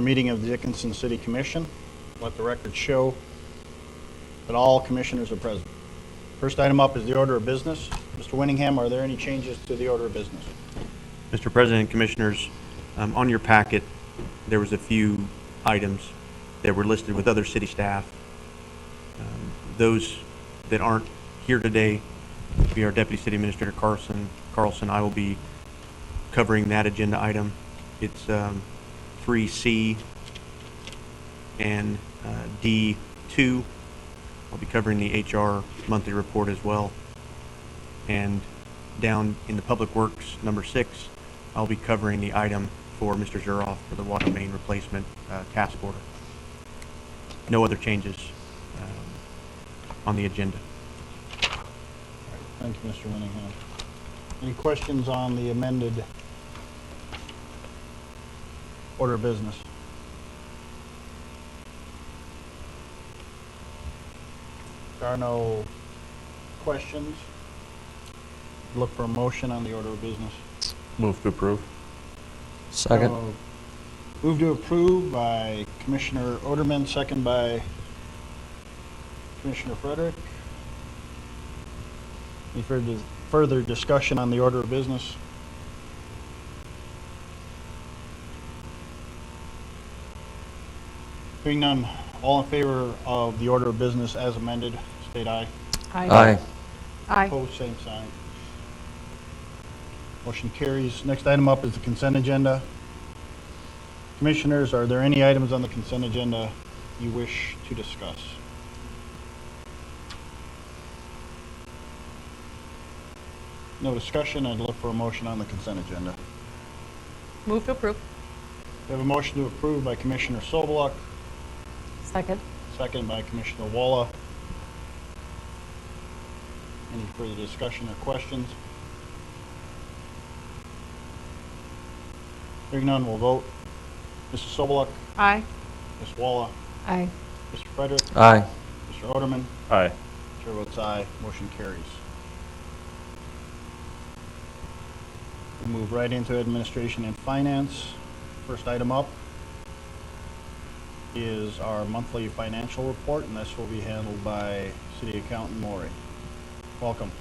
meeting of the Dickinson City Commission. Let the record show that all commissioners are present. First item up is the order of business. Mr. Winningham, are there any changes to the order of business? Mr. President, Commissioners, on your packet, there was a few items that were listed with other city staff. Those that aren't here today will be our Deputy City Administrator Carlson. I will be covering that agenda item. It's 3C and D2. I'll be covering the HR monthly report as well. And down in the Public Works, number 6, I'll be covering the item for Mr. Zuroff for the water main replacement task order. No other changes on the agenda. Thank you, Mr. Winningham. Any questions on the amended order of business? There are no questions. Look for a motion on the order of business. Move to approve. Second. Move to approve by Commissioner Oderman, second by Commissioner Frederick. Any further discussion on the order of business? Hearing none, all in favor of the order of business as amended, state aye. Aye. Aye. Opposed, same sign. Motion carries. Next item up is the consent agenda. Commissioners, are there any items on the consent agenda you wish to discuss? No discussion. I'd look for a motion on the consent agenda. Move to approve. We have a motion to approve by Commissioner Soboluk, Second. second by Commissioner Walla. Any further discussion or questions? Hearing none, we'll vote. Mrs. Soboluk, Aye. Ms. Walla, Aye. Mr. Frederick, Aye. Mr. Oderman. Aye. Chair votes aye. Motion carries. We'll move right into administration and finance. First item up is our monthly financial report, and this will be handled by City Accountant Maury. Welcome.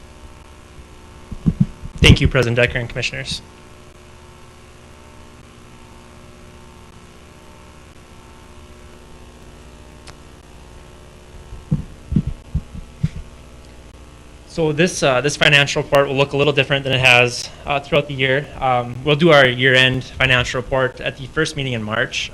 Thank you, President Decker and Commissioners. So this financial report will look a little different than it has throughout the year. We'll do our year-end financial report at the first meeting in March.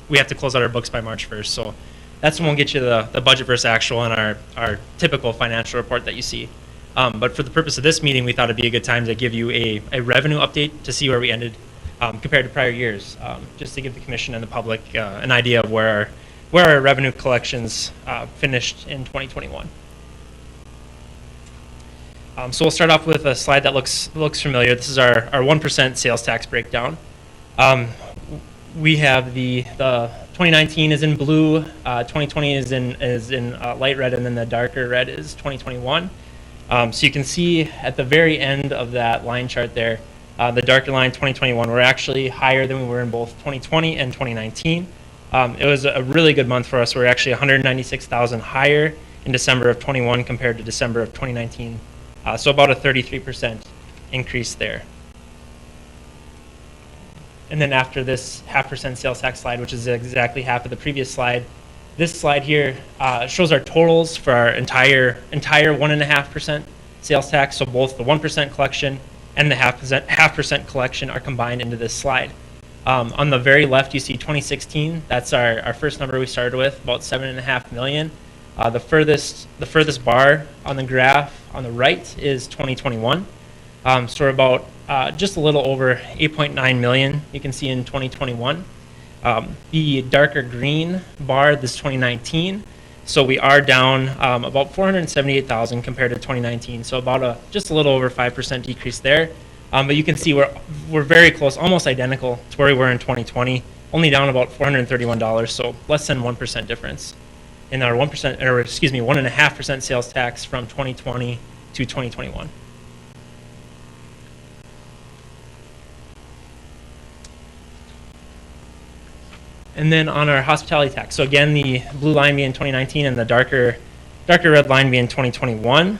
We have to close out our books by March 1st, so that's when we'll get you the budget versus actual and our typical financial report that you see. But for the purpose of this meeting, we thought it'd be a good time to give you a revenue update to see where we ended compared to prior years, just to give the Commission and the public an idea of where our revenue collections finished in 2021. So we'll start off with a slide that looks familiar. This is our 1% sales tax breakdown. We have the 2019 is in blue, 2020 is in light red, and then the darker red is 2021. So you can see at the very end of that line chart there, the darker line 2021, we're actually higher than we were in both 2020 and 2019. It was a really good month for us. We're actually 196,000 higher in December of 21 compared to December of 2019. So about a 33% increase there. And then after this 0.5% sales tax slide, which is exactly half of the previous slide, this slide here shows our totals for our entire 1.5% sales tax. So both the 1% collection and the 0.5% collection are combined into this slide. On the very left, you see 2016. That's our first number we started with, about 7.5 million. The furthest bar on the graph on the right is 2021. So we're about just a little over 8.9 million you can see in 2021. The darker green bar, this 2019. So we are down about 478,000 compared to 2019. So about just a little over 5% decrease there. But you can see we're very close, almost identical to where we were in 2020, only down about $431, so less than 1% difference in our 1.5% sales tax from 2020 to 2021. And then on our hospitality tax, so again, the blue line being 2019 and the darker red line being 2021.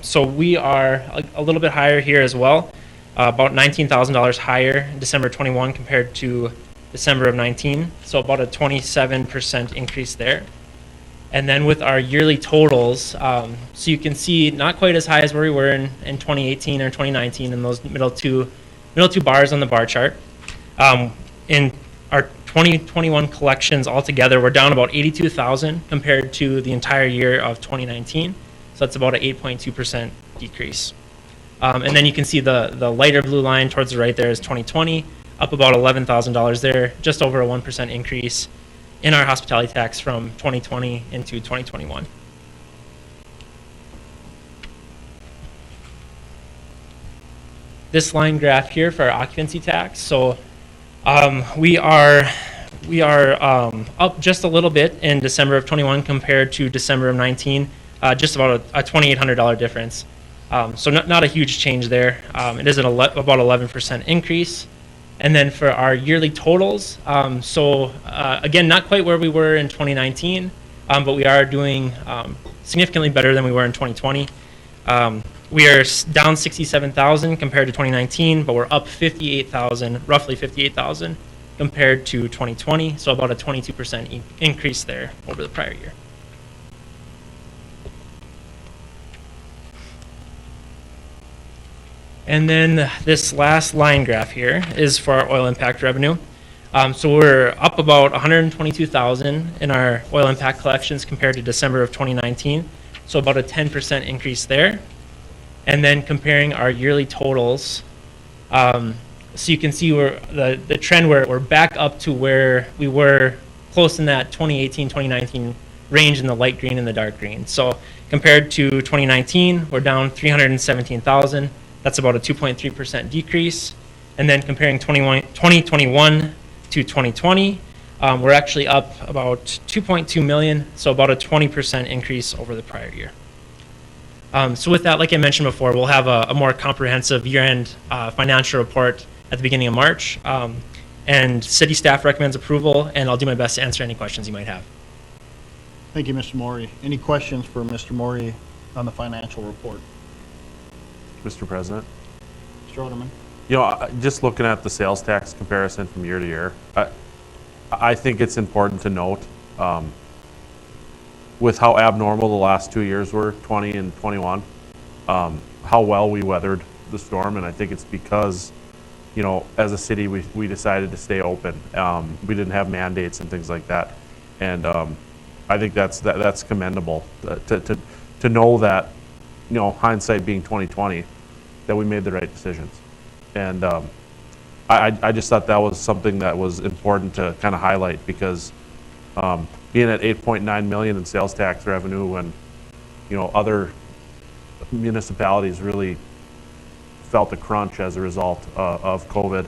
So we are a little bit higher here as well, about $19,000 higher in December 21 compared to December of 19. So about a 27% increase there. And then with our yearly totals, so you can see not quite as high as where we were in 2018 or 2019 in those middle two bars on the bar chart. In our 2021 collections altogether, we're down about 82,000 compared to the entire year of 2019. So that's about an 8.2% decrease. And then you can see the lighter blue line towards the right there is 2020, up about $11,000 there, just over a 1% increase in our hospitality tax from 2020 into 2021. This line graph here for our occupancy tax. So we are up just a little bit in December of 21 compared to December of 19, just about a $2,800 difference. So not a huge change there. It is about 11% increase. And then for our yearly totals, again, not quite where we were in 2019, but we are doing significantly better than we were in 2020. We are down 67,000 compared to 2019, but we're up 58,000, roughly 58,000 compared to 2020. So about a 22% increase there over the prior year. And then this last line graph here is for our oil impact revenue. So we're up about 122,000 in our oil impact collections compared to December of 2019. So about a 10% increase there. And then comparing our yearly totals, so you can see where the trend where we're back up to where we were close in that 2018, 2019 range in the light green and the dark green. So compared to 2019, we're down 317,000. That's about a 2.3% decrease. And then comparing 2021 to 2020, we're actually up about 2.2 million, so about a 20% increase over the prior year. So with that, like I mentioned before, we'll have a more comprehensive year-end financial report at the beginning of March. And city staff recommends approval, and I'll do my best to answer any questions you might have. Thank you, Mr. Maury. Any questions for Mr. Maury on the financial report? Mr. President. Mr. Oderman? You know, just looking at the sales tax comparison from year to year, I think it's important to note with how abnormal the last 2 years were, 20 and 21, how well we weathered the storm. And I think it's because, you know, as a city, we decided to stay open. We didn't have mandates and things like that. And I think that's commendable to know that, you know, hindsight being 2020, that we made the right decisions. And I just thought that was something that was important to kind of highlight, because being at 8.9 million in sales tax revenue when, you know, other municipalities really felt the crunch as a result of COVID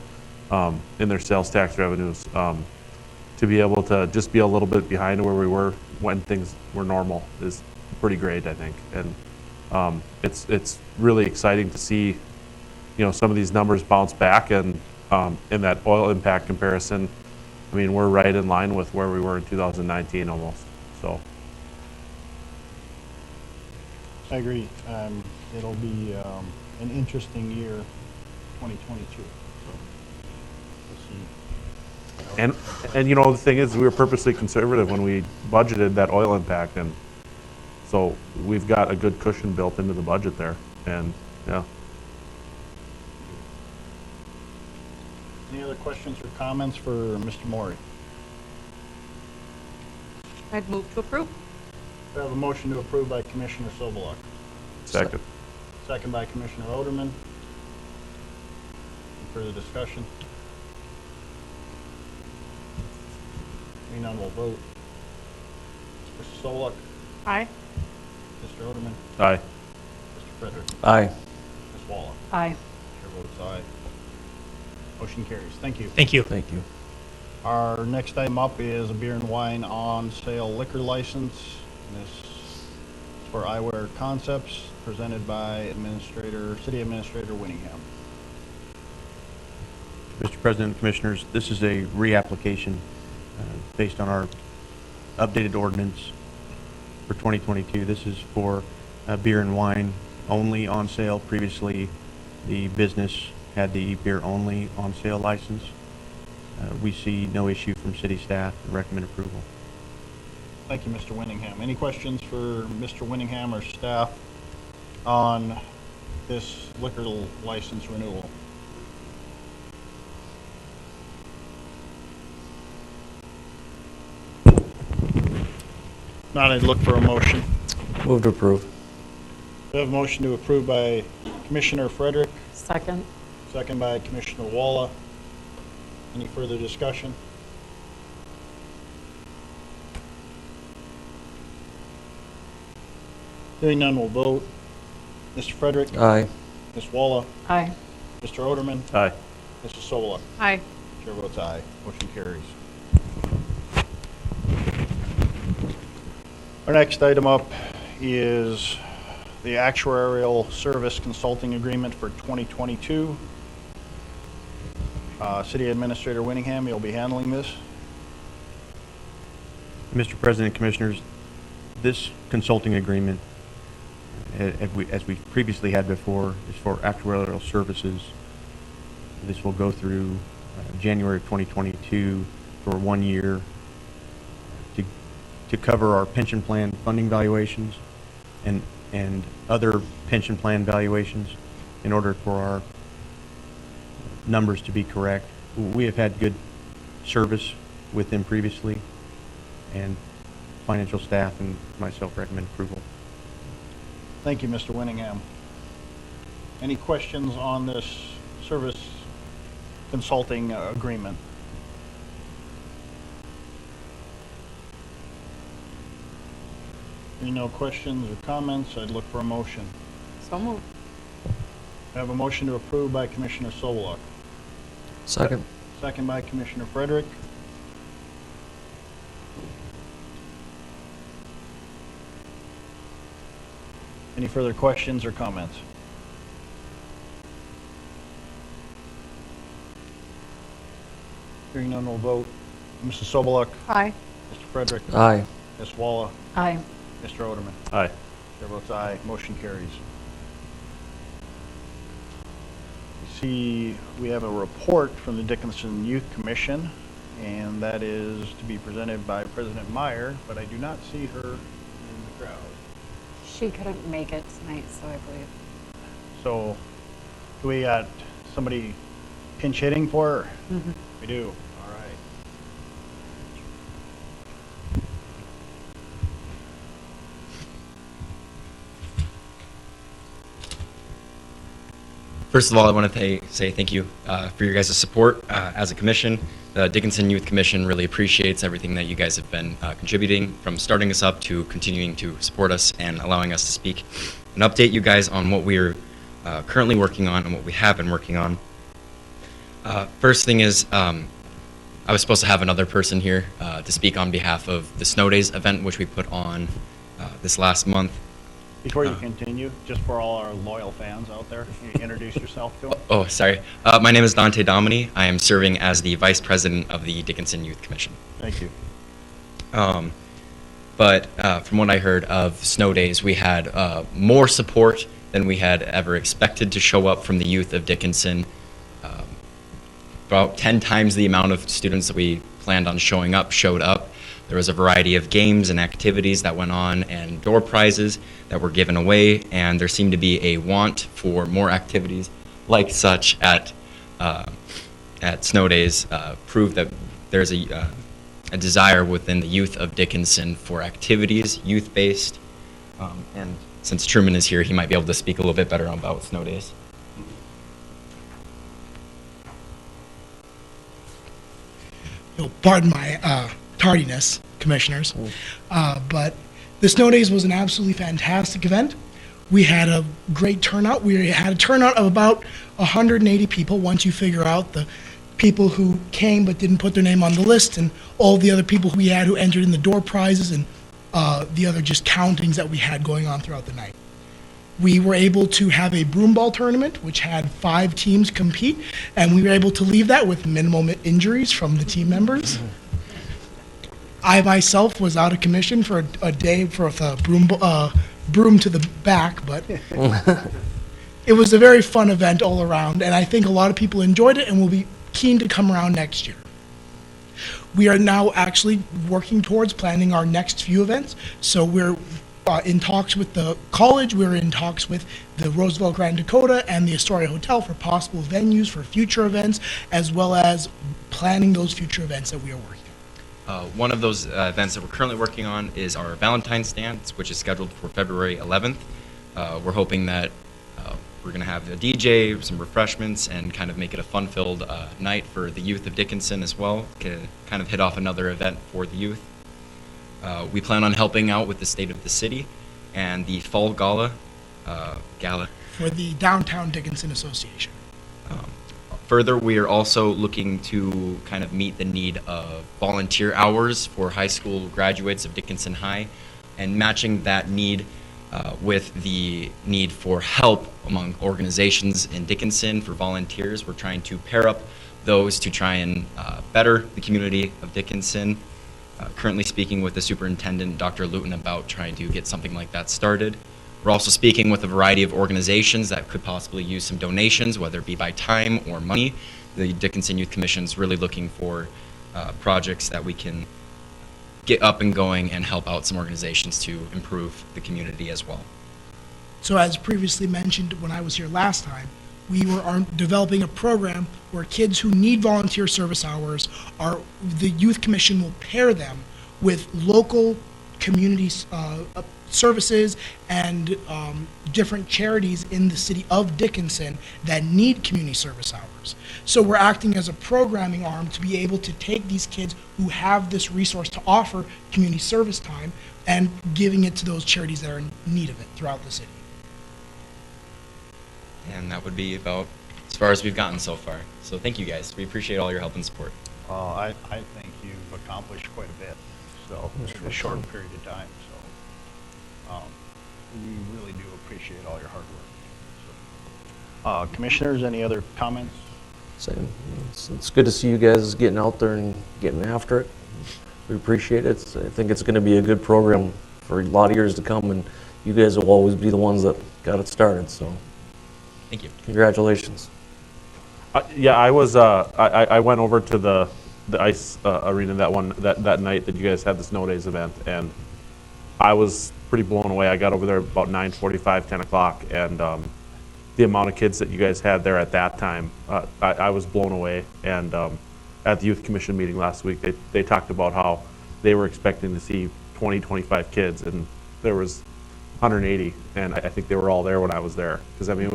in their sales tax revenues, to be able to just be a little bit behind where we were when things were normal is pretty great, I think. And it's really exciting to see, you know, some of these numbers bounce back, and in that oil impact comparison, I mean, we're right in line with where we were in 2019 almost. So I agree. It'll be an interesting year, 2022. So we'll see. and you know, the thing is, we were purposely conservative when we budgeted that oil impact, and so we've got a good cushion built into the budget there. And yeah. Any other questions or comments for Mr. Maury? I'd move to approve. We have a motion to approve by Commissioner Sobeluk, Second. second by Commissioner Oderman. Any further discussion? Hearing none, we'll vote. Mr. Sobeluk, Aye. Mr. Oderman, Aye. Mr. Frederick, Aye. Ms. Wallach. Aye. Chair votes aye. Motion carries. Thank you. Thank you. Thank you. Our next item up is a beer and wine on sale liquor license. This is for Eyewear Concepts, presented by City Administrator Winningham. Mr. President, Commissioners, this is a reapplication based on our updated ordinance for 2022. This is for beer and wine only on sale. Previously, the business had the beer only on sale license. We see no issue from city staff and recommend approval. Thank you, Mr. Winningham. Any questions for Mr. Winningham or staff on this liquor license renewal? Not, I'd look for a motion. Move to approve. We have a motion to approve by Commissioner Frederick, Second. second by Commissioner Walla. Any further discussion? Hearing none, we'll vote. Mr. Frederick, Aye. Ms. Walla, Aye. Mr. Oderman, Aye. Mrs. Sobola. Aye. Chair votes aye. Motion carries. Our next item up is the actuarial service consulting agreement for 2022. City Administrator Winningham, you'll be handling this. Mr. President, Commissioners, this consulting agreement, as we previously had before, is for actuarial services. This will go through January of 2022 for 1 year to cover our pension plan funding valuations and other pension plan valuations in order for our numbers to be correct. We have had good service with them previously, and financial staff and myself recommend approval. Thank you, Mr. Winningham. Any questions on this service consulting agreement? Any no questions or comments, I'd look for a motion. So moved. I have a motion to approve by Commissioner Solak, Second. second by Commissioner Frederick. Any further questions or comments? Hearing none, we'll vote. Mrs. Soboluk, Aye. Mr. Frederick, Aye. Ms. Walla, Aye. Mr. Oderman. Aye. Chair votes aye. Motion carries. You see, we have a report from the Dickinson Youth Commission, and that is to be presented by President Meyer, but I do not see her in the crowd. She couldn't make it tonight, so I believe. So, do we got somebody pinch hitting for her? We do. All right. First of all, I want to say thank you for your guys' support as a commission. The Dickinson Youth Commission really appreciates everything that you guys have been contributing, from starting us up to continuing to support us and allowing us to speak and update you guys on what we're currently working on and what we have been working on. First thing is, I was supposed to have another person here to speak on behalf of the Snow Days event, which we put on this last month. Before you continue, just for all our loyal fans out there, can you introduce yourself to them? Oh, sorry. My name is Dante Domini. I am serving as the Vice President of the Dickinson Youth Commission. Thank you. But from what I heard of Snow Days, we had more support than we had ever expected to show up from the youth of Dickinson. About 10 times the amount of students that we planned on showing up showed up. There was a variety of games and activities that went on and door prizes that were given away, and there seemed to be a want for more activities like such at Snow Days. Proved that there's a desire within the youth of Dickinson for activities, youth-based, and since Truman is here, he might be able to speak a little bit better about Snow Days. You'll pardon my tardiness, commissioners, but the Snow Days was an absolutely fantastic event. We had a great turnout. We had a turnout of about 180 people once you figure out the people who came but didn't put their name on the list and all the other people we had who entered in the door prizes and the other just countings that we had going on throughout the night. We were able to have a broomball tournament, which had 5 teams compete, and we were able to leave that with minimal injuries from the team members. I myself was out of commission for a day with a broom to the back, but it was a very fun event all around, and I think a lot of people enjoyed it and will be keen to come around next year. We are now actually working towards planning our next few events, so we're in talks with the college, we're in talks with the Roosevelt Grand Dakota and the Astoria Hotel for possible venues for future events, as well as planning those future events that we are working on. One of those events that we're currently working on is our Valentine's Dance, which is scheduled for February 11th. We're hoping that we're going to have a DJ, some refreshments, and kind of make it a fun-filled night for the youth of Dickinson as well, to kind of hit off another event for the youth. We plan on helping out with the State of the City and the Fall Gala. For the Downtown Dickinson Association. Further, we are also looking to kind of meet the need of volunteer hours for high school graduates of Dickinson High, and matching that need with the need for help among organizations in Dickinson for volunteers. We're trying to pair up those to try and better the community of Dickinson. Currently speaking with the superintendent, Dr. Luton, about trying to get something like that started. We're also speaking with a variety of organizations that could possibly use some donations, whether it be by time or money. The Dickinson Youth Commission is really looking for projects that we can get up and going and help out some organizations to improve the community as well. So as previously mentioned when I was here last time, we are developing a program where kids who need volunteer service hours, the Youth Commission will pair them with local community services and different charities in the city of Dickinson that need community service hours. So we're acting as a programming arm to be able to take these kids who have this resource to offer community service time and giving it to those charities that are in need of it throughout the city. And that would be about as far as we've gotten so far. So thank you guys. We appreciate all your help and support. I think you've accomplished quite a bit, so, in a short period of time, so, we really do appreciate all your hard work. So, Commissioners, any other comments? Same. It's good to see you guys getting out there and getting after it. We appreciate it. I think it's going to be a good program for a lot of years to come, and you guys will always be the ones that got it started, so Thank you. congratulations. Yeah, I was. I went over to the ice arena that night that you guys had the Snow Days event, and I was pretty blown away. I got over there about 9:45, 10 o'clock, and the amount of kids that you guys had there at that time, I was blown away. And at the Youth Commission meeting last week, they talked about how they were expecting to see 20, 25 kids, and there was 180, and I think they were all there when I was there. Because I mean,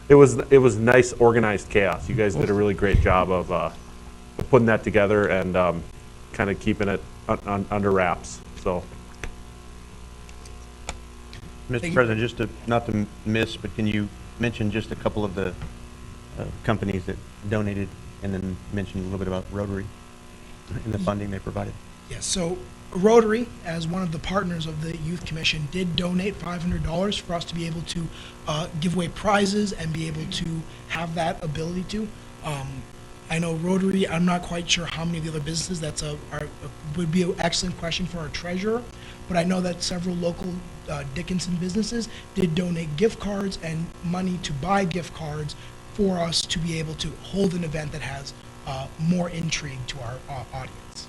it was nice, organized chaos. You guys did a really great job of putting that together and kind of keeping it under wraps. So, Mr. President, just to, not to miss, but can you mention just a couple of the companies that donated, and then mention a little bit about Rotary and the funding they provided? Yes, so Rotary, as one of the partners of the Youth Commission, did donate $500 for us to be able to give away prizes and be able to have that ability to. I know Rotary, I'm not quite sure how many of the other businesses, would be an excellent question for our treasurer, but I know that several local Dickinson businesses did donate gift cards and money to buy gift cards for us to be able to hold an event that has more intrigue to our audience.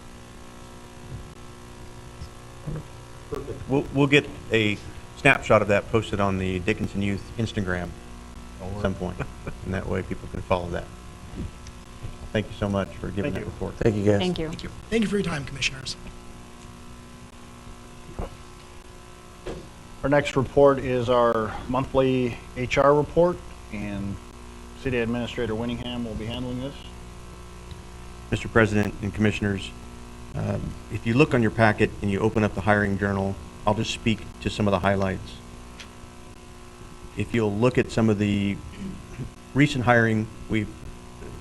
We'll get a snapshot of that posted on the Dickinson Youth Instagram at some point, and that way people can follow that. Thank you so much for giving that report. Thank you, guys. Thank you. Thank you. Thank you for your time, Commissioners. Our next report is our monthly HR report, and City Administrator Winningham will be handling this. Mr. President and Commissioners, if you look on your packet and you open up the hiring journal, I'll just speak to some of the highlights. If you'll look at some of the recent hiring, we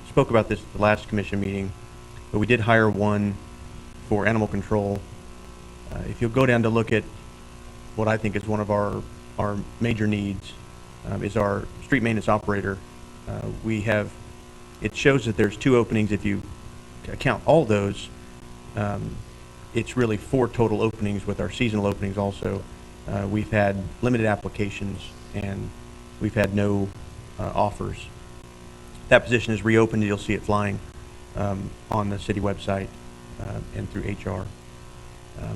spoke about this at the last commission meeting, but we did hire one for animal control. If you'll go down to look at what I think is one of our major needs, is our street maintenance operator. It shows that there's 2 openings. If you count all those, it's really 4 total openings with our seasonal openings also. We've had limited applications, and we've had no offers. That position is reopened. You'll see it flying on the city website and through HR.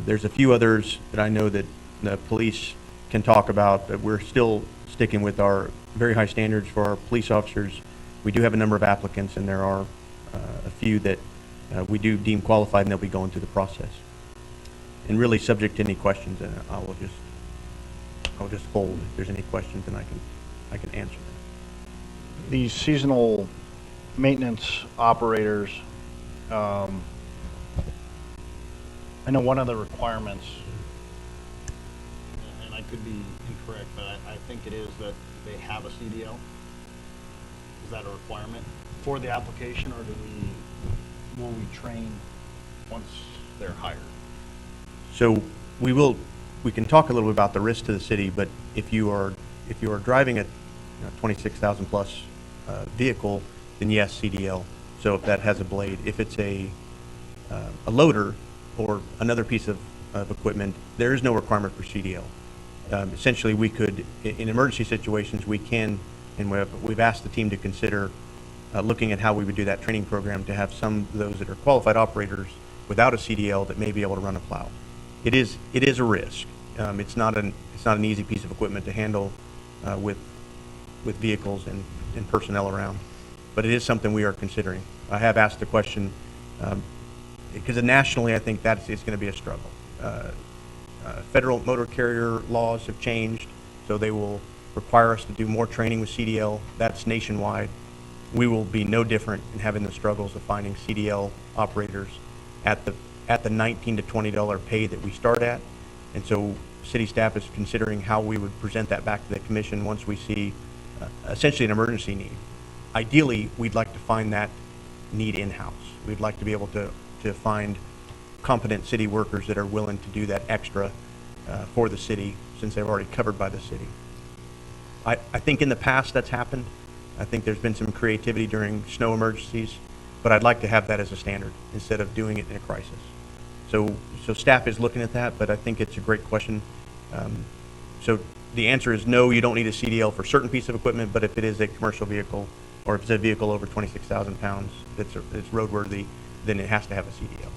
There's a few others that I know that the police can talk about, but we're still sticking with our very high standards for our police officers. We do have a number of applicants, and there are a few that we do deem qualified, and they'll be going through the process. And really, subject to any questions, and I'll just hold. If there's any questions, then I can answer them. These seasonal maintenance operators, I know one of the requirements, and I could be incorrect, but I think it is that they have a CDL. Is that a requirement for the application, or will we train once they're hired? So we can talk a little bit about the risk to the city, but if you are driving a 26,000 plus vehicle, then yes, CDL. So if that has a blade, if it's a loader or another piece of equipment, there is no requirement for CDL. Essentially, we could, in emergency situations, we can, and we've asked the team to consider looking at how we would do that training program to have some of those that are qualified operators without a CDL that may be able to run a plow. It is a risk. It's not an easy piece of equipment to handle with vehicles and personnel around, but it is something we are considering. I have asked the question because nationally, I think it's going to be a struggle. Federal motor carrier laws have changed, so they will require us to do more training with CDL. That's nationwide. We will be no different in having the struggles of finding CDL operators at the $19 to $20 pay that we start at. And so city staff is considering how we would present that back to the commission once we see essentially an emergency need. Ideally, we'd like to find that need in-house. We'd like to be able to find competent city workers that are willing to do that extra for the city, since they're already covered by the city. I think in the past that's happened. I think there's been some creativity during snow emergencies, but I'd like to have that as a standard instead of doing it in a crisis. So staff is looking at that, but I think it's a great question. So the answer is no, you don't need a CDL for certain piece of equipment, but if it is a commercial vehicle, or if it's a vehicle over 26,000 pounds that's roadworthy, then it has to have a CDL.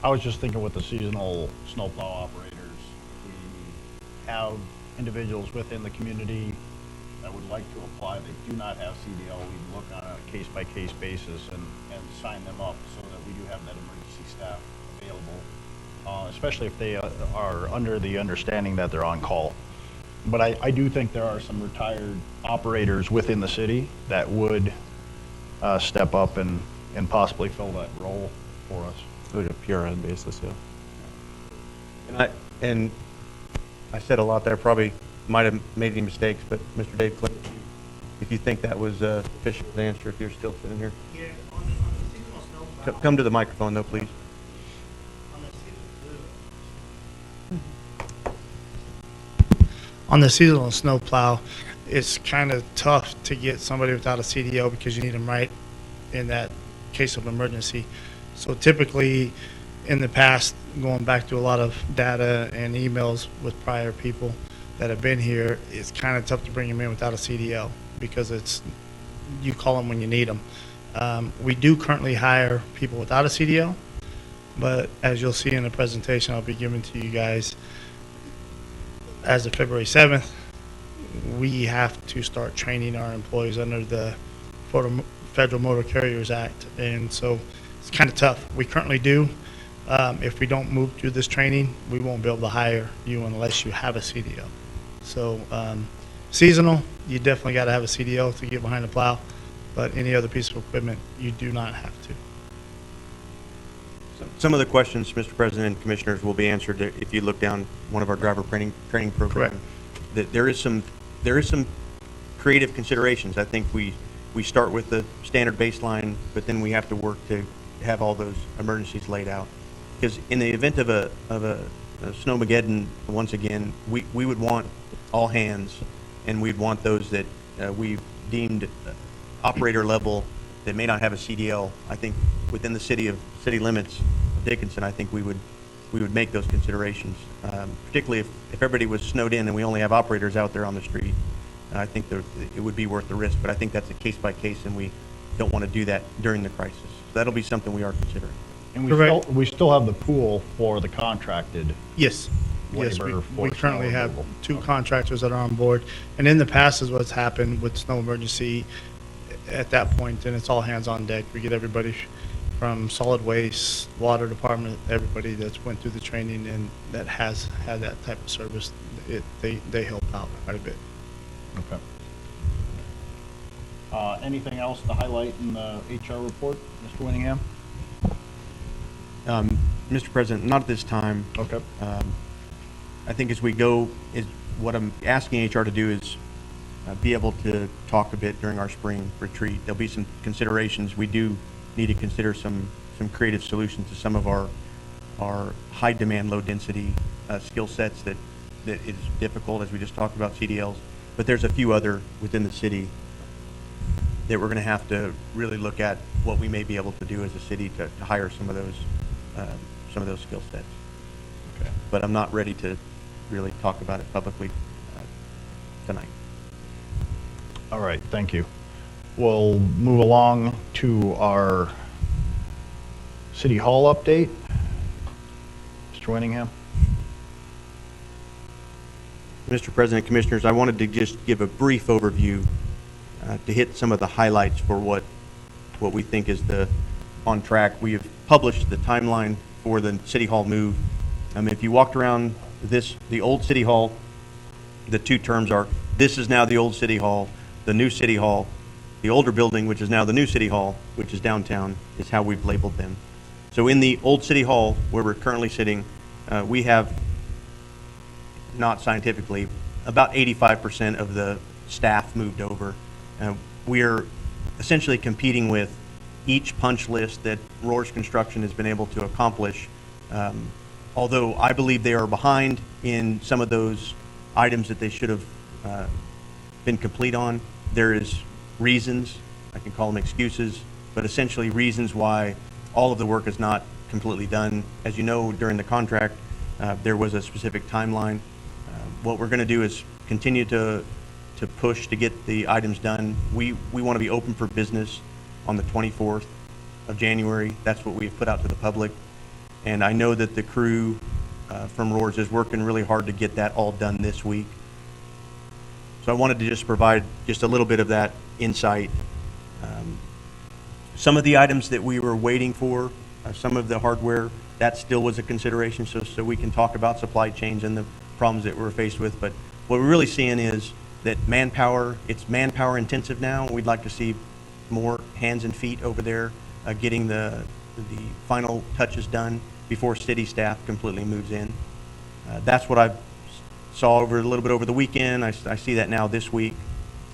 I was just thinking with the seasonal snowplow operators, we have individuals within the community that would like to apply. They do not have CDL. We look on a case-by-case basis and sign them up so that we do have that emergency staff available, especially if they are under the understanding that they're on call. But I do think there are some retired operators within the city that would step up and possibly fill that role for us. Like a PRN basis, yeah. And I said a lot there, probably might have made any mistakes, but Mr. Dave Cliff, if you think that was a sufficient answer, if you're still sitting here. Yeah, on the seasonal snowplow. Come to the microphone though, please. On the seasonal snowplow, it's kind of tough to get somebody without a CDL because you need them right in that case of emergency. So typically, in the past, going back to a lot of data and emails with prior people that have been here, it's kind of tough to bring them in without a CDL because you call them when you need them. We do currently hire people without a CDL, but as you'll see in the presentation I'll be giving to you guys, as of February 7th, we have to start training our employees under the Federal Motor Carriers Act, and so it's kind of tough. We currently do. If we don't move through this training, we won't be able to hire you unless you have a CDL. So seasonal, you definitely got to have a CDL to get behind the plow, but any other piece of equipment, you do not have to. Some of the questions, Mr. President and Commissioners, will be answered if you look down one of our driver training programs. Correct. That there is some creative considerations. I think we start with the standard baseline, but then we have to work to have all those emergencies laid out. Because in the event of a snowmageddon, once again, we would want all hands, and we'd want those that we've deemed operator level that may not have a CDL. I think within the city limits of Dickinson, I think we would we would make those considerations. Particularly if everybody was snowed in and we only have operators out there on the street, I think it would be worth the risk, but I think that's a case by case, and we don't want to do that during the crisis. So that'll be something we are considering. And Correct. we still have the pool for the contracted. Yes. Yes, Labor we for currently snow have removal. 2 contractors that are on board. And in the past is what's happened with snow emergency at that point, and it's all hands on deck. We get everybody from solid waste, water department, everybody that's went through the training and that has had that type of service. They help out quite a bit. Okay. Anything else to highlight in the HR report, Mr. Winningham? Mr. President, not at this time. Okay. I think as we go, what I'm asking HR to do is be able to talk a bit during our spring retreat. There'll be some considerations. We do need to consider some creative solutions to some of our high demand, low density skill sets that is difficult, as we just talked about CDLs. But there's a few other within the city that we're going to have to really look at what we may be able to do as a city to hire some of those skill sets. Okay. But I'm not ready to really talk about it publicly tonight. All right, thank you. We'll move along to our City Hall update. Mr. Winningham? Mr. President, Commissioners, I wanted to just give a brief overview to hit some of the highlights for what we think is on track. We have published the timeline for the City Hall move. If you walked around the old City Hall, the 2 terms are, this is now the old City Hall, the new City Hall, the older building, which is now the new City Hall, which is downtown, is how we've labeled them. So in the old City Hall, where we're currently sitting, we have, not scientifically, about 85% of the staff moved over. We're essentially competing with each punch list that Roars Construction has been able to accomplish. Although I believe they are behind in some of those items that they should have been complete on, there is reasons, I can call them excuses, but essentially reasons why all of the work is not completely done. As you know, during the contract, there was a specific timeline. What we're going to do is continue to push to get the items done. We want to be open for business on the 24th of January. That's what we've put out to the public. And I know that the crew from Roars is working really hard to get that all done this week. So I wanted to just provide just a little bit of that insight. Some of the items that we were waiting for, some of the hardware, that still was a consideration, so we can talk about supply chains and the problems that we're faced with. But what we're really seeing is that it's manpower intensive now. We'd like to see more hands and feet over there getting the final touches done before city staff completely moves in. That's what I saw a little bit over the weekend. I see that now this week.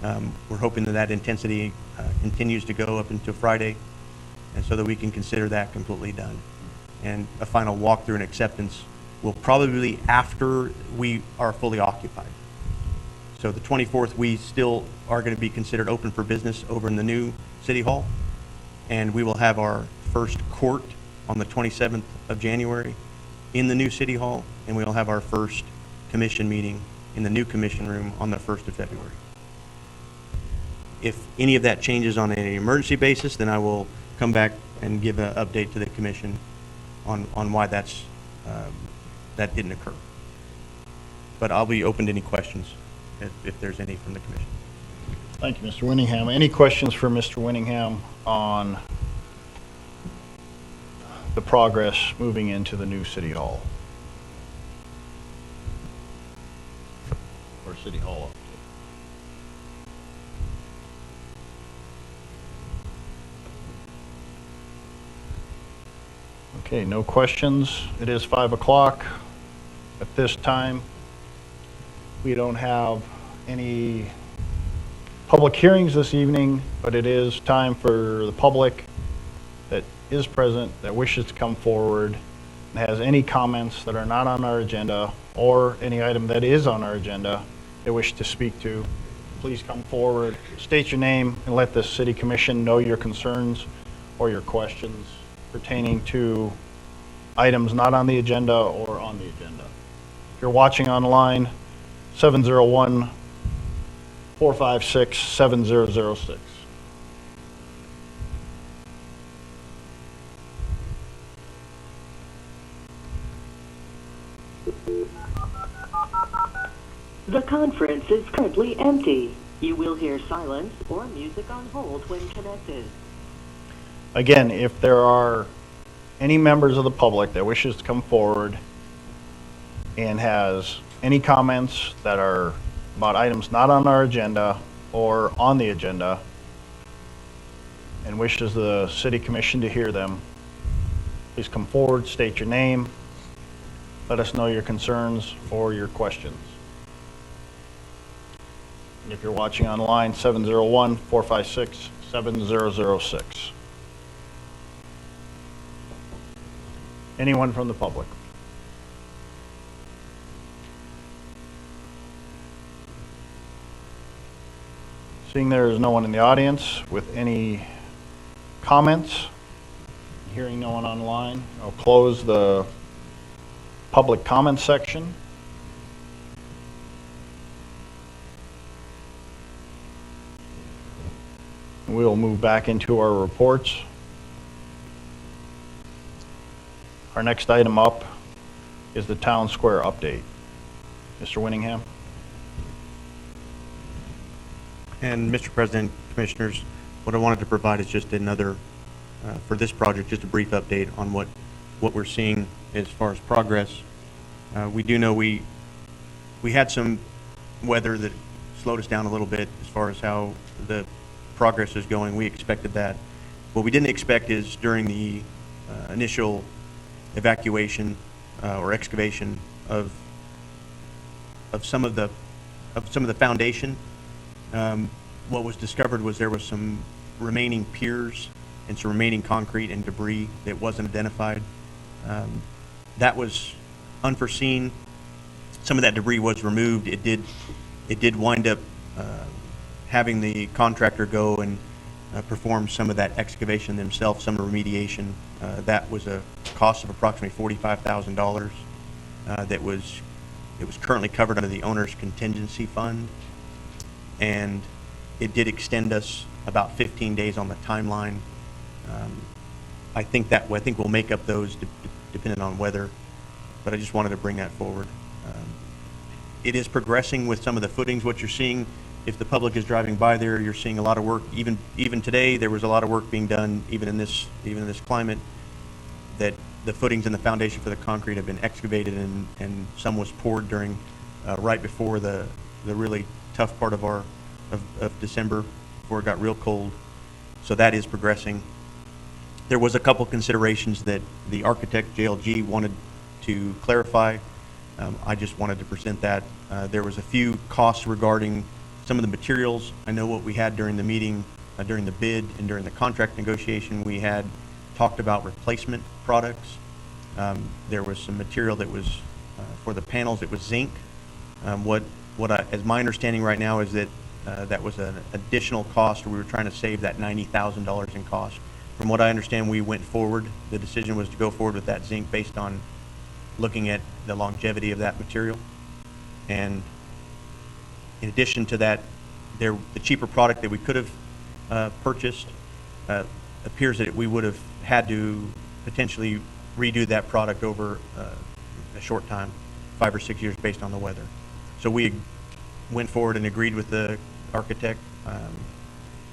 We're hoping that intensity continues to go up into Friday, and so that we can consider that completely done. And a final walkthrough and acceptance will probably be after we are fully occupied. So the 24th, we still are going to be considered open for business over in the new City Hall, and we will have our first court on the 27th of January in the new City Hall, and we'll have our first commission meeting in the new commission room on the 1st of February. If any of that changes on an emergency basis, then I will come back and give an update to the commission on why that didn't occur. But I'll be open to any questions if there's any from the commission. Thank you, Mr. Winningham. Any questions for Mr. Winningham on the progress moving into the new City Hall? Or City Hall update? Okay, no questions. It is 5 o'clock. At this time, we don't have any public hearings this evening, but it is time for the public that is present, that wishes to come forward, and has any comments that are not on our agenda, or any item that is on our agenda they wish to speak to. Please come forward, state your name, and let the City Commission know your concerns or your questions pertaining to items not on the agenda or on the agenda. If you're watching online, 701-456-7006. The conference is currently empty. You will hear silence or music on hold when connected. Again, if there are any members of the public that wishes to come forward and has any comments that are about items not on our agenda or on the agenda and wishes the city commission to hear them, please come forward, state your name, let us know your concerns or your questions. And if you're watching online, 701-456-7006. Anyone from the public? Seeing there is no one in the audience with any comments, hearing no one online, I'll close the public comment section. We'll move back into our reports. Our next item up is the town square update. Mr. Winningham? And Mr. President, Commissioners, what I wanted to provide is just another, for this project, just a brief update on what we're seeing as far as progress. We do know we had some weather that slowed us down a little bit as far as how the progress is going. We expected that. What we didn't expect is during the initial evacuation or excavation of some of the foundation, what was discovered was there was some remaining piers and some remaining concrete and debris that wasn't identified. That was unforeseen. Some of that debris was removed. It did wind up having the contractor go and perform some of that excavation themselves, some remediation. That was a cost of approximately $45,000. That was currently covered under the owner's contingency fund, and it did extend us about 15 days on the timeline. I think we'll make up those depending on weather, but I just wanted to bring that forward. It is progressing with some of the footings. What you're seeing, if the public is driving by there, you're seeing a lot of work. Even today, there was a lot of work being done, even in this climate, that the footings and the foundation for the concrete have been excavated, and some was poured during right before the really tough part of December, before it got real cold. So that is progressing. There was a couple considerations that the architect, JLG, wanted to clarify. I just wanted to present that. There was a few costs regarding some of the materials. I know what we had during the meeting, during the bid and during the contract negotiation, we had talked about replacement products. There was some material that was for the panels, it was zinc. As my understanding right now is that that was an additional cost, or we were trying to save that $90,000 in cost. From what I understand, we went forward. The decision was to go forward with that zinc based on looking at the longevity of that material. And in addition to that, the cheaper product that we could have purchased appears that we would have had to potentially redo that product over a short time, 5 or 6 years, based on the weather. So we went forward and agreed with the architect,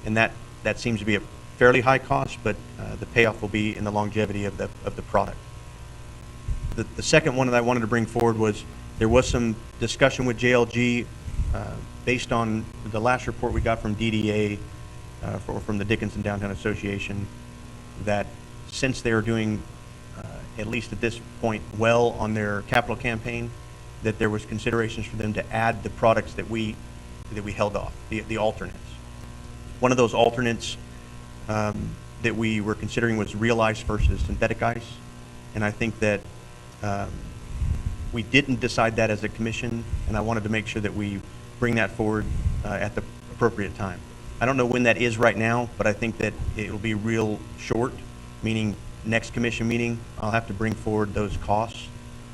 and that seems to be a fairly high cost, but the payoff will be in the longevity of the product. The second one that I wanted to bring forward was there was some discussion with JLG based on the last report we got from DDA, from the Dickinson Downtown Association, that since they are doing, at least at this point, well on their capital campaign, that there was considerations for them to add the products that we held off, the alternates. One of those alternates that we were considering was real ice versus synthetic ice, and I think that we didn't decide that as a commission, and I wanted to make sure that we bring that forward at the appropriate time. I don't know when that is right now, but I think that it will be real short, meaning next commission meeting, I'll have to bring forward those costs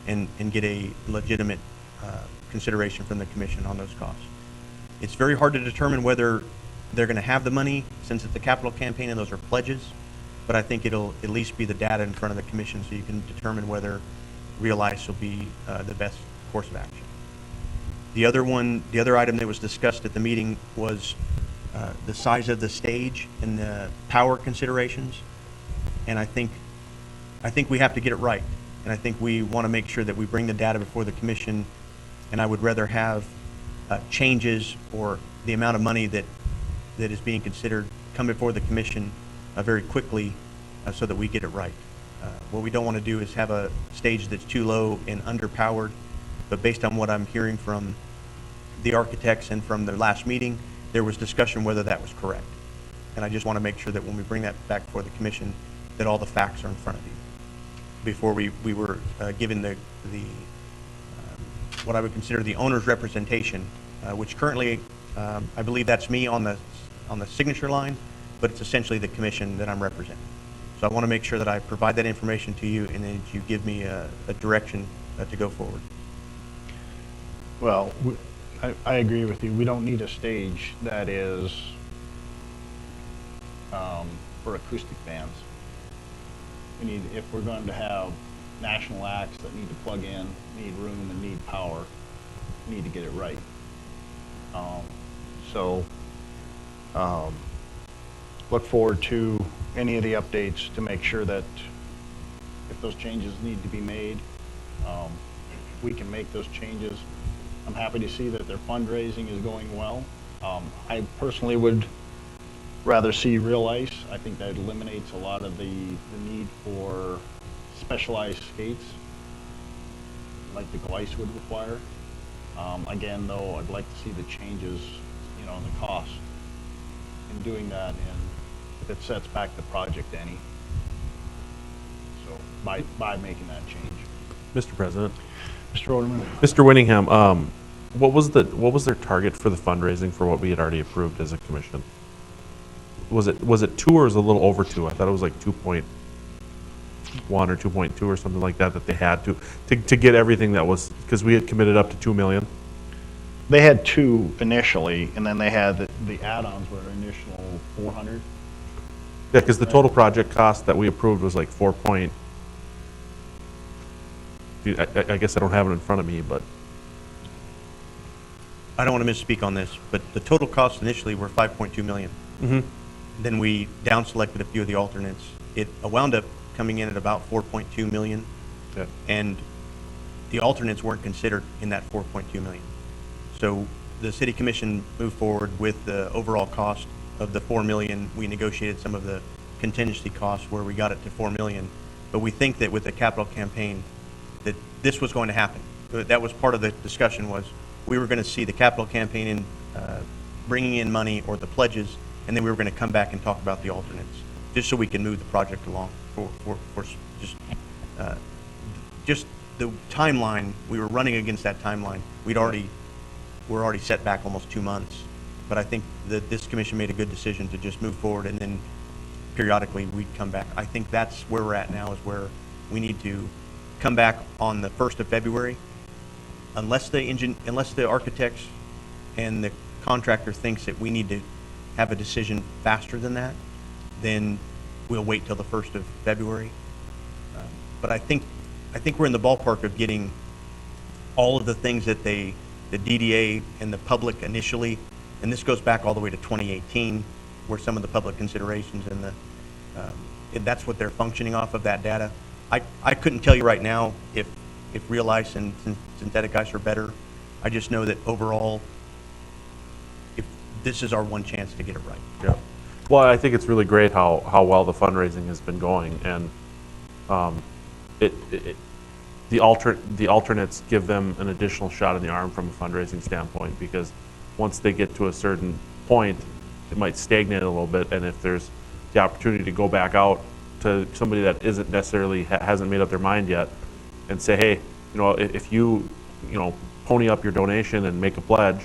and get a legitimate consideration from the commission on those costs. It's very hard to determine whether they're going to have the money since it's a capital campaign and those are pledges, but I think it'll at least be the data in front of the commission so you can determine whether real ice will be the best course of action. The other item that was discussed at the meeting was the size of the stage and the power considerations. And I think we have to get it right. And I think we want to make sure that we bring the data before the commission. And I would rather have changes or the amount of money that is being considered come before the commission very quickly so that we get it right. What we don't want to do is have a stage that's too low and underpowered. But based on what I'm hearing from the architects and from the last meeting, there was discussion whether that was correct. And I just want to make sure that when we bring that back before the commission, that all the facts are in front of you. Before we were given the what I would consider the owner's representation, which currently I believe that's me on the signature line, but it's essentially the commission that I'm representing. So I want to make sure that I provide that information to you and then you give me a direction to go forward. Well, I agree with you. We don't need a stage that is for acoustic bands. We need, if we're going to have national acts that need to plug in, need room and need power, we need to get it right. Look forward to any of the updates to make sure that if those changes need to be made, we can make those changes. I'm happy to see that their fundraising is going well. I personally would rather see real ice. I think that eliminates a lot of the need for specialized skates like the Gleis would require. Again, though, I'd like to see the changes, in the cost in doing that, and if it sets back the project any. So by making that change. Mr. President. Mr. Oderman. Mr. Winningham, what was their target for the fundraising for what we had already approved as a commission? Was it 2 or was it a little over 2? I thought it was like 2.1 or 2.2 or something like that they had to get everything that was, because we had committed up to 2 million. They had 2 initially, and then they had the add-ons were initial 400. Yeah, because the total project cost that we approved was like 4 point. I guess I don't have it in front of me, but. I don't want to misspeak on this, but the total costs initially were 5.2 million. Mm-hmm. Then we down selected a few of the alternates. It wound up coming in at about 4.2 million. Yeah. And the alternates weren't considered in that 4.2 million. So the city commission moved forward with the overall cost of the 4 million. We negotiated some of the contingency costs where we got it to 4 million. But we think that with the capital campaign, that this was going to happen. That was part of the discussion, was we were going to see the capital campaign in bringing in money or the pledges, and then we were going to come back and talk about the alternates, just so we can move the project along for just the timeline. We were running against that timeline. We're already set back almost 2 months, but I think that this commission made a good decision to just move forward, and then periodically we'd come back. I think that's where we're at now, is where we need to come back on the 1st of February. Unless the architects and the contractor thinks that we need to have a decision faster than that, then we'll wait till the 1st of February. But I think we're in the ballpark of getting all of the things that the DDA and the public initially, and this goes back all the way to 2018, where some of the public considerations and that's what they're functioning off of, that data. I couldn't tell you right now if real ice and synthetic ice are better. I just know that overall, if this is our one chance to get it right. Yeah. Well, I think it's really great how well the fundraising has been going, and the alternates give them an additional shot in the arm from a fundraising standpoint, because once they get to a certain point, it might stagnate a little bit, and if there's the opportunity to go back out to somebody that isn't necessarily hasn't made up their mind yet, and say, hey, if you pony up your donation and make a pledge,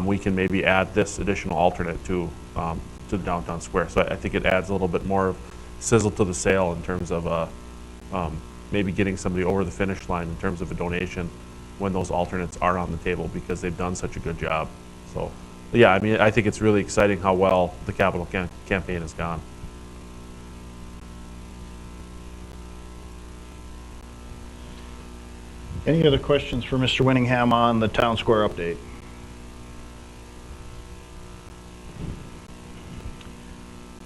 we can maybe add this additional alternate to the downtown square. So I think it adds a little bit more of sizzle to the sale in terms of maybe getting somebody over the finish line in terms of a donation when those alternates are on the table, because they've done such a good job. So, yeah, I mean, I think it's really exciting how well the capital campaign has gone. Any other questions for Mr. Winningham on the town square update?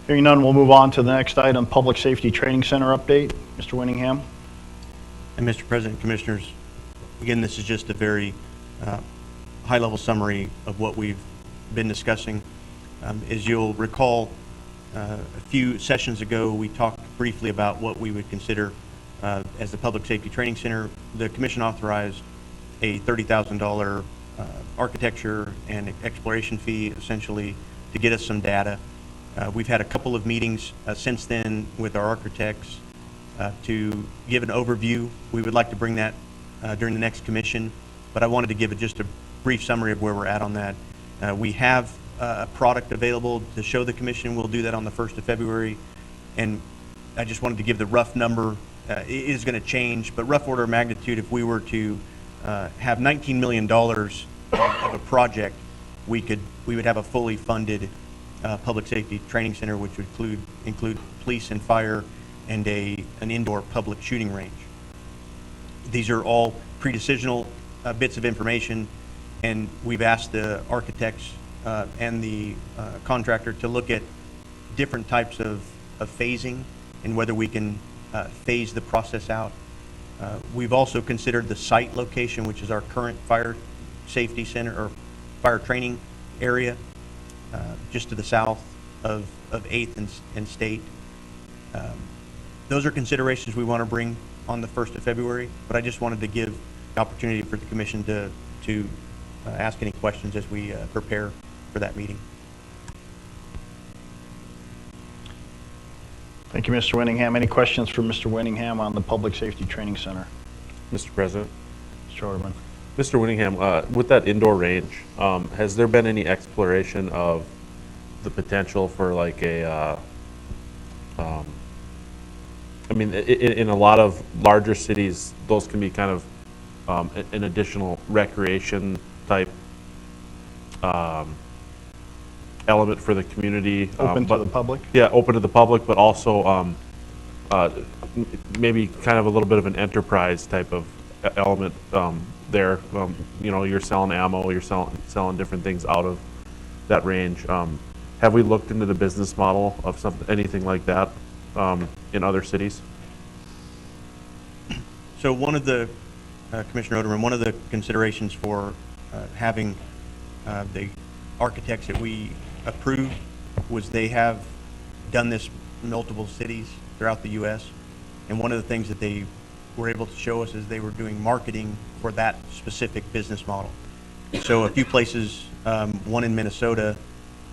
Hearing none, we'll move on to the next item, Public Safety Training Center update. Mr. Winningham? And Mr. President, Commissioners, again, this is just a very high-level summary of what we've been discussing. As you'll recall, a few sessions ago, we talked briefly about what we would consider as the Public Safety Training Center. The Commission authorized a $30,000 architecture and exploration fee, essentially, to get us some data. We've had a couple of meetings since then with our architects to give an overview. We would like to bring that during the next commission, but I wanted to give just a brief summary of where we're at on that. We have a product available to show the commission. We'll do that on the 1st of February, and I just wanted to give the rough number. It is going to change, but rough order of magnitude, if we were to have $19 million of a project, we would have a fully funded public safety training center, which would include police and fire and an indoor public shooting range. These are all pre-decisional bits of information, and we've asked the architects and the contractor to look at different types of phasing and whether we can phase the process out. We've also considered the site location, which is our current fire safety center or fire training area, just to the south of 8th and State. Those are considerations we want to bring on the 1st of February, but I just wanted to give the opportunity for the commission to ask any questions as we prepare for that meeting. Thank you, Mr. Winningham. Any questions for Mr. Winningham on the Public Safety Training Center? Mr. President? Mr. Orderman? Mr. Winningham, with that indoor range, has there been any exploration of the potential for like a, I mean, in a lot of larger cities, those can be kind of an additional recreation type element for the community. Open to the public? Yeah, open to the public, but also maybe kind of a little bit of an enterprise type of element there. You know, you're selling ammo, you're selling different things out of that range. Have we looked into the business model of anything like that in other cities? So one of the, Commissioner Oderman, one of the considerations for having the architects that we approved was they have done this in multiple cities throughout the U.S. And one of the things that they were able to show us is they were doing marketing for that specific business model. So a few places, one in Minnesota,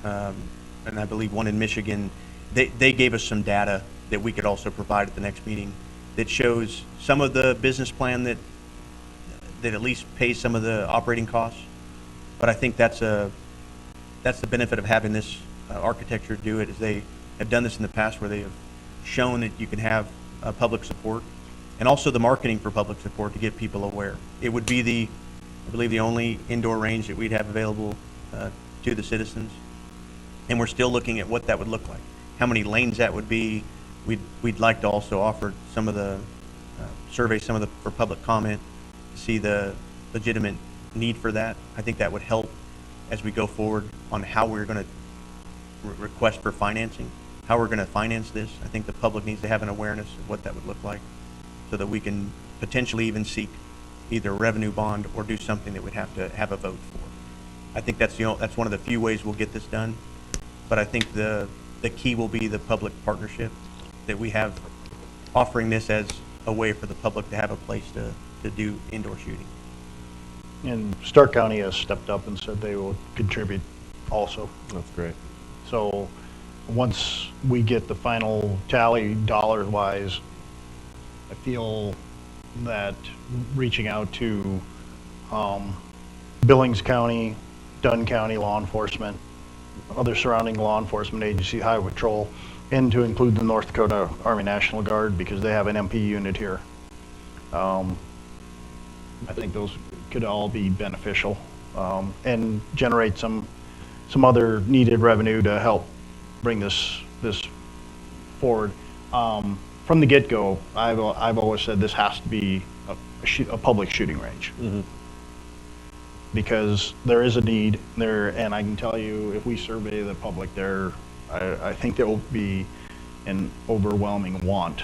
and I believe one in Michigan, they gave us some data that we could also provide at the next meeting that shows some of the business plan that at least pays some of the operating costs. But I think that's the benefit of having this architecture do it, is they have done this in the past where they have shown that you can have public support and also the marketing for public support to get people aware. It would be I believe the only indoor range that we'd have available to the citizens. And we're still looking at what that would look like, how many lanes that would be. We'd like to also offer some of the surveys, for public comment, to see the legitimate need for that. I think that would help as we go forward on how we're going to request for financing, how we're going to finance this. I think the public needs to have an awareness of what that would look like so that we can potentially even seek either a revenue bond or do something that we'd have to have a vote for. I think that's one of the few ways we'll get this done. But I think the key will be the public partnership that we have, offering this as a way for the public to have a place to do indoor shooting. And Stark County has stepped up and said they will contribute also. That's great. So once we get the final tally dollar-wise, I feel that reaching out to Billings County, Dunn County law enforcement, other surrounding law enforcement agency, Highway Patrol, and to include the North Dakota Army National Guard because they have an MP unit here. I think those could all be beneficial and generate some other needed revenue to help bring this forward. From the get-go, I've always said this has to be a public shooting range. Because there is a need there, and I can tell you, if we survey the public there, I think there will be an overwhelming want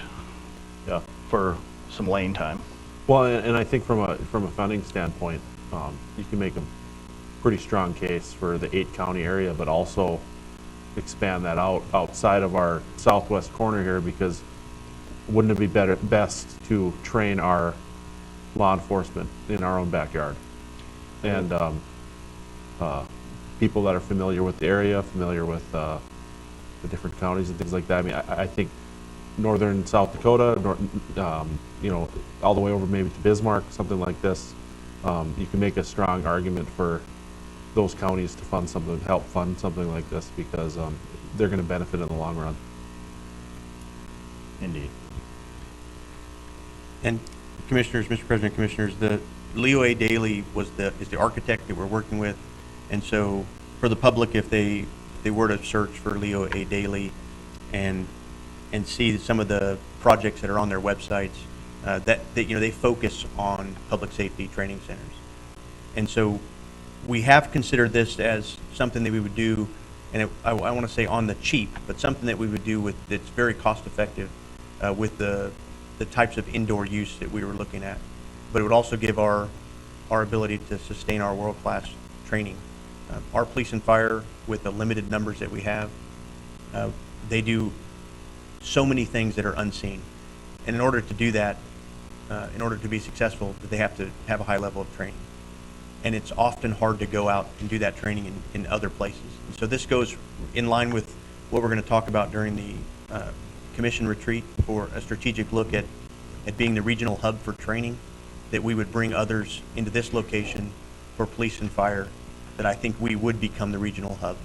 for some lane time. Well, and I think from a funding standpoint, you can make a pretty strong case for the 8-county area, but also expand that outside of our southwest corner here, because wouldn't it be best to train our law enforcement in our own backyard? And people that are familiar with the area, familiar with the different counties and things like that. I mean, I think northern South Dakota, you know, all the way over maybe to Bismarck, something like this, you can make a strong argument for those counties to help fund something like this, because they're going to benefit in the long run. Indeed. And Commissioners, Mr. President, Commissioners, the Leo A. Daly is the architect that we're working with, and so for the public, if they were to search for Leo A. Daly and see some of the projects that are on their websites, that you know, they focus on public safety training centers, and so we have considered this as something that we would do, and I want to say on the cheap, but something that we would do that's very cost effective with the types of indoor use that we were looking at. But it would also give our ability to sustain our world-class training. Our police and fire, with the limited numbers that we have, they do so many things that are unseen. And in order to do that, in order to be successful, they have to have a high level of training. And it's often hard to go out and do that training in other places. And so this goes in line with what we're going to talk about during the commission retreat, for a strategic look at being the regional hub for training, that we would bring others into this location for police and fire, that I think we would become the regional hub.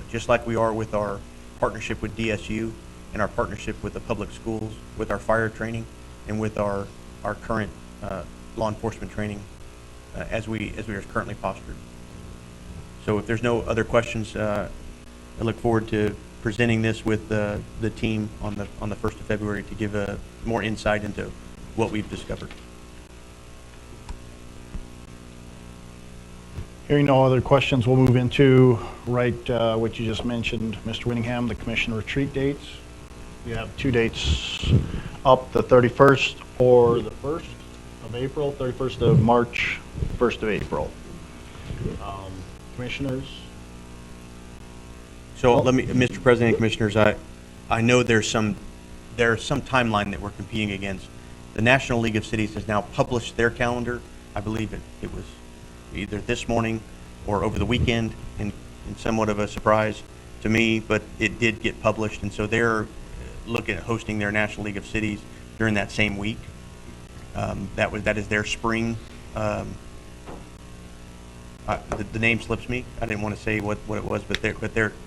Just like we are with our partnership with DSU and our partnership with the public schools, with our fire training, and with our current law enforcement training as we are currently postured. So if there's no other questions, I look forward to presenting this with the team on the 1st of February to give more insight into what we've discovered. Hearing no other questions, we'll move into what you just mentioned, Mr. Winningham, the commission retreat dates. We have 2 dates up, the 31st or the 1st of April, 31st of March, 1st of April. Commissioners? So let me, Mr. President and Commissioners, I know there's some timeline that we're competing against. The National League of Cities has now published their calendar. I believe it was either this morning or over the weekend, in somewhat of a surprise to me, but it did get published, and so they're looking at hosting their National League of Cities during that same week. That is their spring. The name slips me. I didn't want to say what it was, but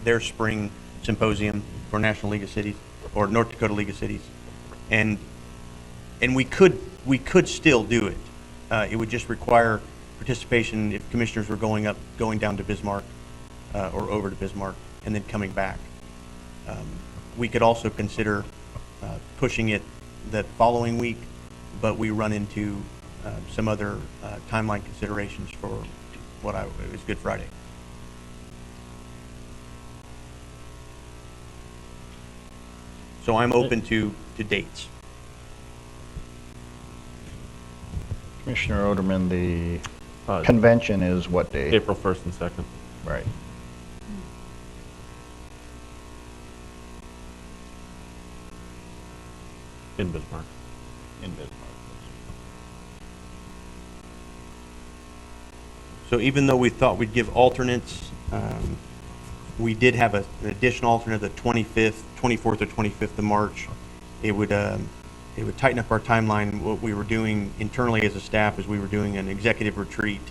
their spring symposium for National League of Cities, or North Dakota League of Cities, and we could still do it. It would just require participation if commissioners were going down to Bismarck or over to Bismarck and then coming back. We could also consider pushing it the following week, but we run into some other timeline considerations for it was Good Friday. So I'm open to dates. Commissioner Oderman, the convention is what day? April 1st and 2nd. Right. In Bismarck. In Bismarck. So even though we thought we'd give alternates, we did have an additional alternate the 24th or 25th of March. It would tighten up our timeline. What we were doing internally as a staff is we were doing an executive retreat,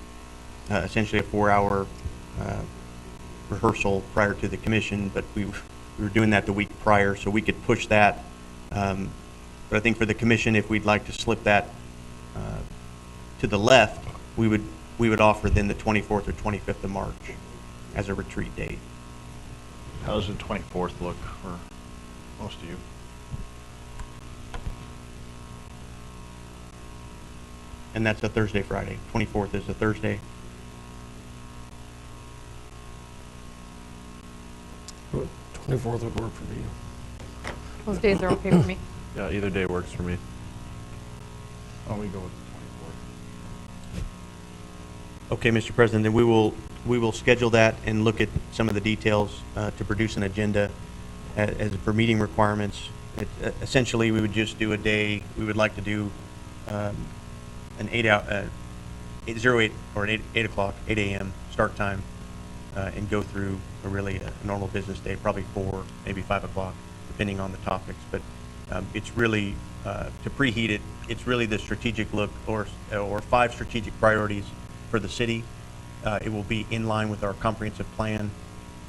essentially a 4-hour rehearsal prior to the commission, but we were doing that the week prior, so we could push that. But I think for the commission, if we'd like to slip that to the left, we would offer then the 24th or 25th of March as a retreat date. How does the 24th look for most of you? And that's a Thursday, Friday. 24th is a Thursday. What, 24th would work for me. Those days are okay for me. Yeah, either day works for me. Oh, we go with the 24th. Okay, Mr. President, then we will schedule that and look at some of the details to produce an agenda as for meeting requirements. Essentially, we would just do a day. We would like to do an 8 a.m. start time and go through a normal business day, probably 4, maybe 5 o'clock, depending on the topics. But it's really to preheat it. It's really the strategic look or 5 strategic priorities for the city. It will be in line with our comprehensive plan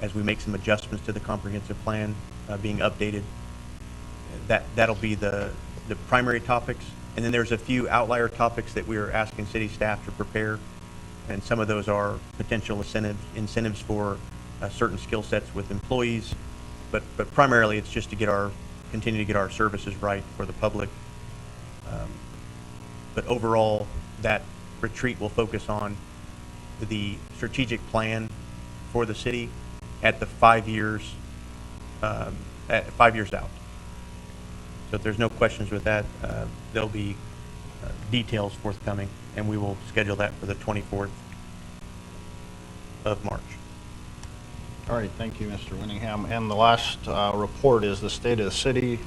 as we make some adjustments to the comprehensive plan being updated. That'll be the primary topics. And then there's a few outlier topics that we are asking city staff to prepare. And some of those are potential incentives for certain skill sets with employees. But primarily it's just to continue to get our services right for the public. But overall, that retreat will focus on the strategic plan for the city at the 5 years, at 5 years out. So if there's no questions with that, there'll be details forthcoming, and we will schedule that for the 24th of March. All right, thank you, Mr. Winningham. And the last report is the state of the city,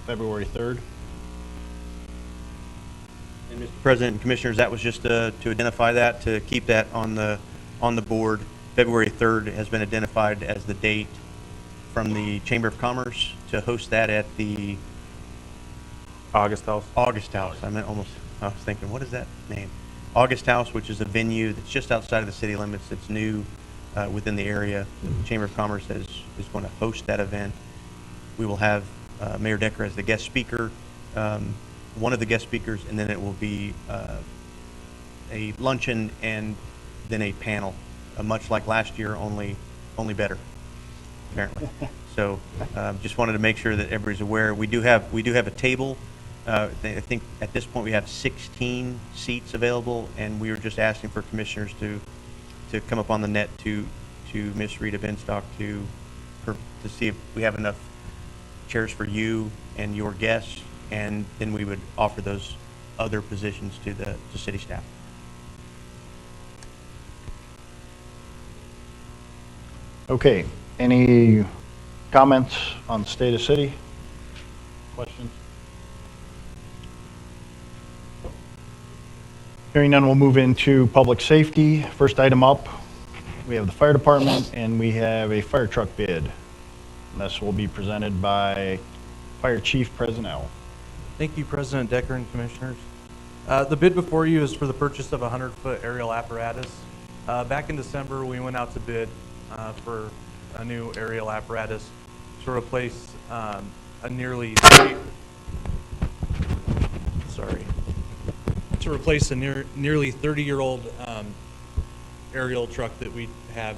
February 3rd. And Mr. President and Commissioners, that was just to identify that, to keep that on the board. February 3rd has been identified as the date from the Chamber of Commerce to host that at the August House. August House. I was thinking, what is that name? August House, which is a venue that's just outside of the city limits. It's new within the area. The Chamber of Commerce is going to host that event. We will have Mayor Decker as the guest speaker, one of the guest speakers, and then it will be a luncheon and then a panel, much like last year, only better, apparently. So just wanted to make sure that everybody's aware. We do have a table. I think at this point we have 16 seats available, and we were just asking for commissioners to come up on the net to Miss Rita Benstock to see if we have enough chairs for you and your guests, and then we would offer those other positions to city staff. Okay, any comments on the state of city? Questions? Hearing none, we'll move into public safety. First item up, we have the fire department, and we have a fire truck bid. And this will be presented by Fire Chief Presnell. Thank you, President Decker and Commissioners. The bid before you is for the purchase of a 100-foot aerial apparatus. Back in December, we went out to bid for a new aerial apparatus to replace a nearly 30-year-old aerial truck that we have.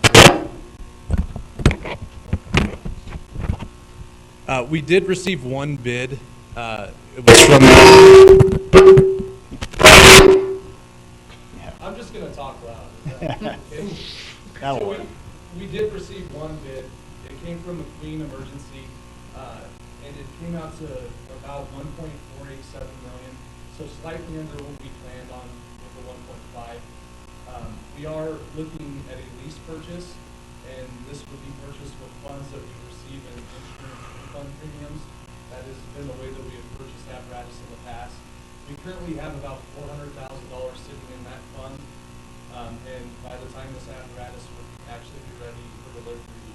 We did receive one bid. It was from I'm just going to talk loud. Okay? So we did receive one bid. It came from McQueen Emergency, and it came out to about $1.487 million, so slightly under what we planned on with the 1.5. We are looking at a lease purchase, and this would be purchased with funds that we receive in insurance refund premiums. That has been the way that we have purchased apparatus in the past. We currently have about $400,000 sitting in that fund, and by the time this apparatus would actually be ready for delivery,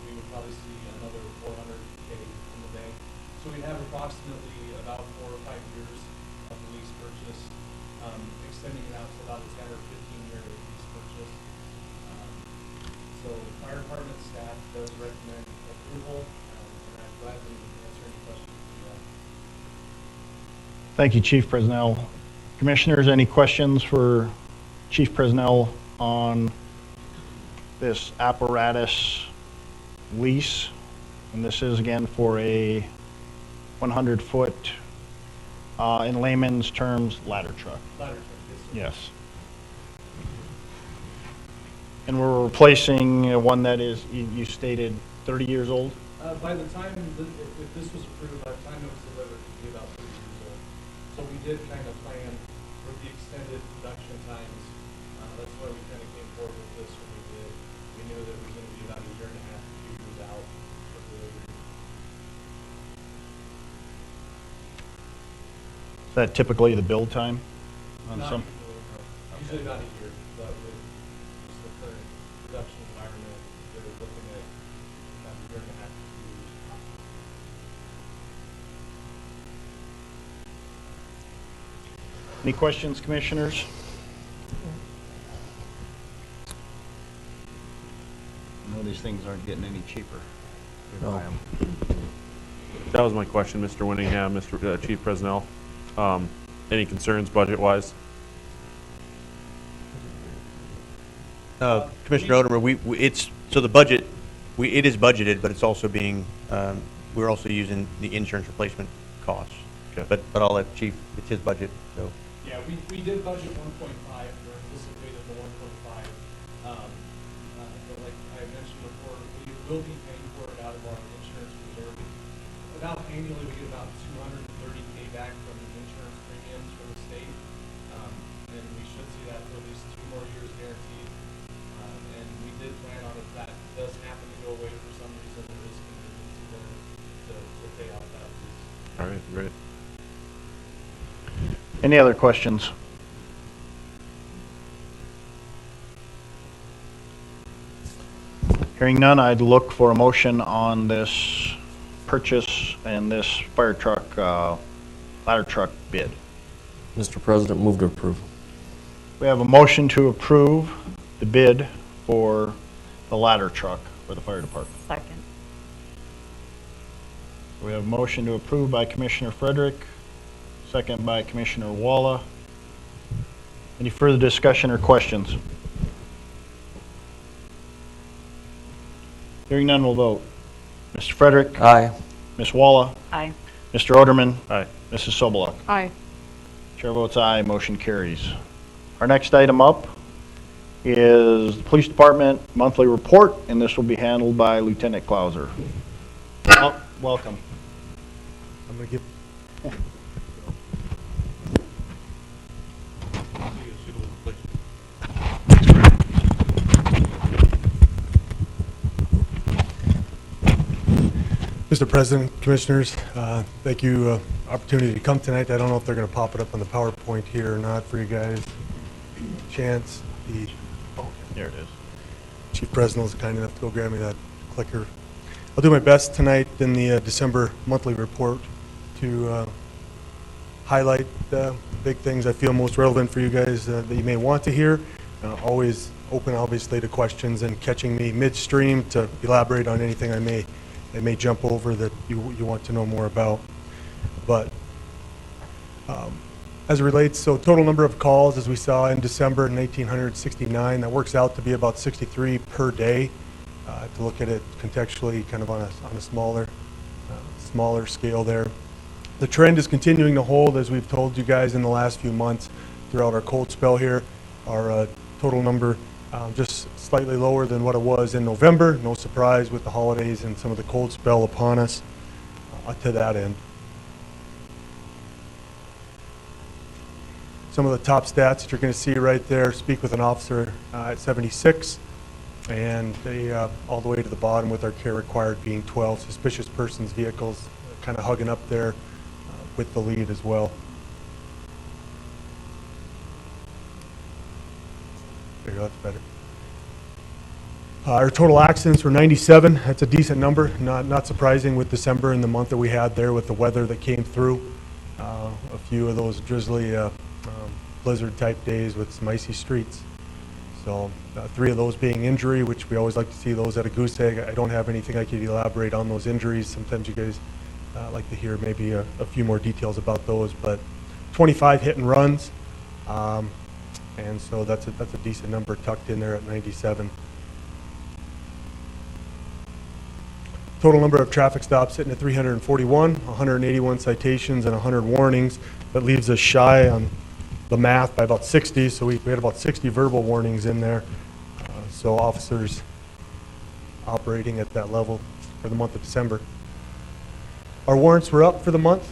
we would probably see another $400K in the bank. So we'd have approximately about 4 or 5 years of the lease purchase, extending it out to about a 10 or 15-year lease purchase. So fire department staff does recommend approval. gladly answer any questions you have. Thank you, Chief Presnell. Commissioners, any questions for Chief Presnell on this apparatus lease? And this is again for a 100-foot, in layman's terms, ladder truck. Ladder truck, yes, sir. Yes. And we're replacing one that is, you stated 30 years old? By the time, if this was approved, by the time it was delivered, it'd be about 30 years old. So we did kind of plan with the extended production times. That's why we kind of came forward with this when we did. We knew that it was going to be about a year and a half, 2 years out for delivery. Is that typically the build time on Not some? usually, no. Usually about a year, but with just the current production environment, they're looking at about a year and a half to 2 years. Any questions, commissioners? I know these things aren't getting any cheaper. We buy 'em. That was my question, Mr. Winningham, Mr. Chief Presnell. Any concerns budget-wise? Commissioner Odermer, it's, so the budget, it is budgeted, but it's also being, we're also using the insurance replacement costs. Okay. But I'll let Chief, it's his budget, so. Yeah, we did budget 1.5, we're anticipating the 1.5. But like I mentioned before, we will be paying for it out of our insurance reserve. About annually, we get about $230K back from the insurance premiums from the state. And we should see that for at least 2 more years guaranteed. And we did plan on if that does happen to go away for some reason, there is contingency there to pay out that lease. All right, great. Any other questions? Hearing none, I'd look for a motion on this purchase and this fire truck, ladder truck bid. Mr. President, move to approve. We have a motion to approve the bid for the ladder truck for the fire department. Second. We have a motion to approve by Commissioner Frederick, second by Commissioner Walla. Any further discussion or questions? Hearing none, we'll vote. Mr. Frederick? Aye. Ms. Walla? Aye. Mr. Oderman? Aye. Mrs. Soboluk? Aye. Chair votes aye, motion carries. Our next item up is the Police Department monthly report, and this will be handled by Lieutenant Clauser. Welcome. I'm going to give. Mr. President, Commissioners, thank you opportunity to come tonight. I don't know if they're going to pop it up on the PowerPoint here or not for you guys. Chance, There it is. Chief Presnell is kind enough to go grab me that clicker. I'll do my best tonight in the December monthly report to highlight the big things I feel most relevant for you guys that you may want to hear. Always open, obviously, to questions and catching me midstream to elaborate on anything I may jump over that you want to know more about. But as it relates, so total number of calls, as we saw in December, 1,969. That works out to be about 63 per day. To look at it contextually, kind of on a smaller scale there. The trend is continuing to hold, as we've told you guys in the last few months throughout our cold spell here. Our total number just slightly lower than what it was in November. No surprise with the holidays and some of the cold spell upon us to that end. Some of the top stats that you're going to see right there: speak with an officer at 76, and they all the way to the bottom with our care required being 12. Suspicious persons vehicles kind of hugging up there with the lead as well. There you go, that's better. Our total accidents were 97. That's a decent number. Not surprising with December and the month that we had there with the weather that came through. A few of those drizzly blizzard type days with some icy streets. So 3 of those being injury, which we always like to see those at a goose egg. I don't have anything I could elaborate on those injuries. Sometimes you guys like to hear maybe a few more details about those, but 25 hit and runs. And so that's a decent number tucked in there at 97. Total number of traffic stops sitting at 341, 181 citations and 100 warnings. That leaves us shy on the math by about 60, so we had about 60 verbal warnings in there. So officers operating at that level for the month of December. Our warrants were up for the month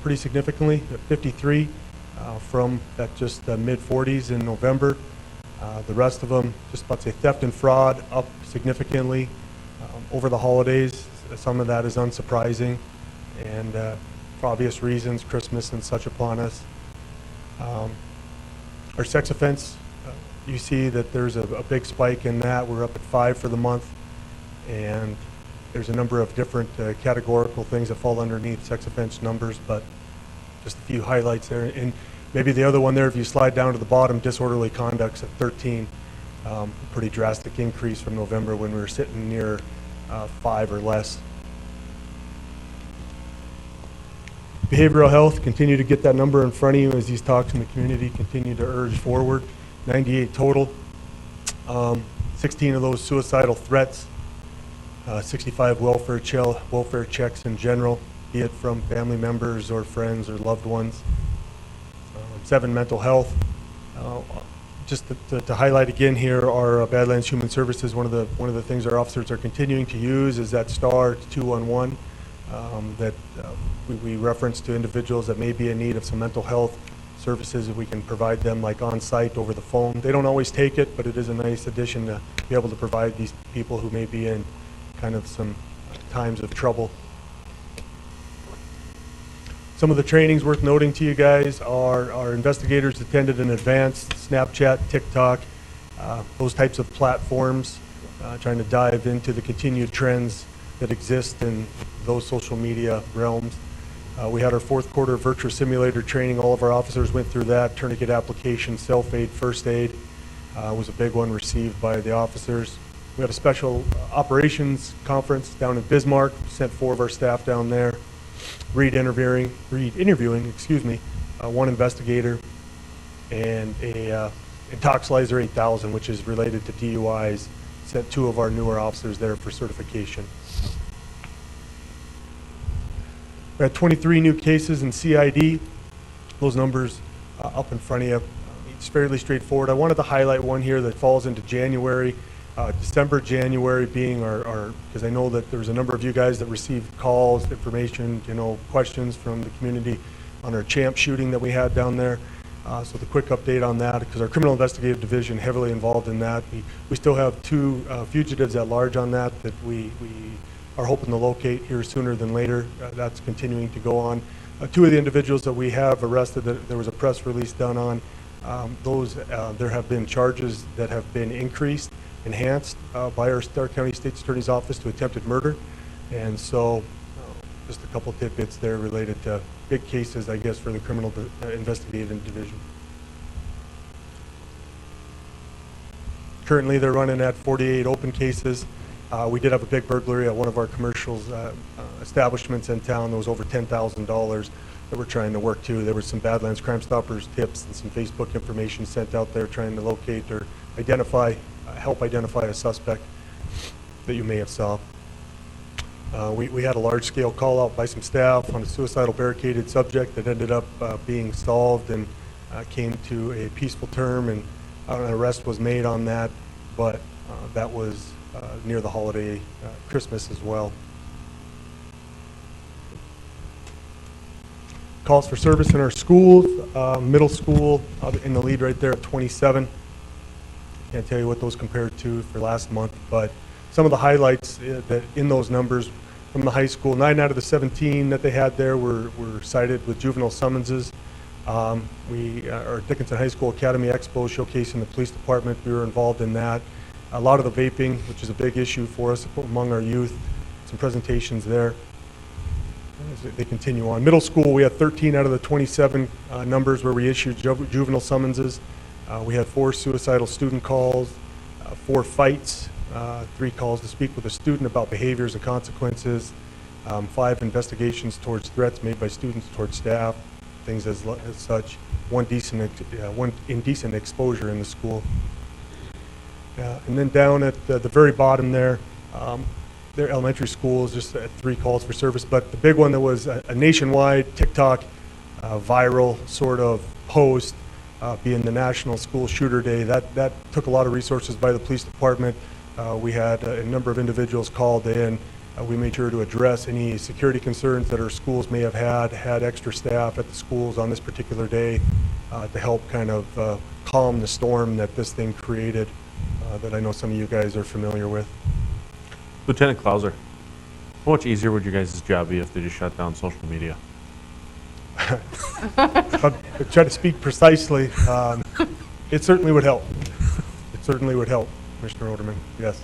pretty significantly at 53 from that just mid-40s in November. The rest of them, just about to say theft and fraud, up significantly over the holidays. Some of that is unsurprising, and for obvious reasons, Christmas and such upon us. Our sex offense, you see that there's a big spike in that. We're up at 5 for the month, and there's a number of different categorical things that fall underneath sex offense numbers, but just a few highlights there. And maybe the other one there, if you slide down to the bottom, disorderly conduct's at 13. Pretty drastic increase from November when we were sitting near 5 or less. Behavioral health, continue to get that number in front of you as these talks in the community continue to urge forward. 98 total. 16 of those suicidal threats. 65 welfare checks in general, be it from family members or friends or loved ones. 7 mental health. Just to highlight again here, our Badlands Human Services, one of the things our officers are continuing to use is that star 211 that we reference to individuals that may be in need of some mental health services. If we can provide them like on site over the phone. They don't always take it, but it is a nice addition to be able to provide these people who may be in kind of some times of trouble. Some of the trainings worth noting to you guys are our investigators attended in advance, Snapchat, TikTok, those types of platforms, trying to dive into the continued trends that exist in those social media realms. We had our 4th quarter virtual simulator training. All of our officers went through that. Tourniquet application, self-aid, first aid was a big one received by the officers. We had a special operations conference down in Bismarck. We sent 4 of our staff down there. Interviewing, one investigator and a Intoxilizer 8000, which is related to DUIs. Sent 2 of our newer officers there for certification. We had 23 new cases in CID. Those numbers up in front of you. It's fairly straightforward. I wanted to highlight one here that falls into January. December, January being our, because I know that there's a number of you guys that received calls, information, questions from the community on our Champ shooting that we had down there. So the quick update on that, because our criminal investigative division heavily involved in that. We still have 2 fugitives at large on that we are hoping to locate here sooner than later. That's continuing to go on. 2 of the individuals that we have arrested, there was a press release done on. There have been charges that have been enhanced by our Starr County State's Attorney's Office to attempted murder. And so just a couple tidbits there related to big cases, I guess, for the criminal investigative division. Currently, they're running at 48 open cases. We did have a big burglary at one of our commercial establishments in town. There was over $10,000 that we're trying to work to. There were some Badlands Crime Stoppers tips and some Facebook information sent out there trying to locate or help identify a suspect that you may have saw. We had a large-scale call-out by some staff on a suicidal barricaded subject that ended up being solved and came to a peaceful term, and an arrest was made on that, but that was near the holiday, Christmas as well. Calls for service in our schools, middle school in the lead right there at 27. Can't tell you what those compared to for last month, but some of the highlights that in those numbers from the high school, 9 out of the 17 that they had there were cited with juvenile summonses. Our Dickinson High School Academy Expo showcasing the police department, we were involved in that. A lot of the vaping, which is a big issue for us among our youth, some presentations there as they continue on. Middle school, we had 13 out of the 27 numbers where we issued juvenile summonses. We had 4 suicidal student calls, 4 fights, 3 calls to speak with a student about behaviors and consequences, 5 investigations towards threats made by students towards staff, things as such, one indecent exposure in the school. And then down at the very bottom there, their elementary schools, just 3 calls for service. But the big one that was a nationwide TikTok viral sort of post, being the National School Shooter Day, that took a lot of resources by the police department. We had a number of individuals called in. We made sure to address any security concerns that our schools may have had extra staff at the schools on this particular day to help kind of calm the storm that this thing created, that I know some of you guys are familiar with. Lieutenant Clauser, how much easier would your guys' job be if they just shut down social media? If I try to speak precisely, it certainly would help. It certainly would help, Commissioner Oderman, yes.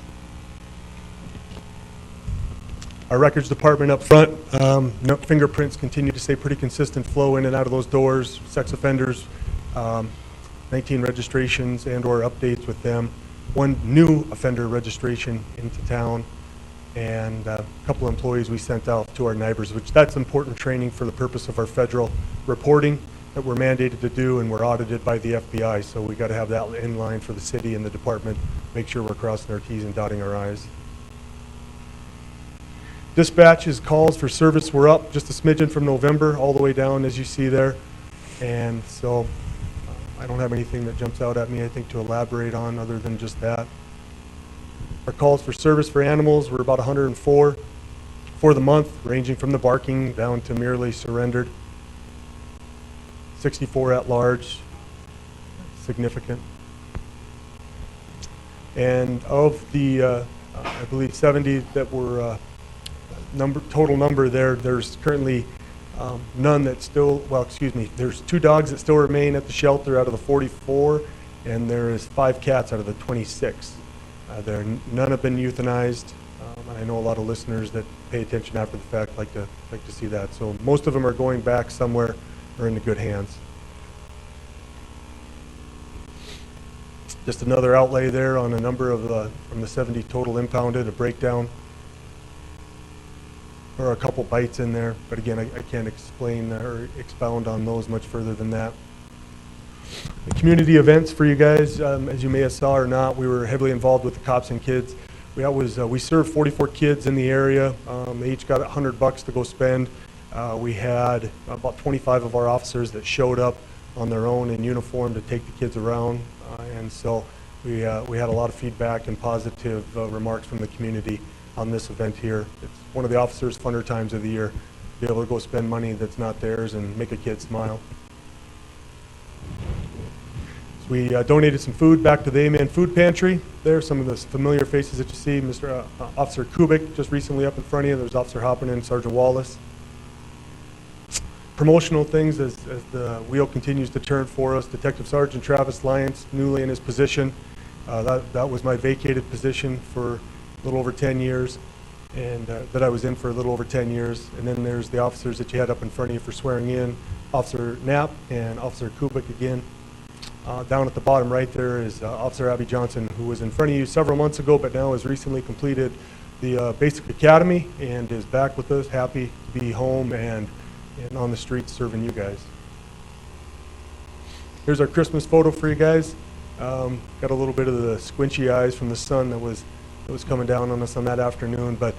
Our records department up front, fingerprints continue to stay pretty consistent flow in and out of those doors. Sex offenders, 19 registrations and or updates with them. 1 new offender registration into town, and a couple of employees we sent out to our neighbors, which that's important training for the purpose of our federal reporting that we're mandated to do, and we're audited by the FBI. So we got to have that in line for the city and the department, make sure we're crossing our T's and dotting our I's. Dispatch's calls for service were up just a smidgen from November all the way down, as you see there. And so I don't have anything that jumps out at me, I think, to elaborate on other than just that. Our calls for service for animals were about 104 for the month, ranging from the barking down to merely surrendered. 64 at large, significant. And of the, I believe 70 that were total number there, there's currently none that still, well, excuse me, there's 2 dogs that still remain at the shelter out of the 44, and there is 5 cats out of the 26. None have been euthanized, and I know a lot of listeners that pay attention after the fact like to see that. So most of them are going back somewhere or into good hands. Just another outlay there on a number of from the 70 total impounded, a breakdown. There are a couple bites in there, but again, I can't explain or expound on those much further than that. The community events for you guys, as you may have saw or not, we were heavily involved with the Cops and Kids. We served 44 kids in the area. They each got $100 to go spend. We had about 25 of our officers that showed up on their own in uniform to take the kids around, and so we had a lot of feedback and positive remarks from the community on this event here. It's one of the officers' funner times of the year, be able to go spend money that's not theirs and make a kid smile. So we donated some food back to the Amen Food Pantry. There, some of the familiar faces that you see. Mr. Officer Kubik just recently up in front of you. There's Officer Hoppin and Sergeant Wallace. Promotional things as the wheel continues to turn for us. Detective Sergeant Travis Lyons, newly in his position. That was my vacated position for a little over 10 years, and that I was in for a little over 10 years. And then there's the officers that you had up in front of you for swearing in, Officer Knapp and Officer Kubik again. Down at the bottom right there is Officer Abby Johnson, who was in front of you several months ago, but now has recently completed the basic academy and is back with us, happy to be home and on the streets serving you guys. Here's our Christmas photo for you guys. Got a little bit of the squinchy eyes from the sun that was coming down on us on that afternoon, but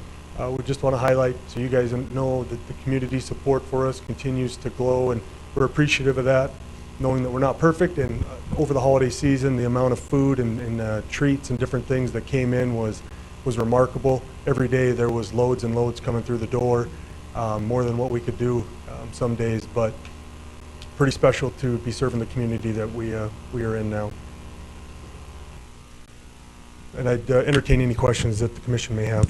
we just want to highlight so you guys know that the community support for us continues to glow, and we're appreciative of that, knowing that we're not perfect. And over the holiday season, the amount of food and treats and different things that came in was remarkable. Every day there was loads and loads coming through the door, more than what we could do some days, but pretty special to be serving the community that we are in now. And I'd entertain any questions that the commission may have.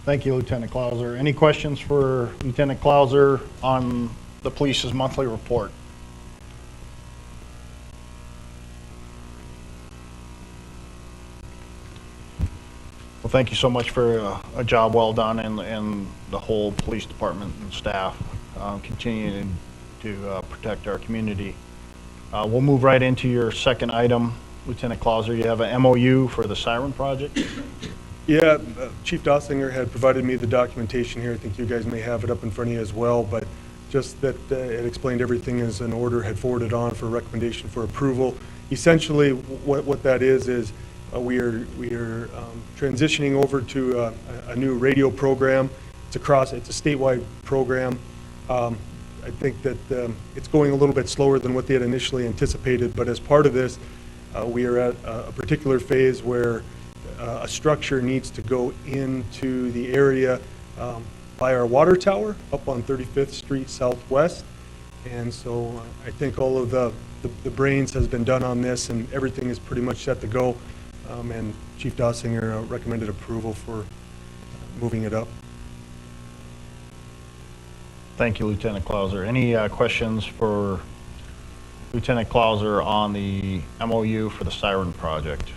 Thank you, Lieutenant Clauser. Any questions for Lieutenant Clauser on the police's monthly report? Well, thank you so much for a job well done, and the whole police department and staff continuing to protect our community. We'll move right into your second item. Lieutenant Clauser, you have an MOU for the Siren project? Yeah, Chief Dossinger had provided me the documentation here. I think you guys may have it up in front of you as well, but just that it explained everything is in order, had forwarded on for recommendation for approval. Essentially, what that is we are transitioning over to a new radio program. It's a statewide program. I think that it's going a little bit slower than what they had initially anticipated, but as part of this, we are at a particular phase where a structure needs to go into the area by our water tower up on 35th Street Southwest. And so I think all of the brains has been done on this, and everything is pretty much set to go. And Chief Dossinger recommended approval for moving it up. Thank you, Lieutenant Clauser. Any questions for Lieutenant Clauser on the MOU for the Siren project?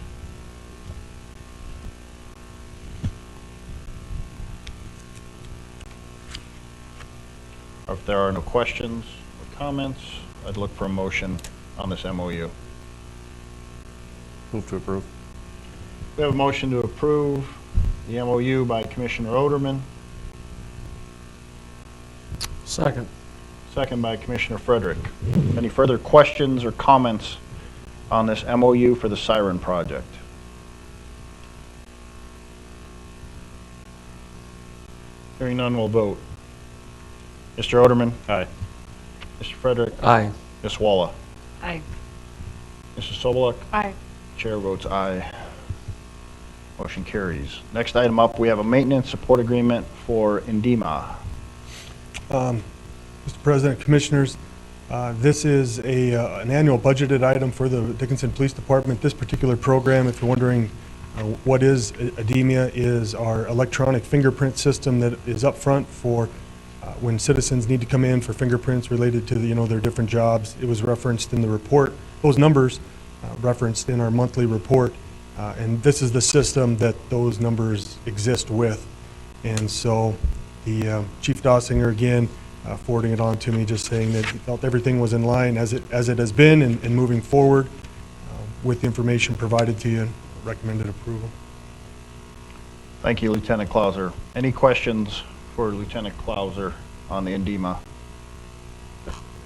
If there are no questions or comments, I'd look for a motion on this MOU. Move to approve. We have a motion to approve the MOU by Commissioner Oderman, Second. second by Commissioner Frederick. Any further questions or comments on this MOU for the Siren project? Hearing none, we'll vote. Mr. Oderman? Aye. Mr. Frederick? Aye. Ms. Walla? Aye. Mrs. Soboluk? Aye. Chair votes aye. Motion carries. Next item up, we have a maintenance support agreement for Indema. Mr. President, Commissioners, this is an annual budgeted item for the Dickinson Police Department. This particular program, if you're wondering what is IDEMIA, is our electronic fingerprint system that is up front for when citizens need to come in for fingerprints related to their different jobs. It was referenced in the report. Those numbers referenced in our monthly report, and this is the system that those numbers exist with. And so the Chief Dossinger, again, forwarding it on to me, just saying that he felt everything was in line as it has been and moving forward with the information provided to you, and recommended approval. Thank you, Lieutenant Clauser. Any questions for Lieutenant Clauser on the Indema?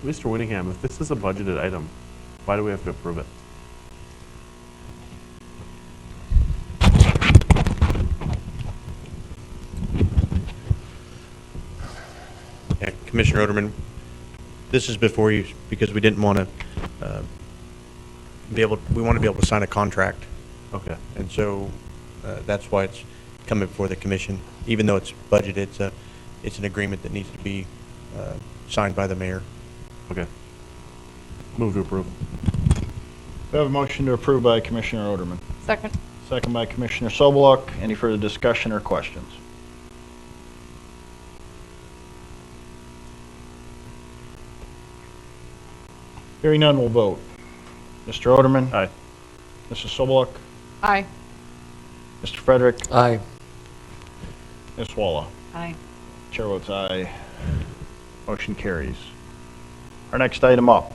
Mr. Winningham, if this is a budgeted item, why do we have to approve it? Yeah, Commissioner Oderman, this is before you because we didn't want to we want to be able to sign a contract. Okay. And so that's why it's coming before the commission. Even though it's budgeted, it's an agreement that needs to be signed by the mayor. Okay. Move to approve. We have a motion to approve by Commissioner Oderman, Second. second by Commissioner Soboluk. Any further discussion or questions? Hearing none, we'll vote. Mr. Oderman? Aye. Mrs. Soboluk? Aye. Mr. Frederick? Aye. Ms. Walla? Aye. Chair votes aye. Motion carries. Our next item up.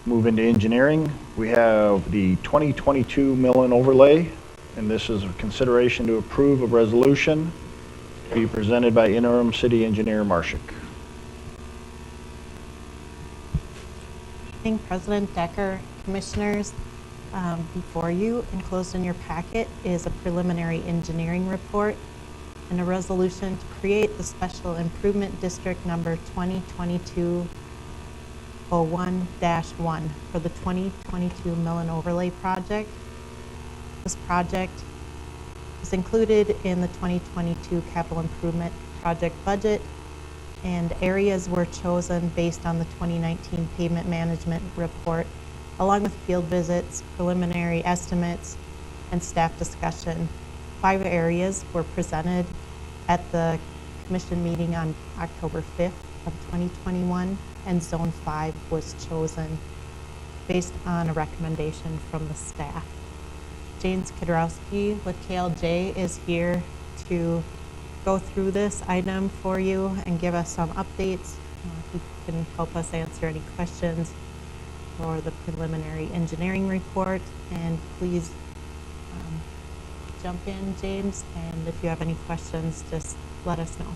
Move into engineering. We have the 2022 mill and overlay, and this is a consideration to approve a resolution to be presented by interim city engineer Marshak. Evening, President Decker, Commissioners. Before you, enclosed in your packet, is a preliminary engineering report and a resolution to create the Special Improvement District number 2022-01-1 for the 2022 Mill and Overlay Project. This project is included in the 2022 Capital Improvement Project budget, and areas were chosen based on the 2019 Pavement Management Report, along with field visits, preliminary estimates, and staff discussion. 5 areas were presented at the commission meeting on October 5th of 2021, and Zone 5 was chosen based on a recommendation from the staff. James Kidrowski with KLJ is here to go through this item for you and give us some updates. He can help us answer any questions for the preliminary engineering report. And please jump in, James, and if you have any questions, just let us know.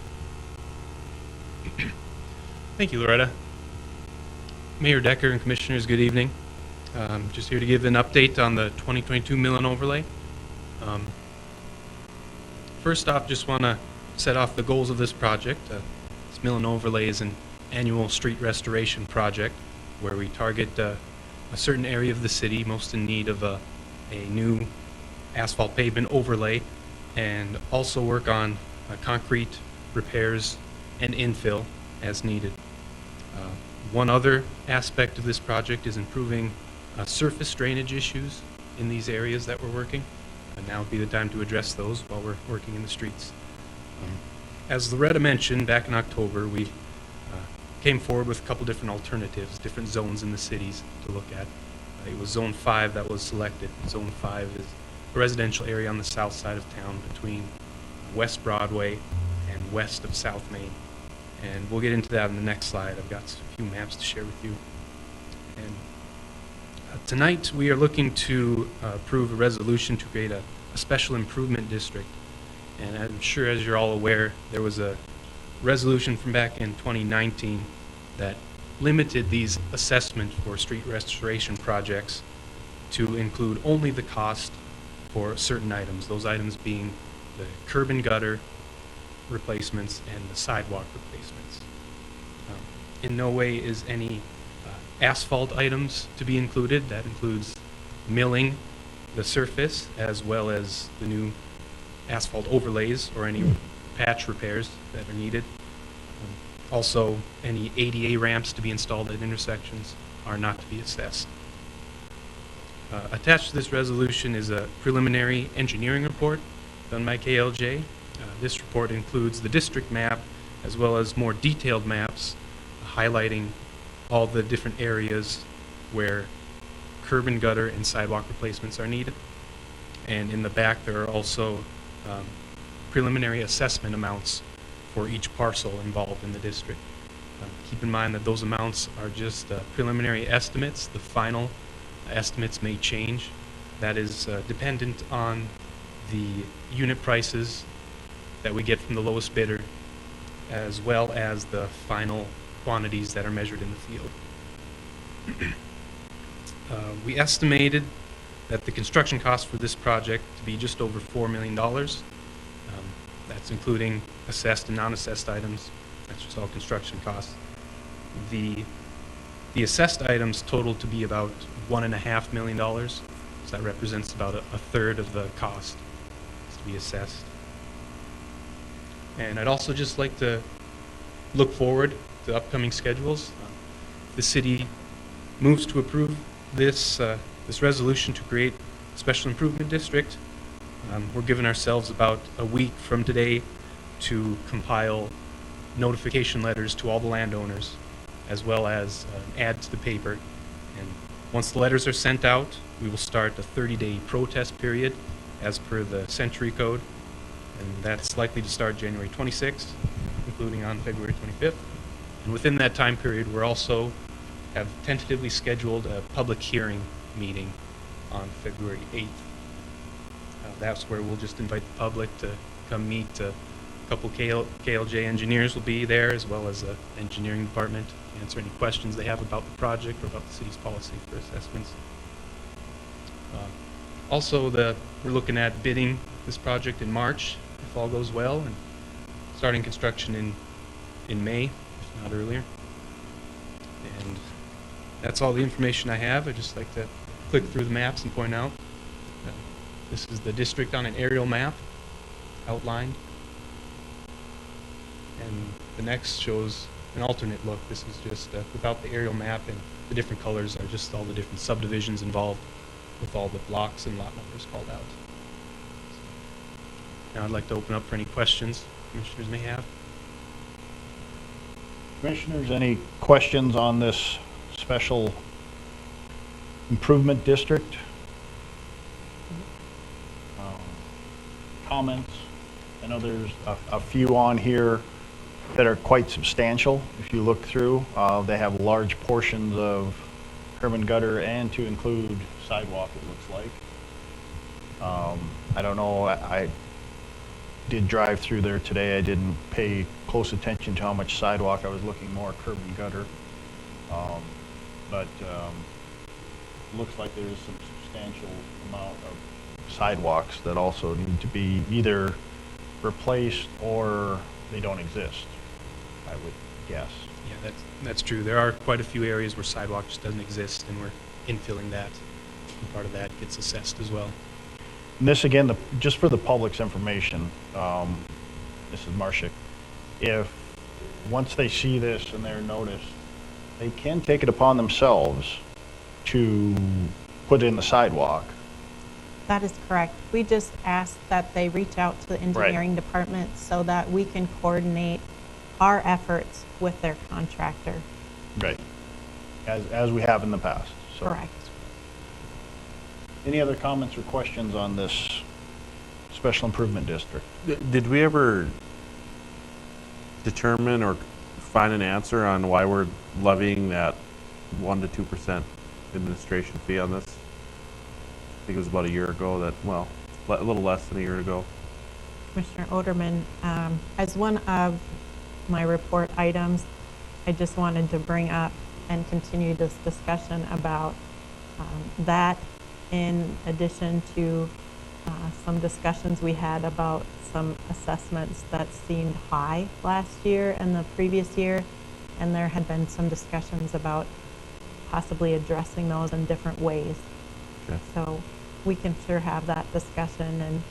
Thank you, Loretta. Mayor Decker and Commissioners, good evening. Just here to give an update on the 2022 mill and overlay. First off, just want to set off the goals of this project. This mill and overlay is an annual street restoration project where we target a certain area of the city most in need of a new asphalt pavement overlay, and also work on concrete repairs and infill as needed. One other aspect of this project is improving surface drainage issues in these areas that we're working. Now would be the time to address those while we're working in the streets. As Loretta mentioned, back in October, we came forward with a couple different alternatives, different zones in the cities to look at. It was Zone 5 that was selected. Zone 5 is a residential area on the south side of town between West Broadway and west of South Main. And we'll get into that in the next slide. I've got a few maps to share with you. And tonight we are looking to approve a resolution to create a special improvement district. And I'm sure, as you're all aware, there was a resolution from back in 2019 that limited these assessments for street restoration projects to include only the cost for certain items, those items being the curb and gutter replacements and the sidewalk replacements. In no way is any asphalt items to be included. That includes milling the surface as well as the new asphalt overlays or any patch repairs that are needed. Also, any ADA ramps to be installed at intersections are not to be assessed. Attached to this resolution is a preliminary engineering report done by KLJ. This report includes the district map as well as more detailed maps highlighting all the different areas where curb and gutter and sidewalk replacements are needed. And in the back there are also preliminary assessment amounts for each parcel involved in the district. Keep in mind that those amounts are just preliminary estimates. The final estimates may change. That is dependent on the unit prices that we get from the lowest bidder, as well as the final quantities that are measured in the field. We estimated that the construction cost for this project to be just over $4 million. That's including assessed and non-assessed items. That's just all construction costs. The assessed items total to be about $1.5 million. So that represents about a third of the cost to be assessed. And I'd also just like to look forward to upcoming schedules. The city moves to approve this resolution to create a special improvement district. We're giving ourselves about a week from today to compile notification letters to all the landowners, as well as add to the paper. And once the letters are sent out, we will start a 30-day protest period as per the Century Code, and that's likely to start January 26th, including on February 25th. And within that time period, we're also have tentatively scheduled a public hearing meeting on February 8th. That's where we'll just invite the public to come meet. A couple KLJ engineers will be there, as well as the engineering department, to answer any questions they have about the project or about the city's policy for assessments. Also, we're looking at bidding this project in March, if all goes well, and starting construction in May, if not earlier. And that's all the information I have. I'd just like to click through the maps and point out this is the district on an aerial map outlined. And the next shows an alternate look. This is just without the aerial map, and the different colors are just all the different subdivisions involved with all the blocks and lot numbers called out. Now I'd like to open up for any questions commissioners may have. Commissioners, any questions on this special improvement district? Comments? I know there's a few on here that are quite substantial. If you look through, they have large portions of curb and gutter and to include sidewalk, it looks like. I don't know, I did drive through there today. I didn't pay close attention to how much sidewalk. I was looking more curb and gutter. But looks like there's some substantial amount of sidewalks that also need to be either replaced or they don't exist, I would guess. Yeah, that's true. There are quite a few areas where sidewalk just doesn't exist, and we're infilling that. And part of that gets assessed as well. And this again, just for the public's information, Mrs. Marshak, if once they see this and they're noticed, they can take it upon themselves to put in the sidewalk. That is correct. We just ask that they reach out to the engineering department so that we can coordinate our efforts with their contractor. Right. As we have in the past. So. Correct. Any other comments or questions on this special improvement district? Did we ever determine or find an answer on why we're levying that 1% to 2% administration fee on this? I think it was about a year ago that, well, a little less than a year ago. Commissioner Oderman, as one of my report items, I just wanted to bring up and continue this discussion about that, in addition to some discussions we had about some assessments that seemed high last year and the previous year, and there had been some discussions about possibly addressing those in different ways. Okay. So we can sure have that discussion, and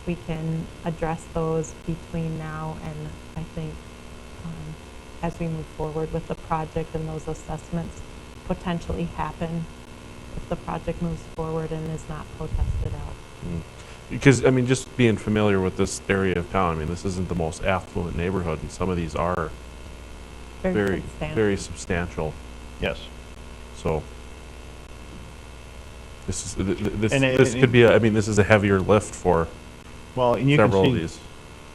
we can address those between now and I think as we move forward with the project, and those assessments potentially happen if the project moves forward and is not protested out. Because, I mean, just being familiar with this area of town, I mean, this isn't the most affluent neighborhood, and some of these are very substantial. Yes. So this could be I mean, this is a heavier lift for and you several can of see, these.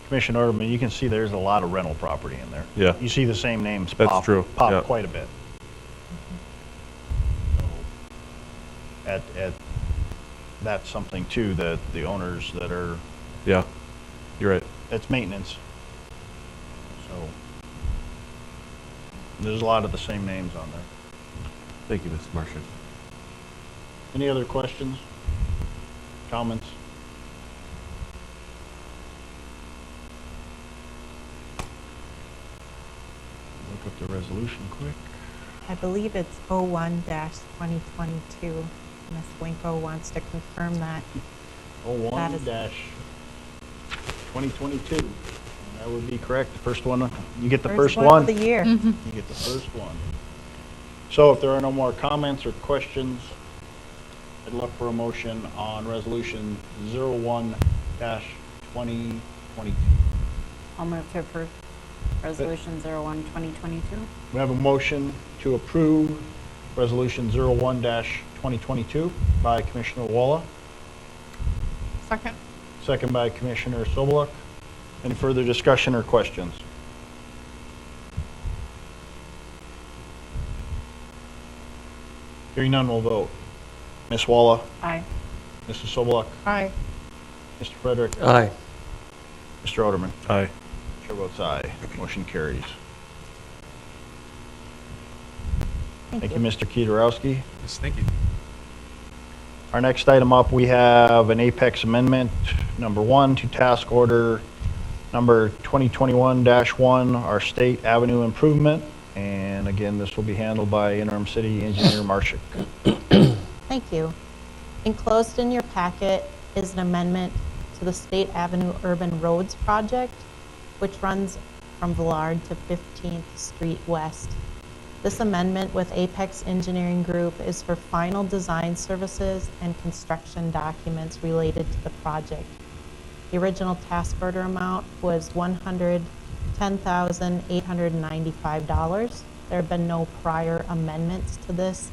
Commissioner Orderman, you can see there's a lot of rental property in there. Yeah. You see the same names That's pop true. Yeah. quite a bit. So, that's something too that the owners that are. Yeah, you're right. It's maintenance. So there's a lot of the same names on there. Thank you, Mr. Marshak. Any other questions, comments? Look up the resolution quick. I believe it's 01-2022. Ms. Winko wants to confirm that. 01-2022. That would be correct. The first one, you get the first one one. of the year. You get the first one. So if there are no more comments or questions, I'd look for a motion on resolution 01-2022. I'll move to approve resolution 01-2022. We have a motion to approve resolution 01-2022 by Commissioner Walla, Second. second by Commissioner Soboluk. Any further discussion or questions? Hearing none, we'll vote. Ms. Walla, Aye. Mrs. Soboluk, Aye. Mr. Frederick, Aye. Mr. Oderman. Aye. Chair votes aye. Motion carries. Thank you, Mr. Kiedarowski. Yes, thank you. Our next item up, we have an Apex Amendment number 1 to task order number 2021-1, our State Avenue Improvement. And again, this will be handled by Interim City Engineer Marshak. Thank you. Enclosed in your packet is an amendment to the State Avenue Urban Roads Project, which runs from Villard to 15th Street West. This amendment with Apex Engineering Group is for final design services and construction documents related to the project. The original task order amount was $110,895. There have been no prior amendments to this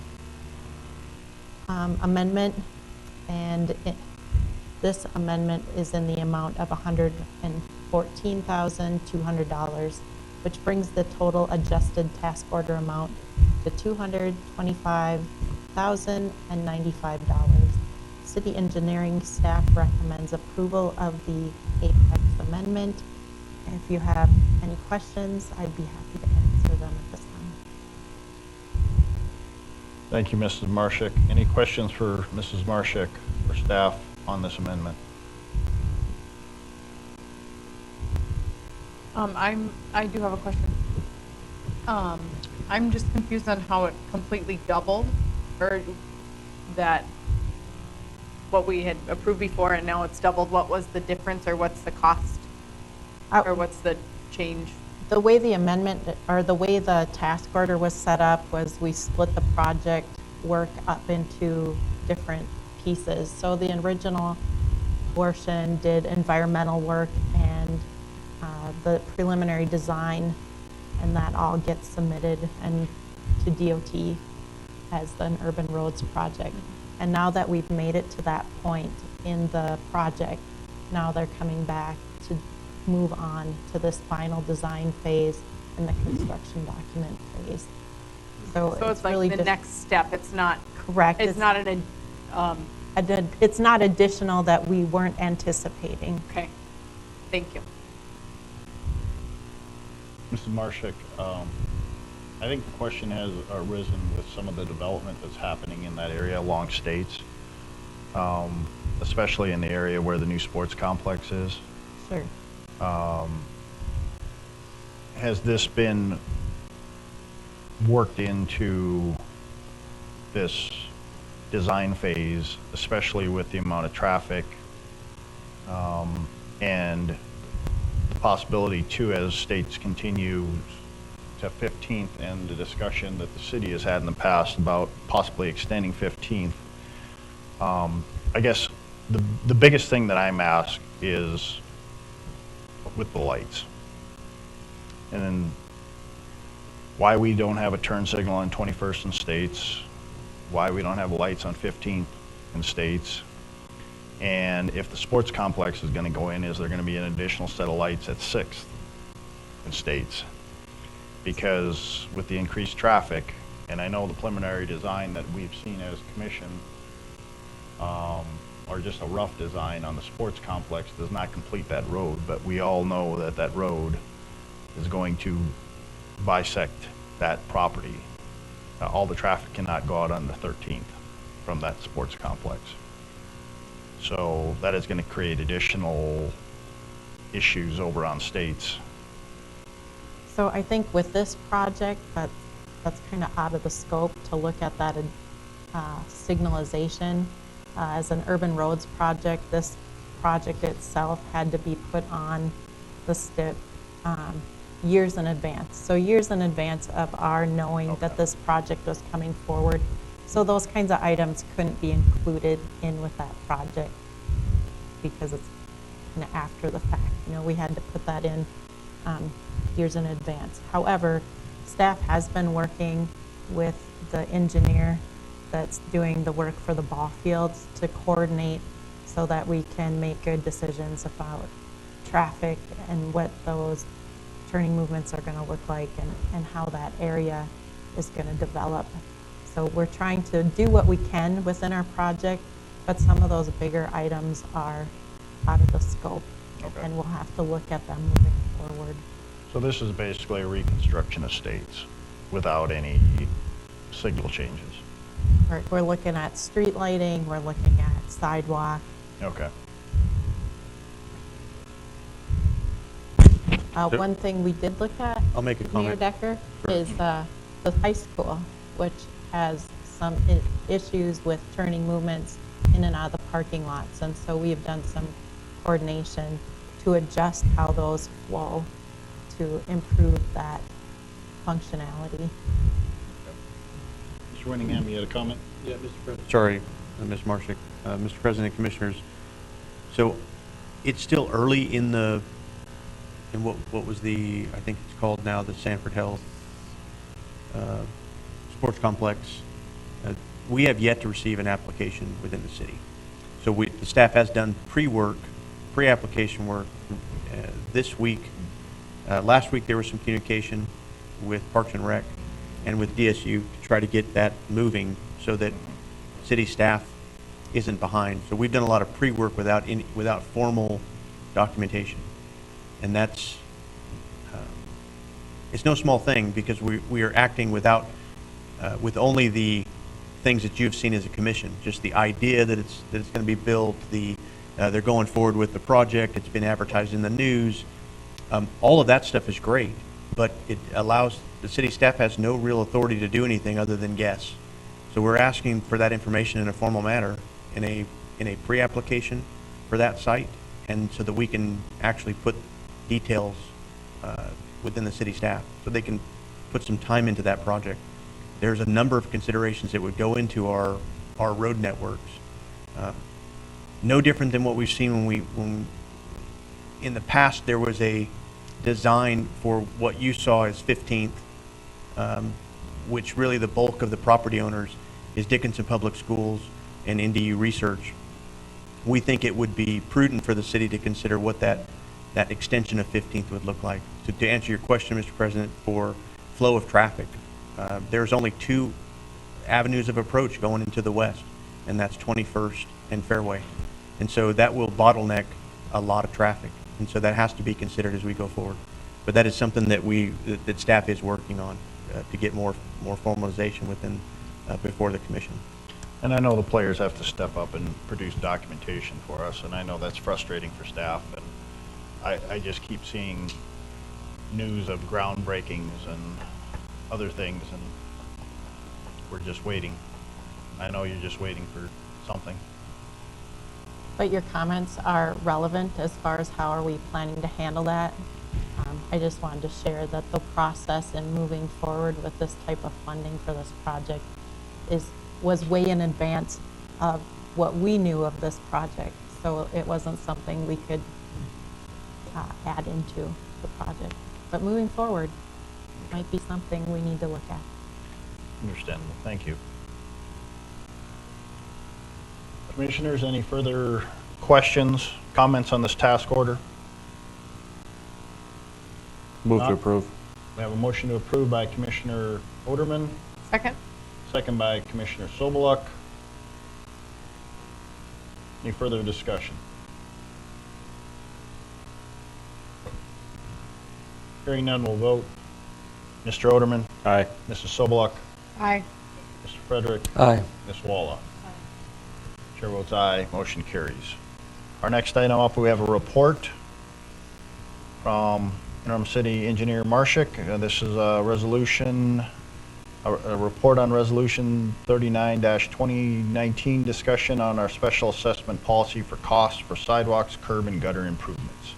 amendment, and this amendment is in the amount of $114,200, which brings the total adjusted task order amount to $225,900. $1,095. City engineering staff recommends approval of the Apex amendment. If you have any questions, I'd be happy to answer them at this time. Thank you, Mrs. Marshak. Any questions for Mrs. Marshak or staff on this amendment? I do have a question. I'm just confused on how it completely doubled, or that what we had approved before and now it's doubled. What was the difference, or what's the cost, or what's the change? The way the amendment, or the way the task order was set up, was we split the project work up into different pieces. So the original portion did environmental work and the preliminary design, and that all gets submitted and to DOT as an urban roads project. And now that we've made it to that point in the project, now they're coming back to move on to this final design phase and the construction document phase. So it's like really the next step. It's not correct. It's not it's not additional that we weren't anticipating. Okay, thank you. Mrs. Marshak, I think the question has arisen with some of the development that's happening in that area along States, especially in the area where the new sports complex is. Sure. Has this been worked into this design phase, especially with the amount of traffic and the possibility too, as States continues to 15th, and the discussion that the city has had in the past about possibly extending 15th? I guess the biggest thing that I'm asked is with the lights, and then why we don't have a turn signal on 21st and States, why we don't have lights on 15th and States, and if the sports complex is going to go in, is there going to be an additional set of lights at 6th and States? Because with the increased traffic, and I know the preliminary design that we've seen as commission, or just a rough design on the sports complex, does not complete that road, but we all know that that road is going to bisect that property. All the traffic cannot go out on the 13th from that sports complex. So that is going to create additional issues over on States. So I think with this project, that's kind of out of the scope to look at that signalization. As an urban roads project, this project itself had to be put on the STIP years in advance. So years in advance of our knowing that this project was coming forward. So those kinds of items couldn't be included in with that project because it's kind of after the fact. You know, we had to put that in years in advance. However, staff has been working with the engineer that's doing the work for the ball fields to coordinate so that we can make good decisions about traffic and what those turning movements are going to look like, and how that area is going to develop. So we're trying to do what we can within our project, but some of those bigger items are out of the scope, and we'll have to look at them moving forward. So this is basically a reconstruction of States without any signal changes. We're looking at street lighting, we're looking at sidewalk. Okay. One thing we did look at, I'll make a Mayor comment. Decker, is the high school, which has some issues with turning movements in and out of the parking lots. And so we have done some coordination to adjust how those flow to improve that functionality. Mr. Winningham, you had a comment? Yeah, Mr. President. Sorry, Ms. Marshak. Mr. President, Commissioners. So it's still early in the, in what was the, I think it's called now the Sanford Health Sports Complex. We have yet to receive an application within the city. So the staff has done pre-application work this week. Last week there was some communication with Parks and Rec and with DSU to try to get that moving so that city staff isn't behind. So we've done a lot of pre-work without formal documentation. And that's, it's no small thing, because we are acting with only the things that you've seen as a commission, just the idea that it's going to be built, they're going forward with the project, it's been advertised in the news. All of that stuff is great, but it allows, the city staff has no real authority to do anything other than guess. So we're asking for that information in a formal manner, in a pre-application for that site, and so that we can actually put details within the city staff, so they can put some time into that project. There's a number of considerations that would go into our road networks. No different than what we've seen when in the past there was a design for what you saw as 15th, which really the bulk of the property owners is Dickinson Public Schools and NDU Research. We think it would be prudent for the city to consider what that extension of 15th would look like. To answer your question, Mr. President, for flow of traffic, there's only two avenues of approach going into the west, and that's 21st and Fairway. And so that will bottleneck a lot of traffic. And so that has to be considered as we go forward. But that is something that that staff is working on to get more formalization within, before the commission. And I know the players have to step up and produce documentation for us, and I know that's frustrating for staff. And I just keep seeing news of groundbreakings and other things, and we're just waiting. I know you're just waiting for something. But your comments are relevant as far as how are we planning to handle that. I just wanted to share that the process in moving forward with this type of funding for this project was way in advance of what we knew of this project. So it wasn't something we could add into the project. But moving forward, might be something we need to look at. Understandable. Thank you. Commissioners, any further questions, comments on this task order? Move to approve. We have a motion to approve by Commissioner Oderman, Second? second by Commissioner Sobeluk. Any further discussion? Hearing none, we'll vote. Mr. Oderman? Aye. Mrs. Sobeluk? Aye. Mr. Frederick? Aye. Ms. Walla? Chair votes aye, motion carries. Our next item up, we have a report from Interim City Engineer Marshik. This is a resolution, a report on Resolution 39-2019, discussion on our special assessment policy for costs for sidewalks, curb, and gutter improvements.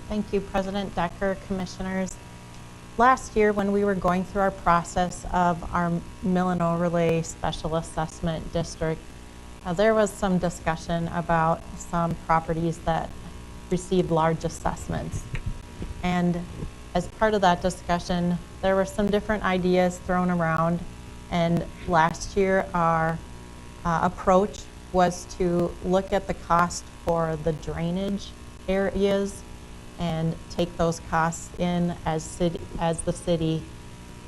Thank you, President Decker, Commissioners. Last year, when we were going through our process of our mill and overlay special assessment district, there was some discussion about some properties that received large assessments. And as part of that discussion, there were some different ideas thrown around. And last year, our approach was to look at the cost for the drainage areas and take those costs in as the city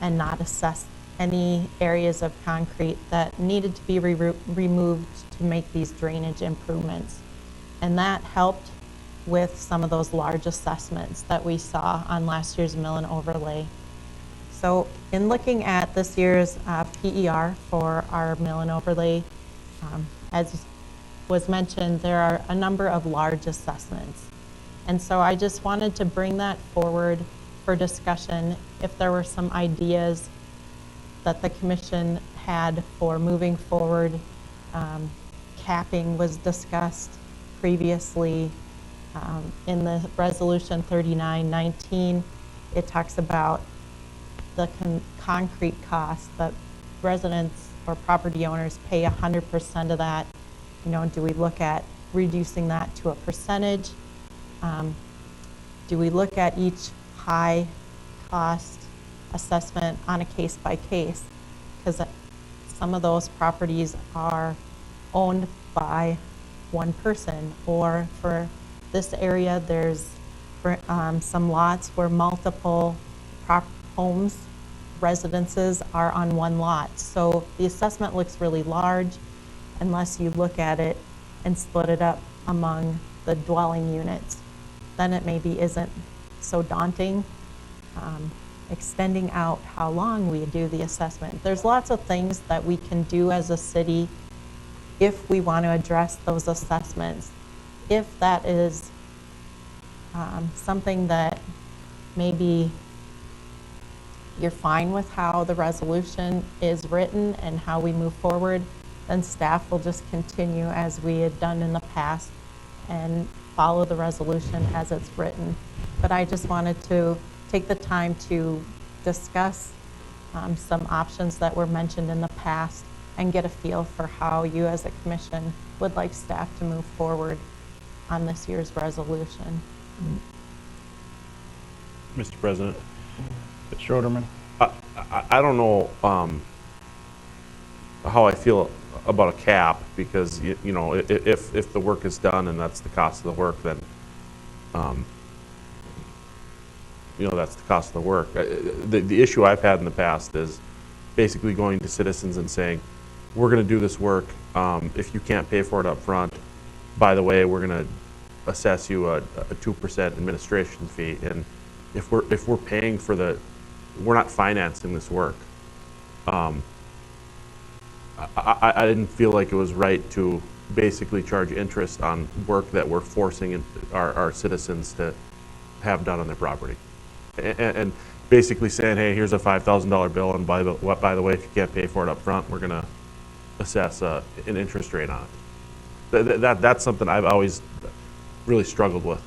and not assess any areas of concrete that needed to be removed to make these drainage improvements. And that helped with some of those large assessments that we saw on last year's mill and overlay. So in looking at this year's PER for our mill and overlay, as was mentioned, there are a number of large assessments. And so I just wanted to bring that forward for discussion if there were some ideas that the commission had for moving forward. Capping was discussed previously in the resolution 3919. It talks about the concrete cost that residents or property owners pay 100% of that. You know, do we look at reducing that to a percentage? Do we look at each high cost assessment on a case by case? Because some of those properties are owned by one person, or for this area, there's some lots where multiple homes residences are on one lot. So the assessment looks really large unless you look at it and split it up among the dwelling units. Then it maybe isn't so daunting. Extending out how long we do the assessment. There's lots of things that we can do as a city if we want to address those assessments. If that is something that maybe you're fine with how the resolution is written and how we move forward, then staff will just continue as we had done in the past and follow the resolution as it's written. But I just wanted to take the time to discuss some options that were mentioned in the past and get a feel for how you as a commission would like staff to move forward on this year's resolution. Mr. President. Schroederman? I don't know how I feel about a cap, because you know, if the work is done and that's the cost of the work, then you know, that's the cost of the work. The issue I've had in the past is basically going to citizens and saying, we're going to do this work. If you can't pay for it up front, by the way, we're going to assess you a 2% administration fee. And if we're paying for we're not financing this work. I didn't feel like it was right to basically charge interest on work that we're forcing our citizens to have done on their property. And basically saying, hey, here's a $5,000 bill, and by the way, if you can't pay for it up front, we're going to assess an interest rate on it. That's something I've always really struggled with.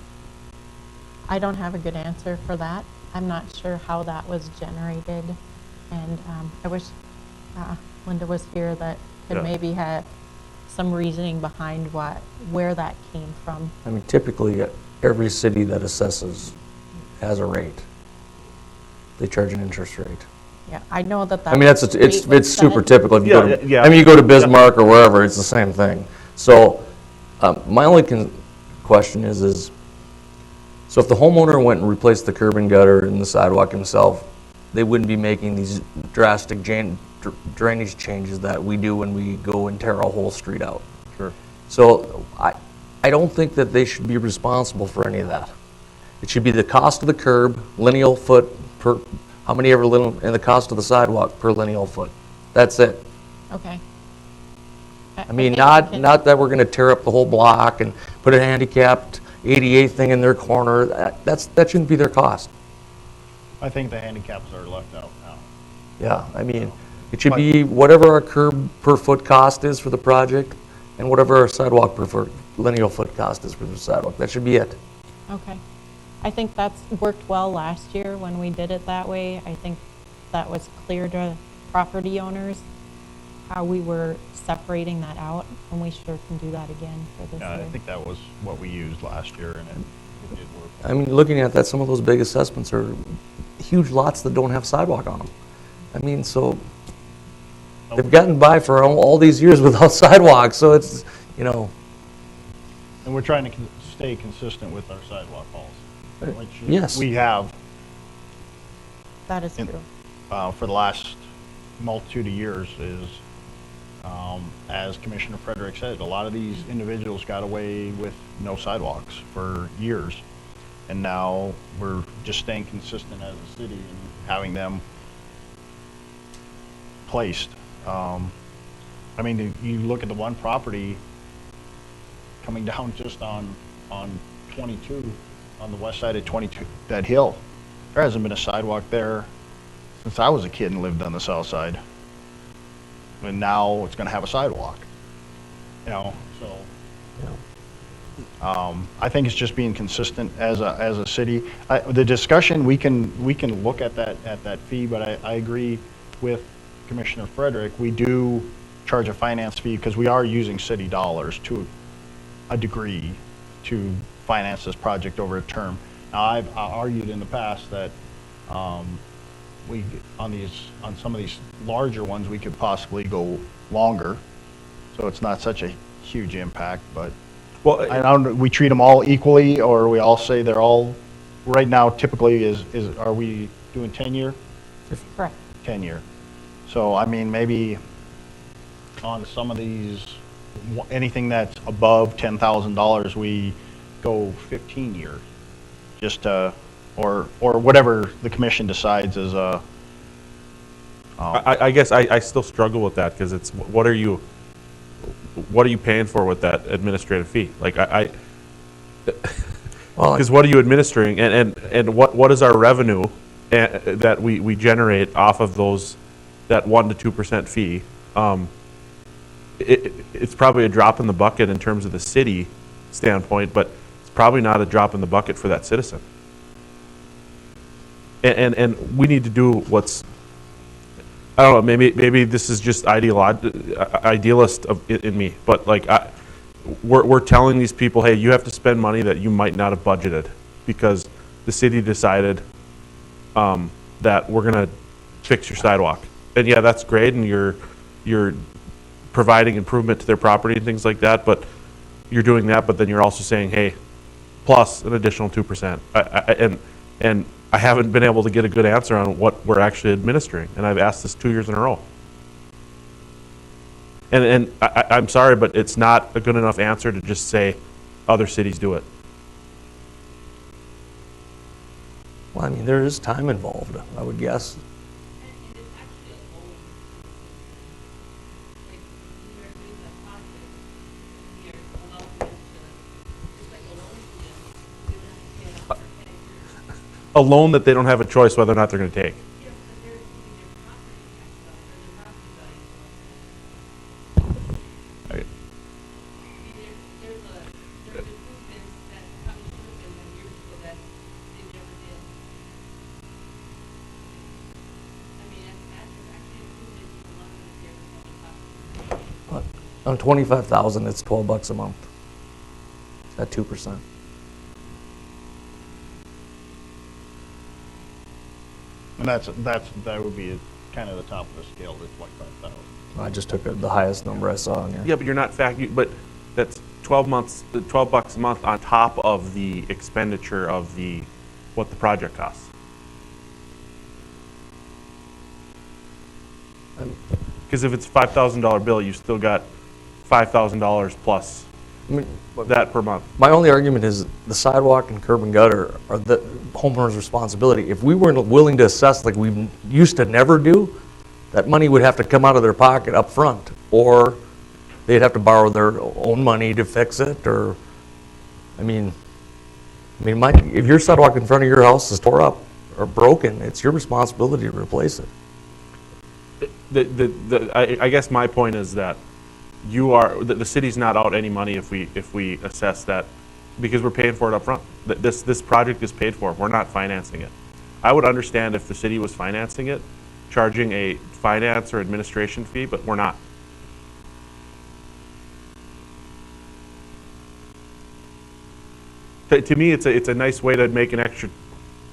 I don't have a good answer for that. I'm not sure how that was generated, and I wish Linda was here that could maybe have some reasoning behind where that came from. I mean, typically, every city that assesses has a rate. They charge an interest rate. Yeah, I know that. I mean, it's super typical. If you go to, yeah. I mean, you go to Bismarck or wherever, it's the same thing. So, my only question is, so if the homeowner went and replaced the curb and gutter and the sidewalk himself, they wouldn't be making these drastic drainage changes that we do when we go and tear a whole street out. Sure. So, I don't think that they should be responsible for any of that. It should be the cost of the curb, lineal foot per, how many ever little, and the cost of the sidewalk per lineal foot. That's it. Okay. I mean, not that we're going to tear up the whole block and put a handicapped ADA thing in their corner. That shouldn't be their cost. I think the handicaps are left out now. Yeah, I mean, it should be whatever our curb per foot cost is for the project and whatever our sidewalk per foot, lineal foot cost is for the sidewalk. That should be it. Okay. I think that's worked well last year when we did it that way. I think that was clear to property owners how we were separating that out, and we sure can do that again for this year. I think that was what we used last year, and it did work. I mean, looking at that, some of those big assessments are huge lots that don't have sidewalk on them. I mean, so they've gotten by for all these years without sidewalks, so it's, you know. And we're trying to stay consistent with our sidewalk policy, which yes, we have. That is true. For the last multitude of years is, as Commissioner Frederick said, a lot of these individuals got away with no sidewalks for years. And now we're just staying consistent as a city and having them placed. I mean, you look at the one property coming down just on 22, on the west side of 22, that hill. There hasn't been a sidewalk there since I was a kid and lived on the south side. And now it's going to have a sidewalk. You know, so I think it's just being consistent as a city. The discussion, we can look at that fee, but I agree with Commissioner Frederick. We do charge a finance fee because we are using city dollars to a degree to finance this project over a term. Now, I've argued in the past that we on some of these larger ones we could possibly go longer, so it's not such a huge impact. But well, I don't. We treat them all equally, or we all say they're all. Right now, typically, are we doing 10-year? Correct. 10-year. So, I mean, maybe on some of these, anything that's above $10,000, we go 15 years, just or whatever the commission decides is a. I guess I still struggle with that, because it's, what are you paying for with that administrative fee? Like, because what are you administering, and what is our revenue that we generate off of that 1% to 2% fee? It's probably a drop in the bucket in terms of the city standpoint, but it's probably not a drop in the bucket for that citizen. And we need to do what's, I don't know, maybe this is just idealist in me, but like, we're telling these people, hey, you have to spend money that you might not have budgeted because the city decided that we're going to fix your sidewalk. And yeah, that's great, and you're providing improvement to their property and things like that, but you're doing that, but then you're also saying, hey, plus an additional 2%. And I haven't been able to get a good answer on what we're actually administering, and I've asked this 2 years in a row. And I'm sorry, but it's not a good enough answer to just say other cities do it. Well, I mean, there is time involved, I would guess. A loan that they don't have a choice whether or not they're going to take. On 25,000, it's $12 a month at 2%. And that would be kind of the top of the scale, the 25,000. I just took the highest number I saw. Yeah, but you're not but that's 12 months, $12 a month on top of the expenditure of what the project costs. Because if it's a $5,000 bill, you still got $5,000 plus that per month. My only argument is the sidewalk and curb and gutter are the homeowner's responsibility. If we weren't willing to assess like we used to never do, that money would have to come out of their pocket up front, or they'd have to borrow their own money to fix it, or, if your sidewalk in front of your house is tore up or broken, it's your responsibility to replace it. I guess my point is that the city's not out any money if we assess that, because we're paying for it up front. This project is paid for. We're not financing it. I would understand if the city was financing it, charging a finance or administration fee, but we're not. To me, it's a nice way to make an extra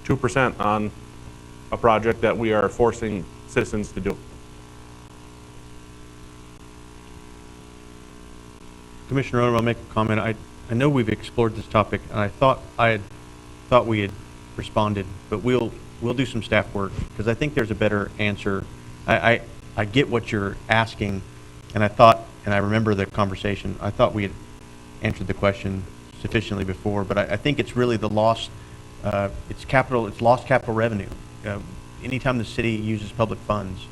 2% on a project that we are forcing citizens to do. Commissioner Odom, I'll make a comment. I know we've explored this topic, and I thought we had responded, but we'll do some staff work, because I think there's a better answer. I get what you're asking, and I remember the conversation. I thought we had answered the question sufficiently before, but I think it's really the lost, it's lost capital revenue. Anytime the city uses public funds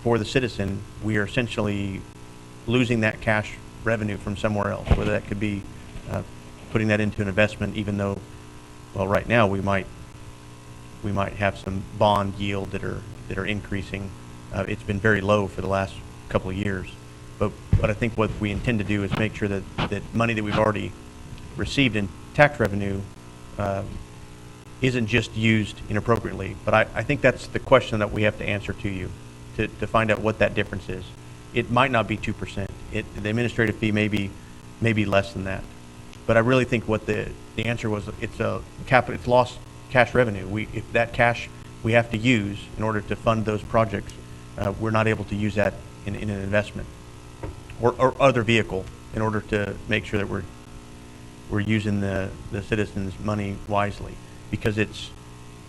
for the citizen, we are essentially losing that cash revenue from somewhere else, whether that could be putting that into an investment, even though, well, right now we might have some bond yield that are increasing. It's been very low for the last couple of years, but I think what we intend to do is make sure that money that we've already received in tax revenue isn't just used inappropriately. But I think that's the question that we have to answer to you, to find out what that difference is. It might not be 2%. The administrative fee may be less than that. But I really think what the answer was, it's lost cash revenue. If that cash we have to use in order to fund those projects, we're not able to use that in an investment or other vehicle in order to make sure that we're using the citizens' money wisely, because it's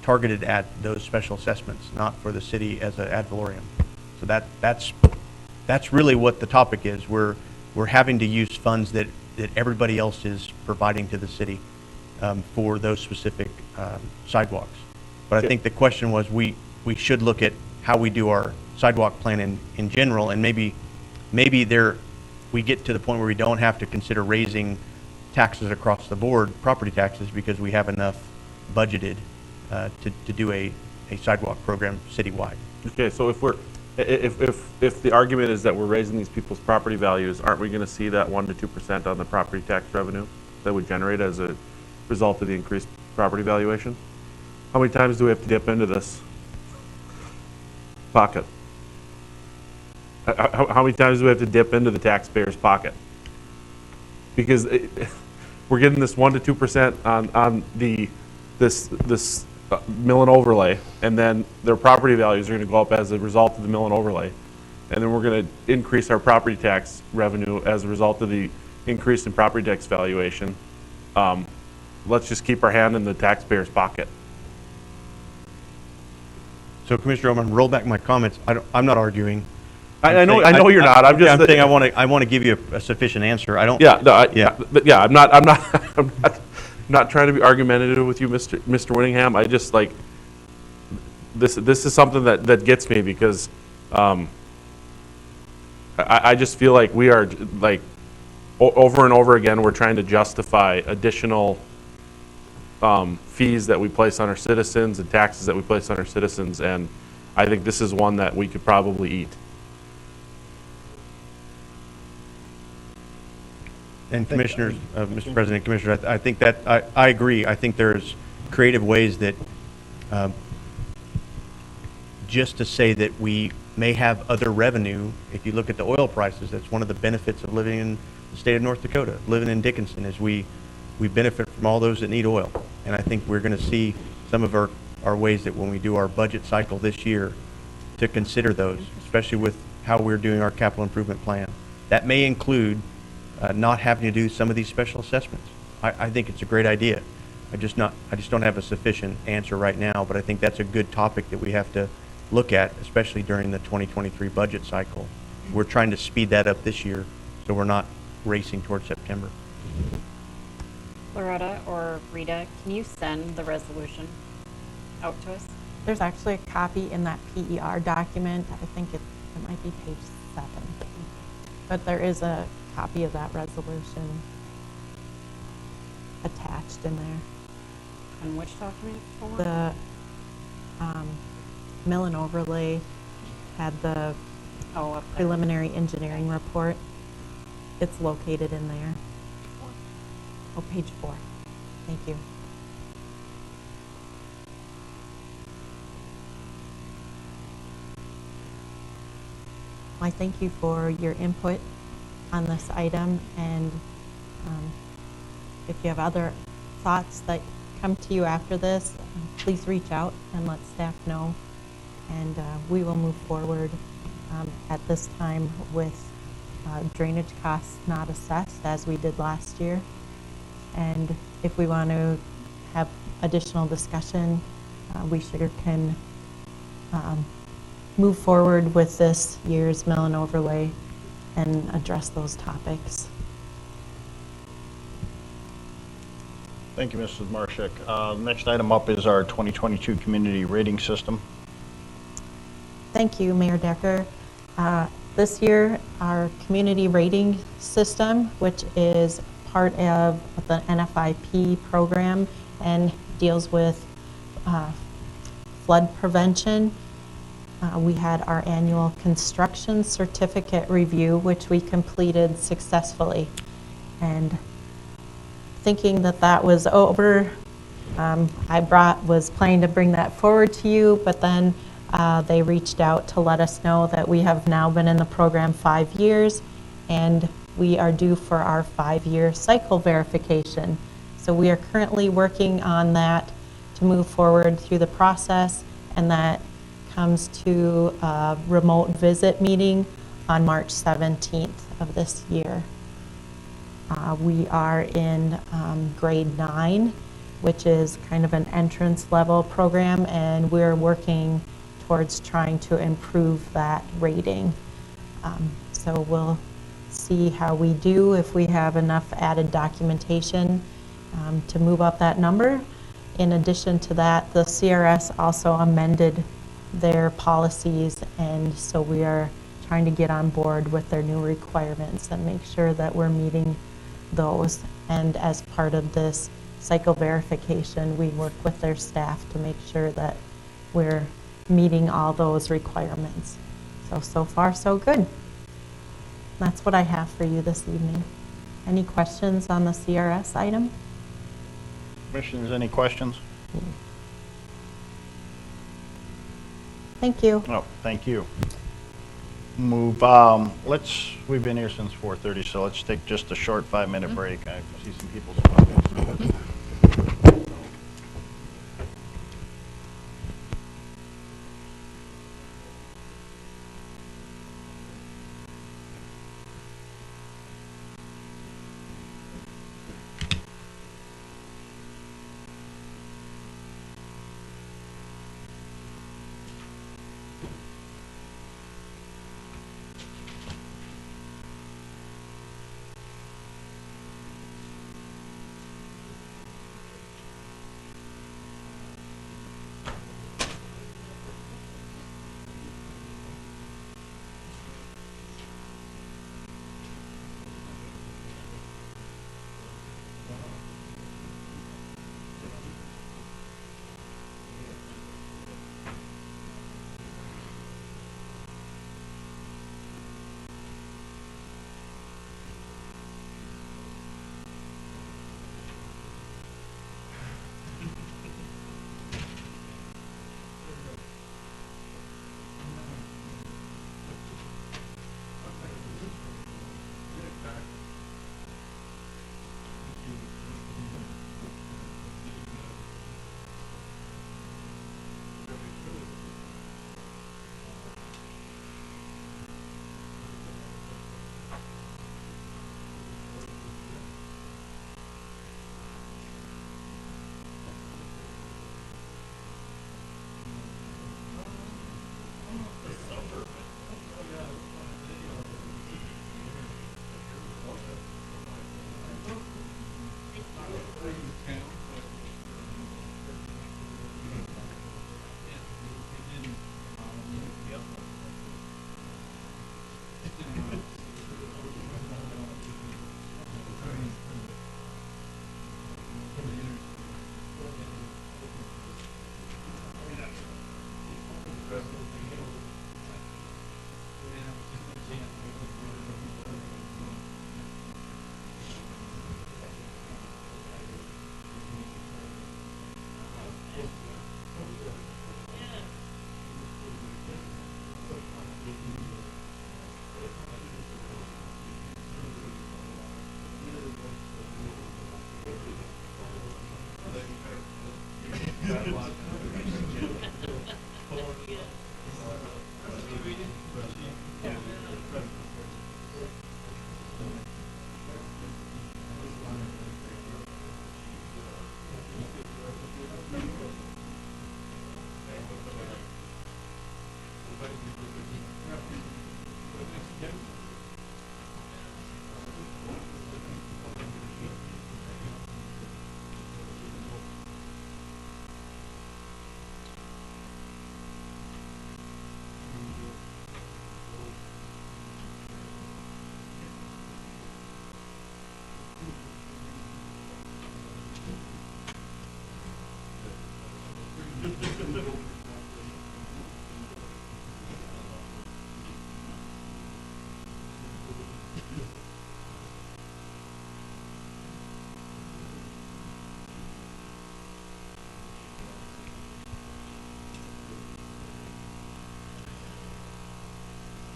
targeted at those special assessments, not for the city as an ad valorem. So that's really what the topic is. We're having to use funds that everybody else is providing to the city for those specific sidewalks. But I think the question was, we should look at how we do our sidewalk plan in general, and maybe we get to the point where we don't have to consider raising taxes across the board, property taxes, because we have enough budgeted to do a sidewalk program citywide. Okay, so if the argument is that we're raising these people's property values, aren't we going to see that 1 to 2% on the property tax revenue that would generate as a result of the increased property valuation? How many times do we have to dip into this pocket? How many times do we have to dip into the taxpayer's pocket? Because we're getting this 1 to 2% on this mill and overlay, and then their property values are going to go up as a result of the mill and overlay, and then we're going to increase our property tax revenue as a result of the increase in property tax valuation. Let's just keep our hand in the taxpayer's pocket. So, Commissioner, I'm going to roll back my comments. I'm not arguing. I know you're not. I'm saying I want to give you a sufficient answer. I don't. Yeah, no, I'm not trying to be argumentative with you, Mr. Winningham. I just like this is something that gets me, because I just feel like we are like over and over again we're trying to justify additional fees that we place on our citizens and taxes that we place on our citizens, and I think this is one that we could probably eat. And Commissioners, Mr. President, Commissioner, I think that I agree. I think there's creative ways that just to say that we may have other revenue. If you look at the oil prices, that's one of the benefits of living in the state of North Dakota, living in Dickinson, is we benefit from all those that need oil. And I think we're going to see some of our ways that when we do our budget cycle this year to consider those, especially with how we're doing our capital improvement plan. That may include not having to do some of these special assessments. I think it's a great idea. I just don't have a sufficient answer right now, but I think that's a good topic that we have to look at, especially during the 2023 budget cycle. We're trying to speed that up this year, so we're not racing towards September. Loretta or Rita, can you send the resolution out to us? There's actually a copy in that PER document. I think it might be page 7. But there is a copy of that resolution attached in there. On which document? The mill and overlay had the preliminary engineering report. It's located in there. Oh, page 4. Thank you. I thank you for your input on this item, and if you have other thoughts that come to you after this, please reach out and let staff know, and we will move forward at this time with drainage costs not assessed as we did last year. And if we want to have additional discussion, we sure can move forward with this year's mill and overlay and address those topics. Thank you, Mrs. Marshak. Next item up is our 2022 community rating system. Thank you, Mayor Decker. This year, our community rating system, which is part of the NFIP program and deals with flood prevention. We had our annual construction certificate review, which we completed successfully. And thinking that was over, I was planning to bring that forward to you, but then they reached out to let us know that we have now been in the program 5 years, and we are due for our 5-year cycle verification. So we are currently working on that to move forward through the process, and that comes to a remote visit meeting on March 17th of this year. We are in grade 9, which is kind of an entrance level program, and we're working towards trying to improve that rating. So we'll see how we do, if we have enough added documentation to move up that number. In addition to that, the CRS also amended their policies, and so we are trying to get on board with their new requirements and make sure that we're meeting those. And as part of this cycle verification, we work with their staff to make sure that we're meeting all those requirements. So far, so good. That's what I have for you this evening. Any questions on the CRS item? Commissioners, any questions? Thank you. Oh, thank you. We've been here since 4:30, so let's take just a short 5-minute break. I see some people.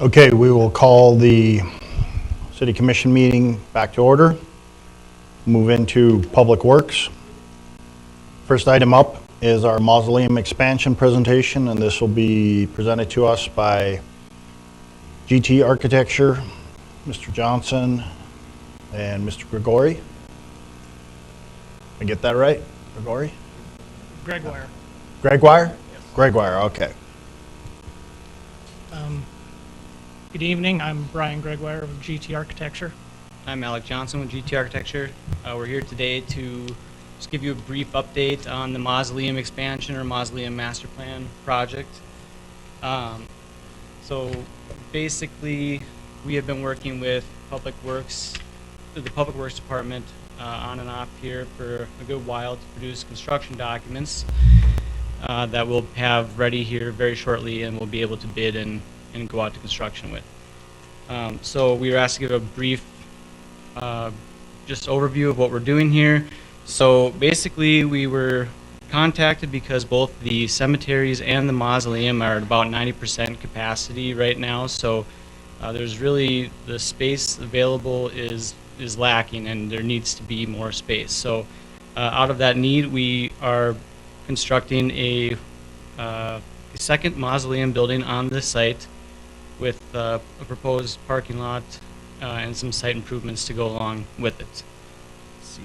Okay, we will call the City Commission meeting back to order. Move into Public Works. First item up is our mausoleum expansion presentation, and this will be presented to us by GT Architecture, Mr. Johnson, and Mr. Grigori. I get that right? Gregory? Gregoire. Gregoire? Gregoire, okay. Good evening, I'm Brian Gregoire of GT Architecture. I'm Alec Johnson with GT Architecture. We're here today to just give you a brief update on the Mausoleum expansion or Mausoleum Master Plan project. So basically, we have been working with Public Works, the Public Works Department on and off here for a good while to produce construction documents that we'll have ready here very shortly and we'll be able to bid and go out to construction with. So we were asked to give a brief just overview of what we're doing here. So basically we were contacted because both the cemeteries and the mausoleum are at about 90% capacity right now. So there's really, the space available is lacking and there needs to be more space. So out of that need, we are constructing a second mausoleum building on this site with a proposed parking lot and some site improvements to go along with it. Let's see.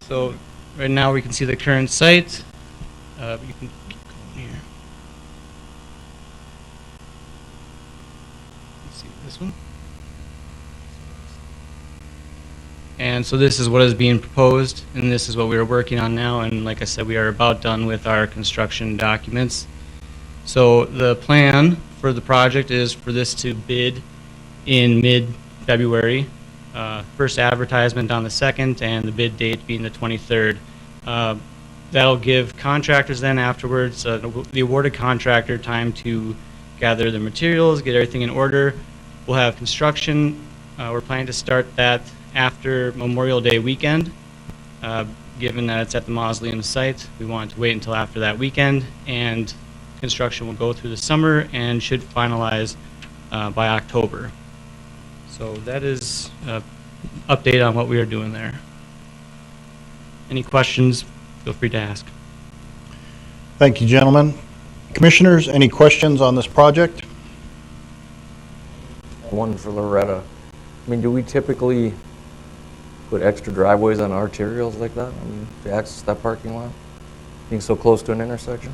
So right now we can see the current site. You can keep going here. Let's see this one. And so this is what is being proposed, and this is what we are working on now. And like I said, we are about done with our construction documents. So the plan for the project is for this to bid in mid-February. First advertisement on the 2nd, and the bid date being the 23rd. That'll give contractors then afterwards, the awarded contractor, time to gather the materials, get everything in order. We'll have construction. We're planning to start that after Memorial Day weekend. Given that it's at the mausoleum site, we want to wait until after that weekend, and construction will go through the summer and should finalize by October. So that is an update on what we are doing there. Any questions, feel free to ask. Thank you, gentlemen. Commissioners, any questions on this project? One for Loretta. I mean, do we typically put extra driveways on arterials like that? I mean, to access that parking lot? Being so close to an intersection?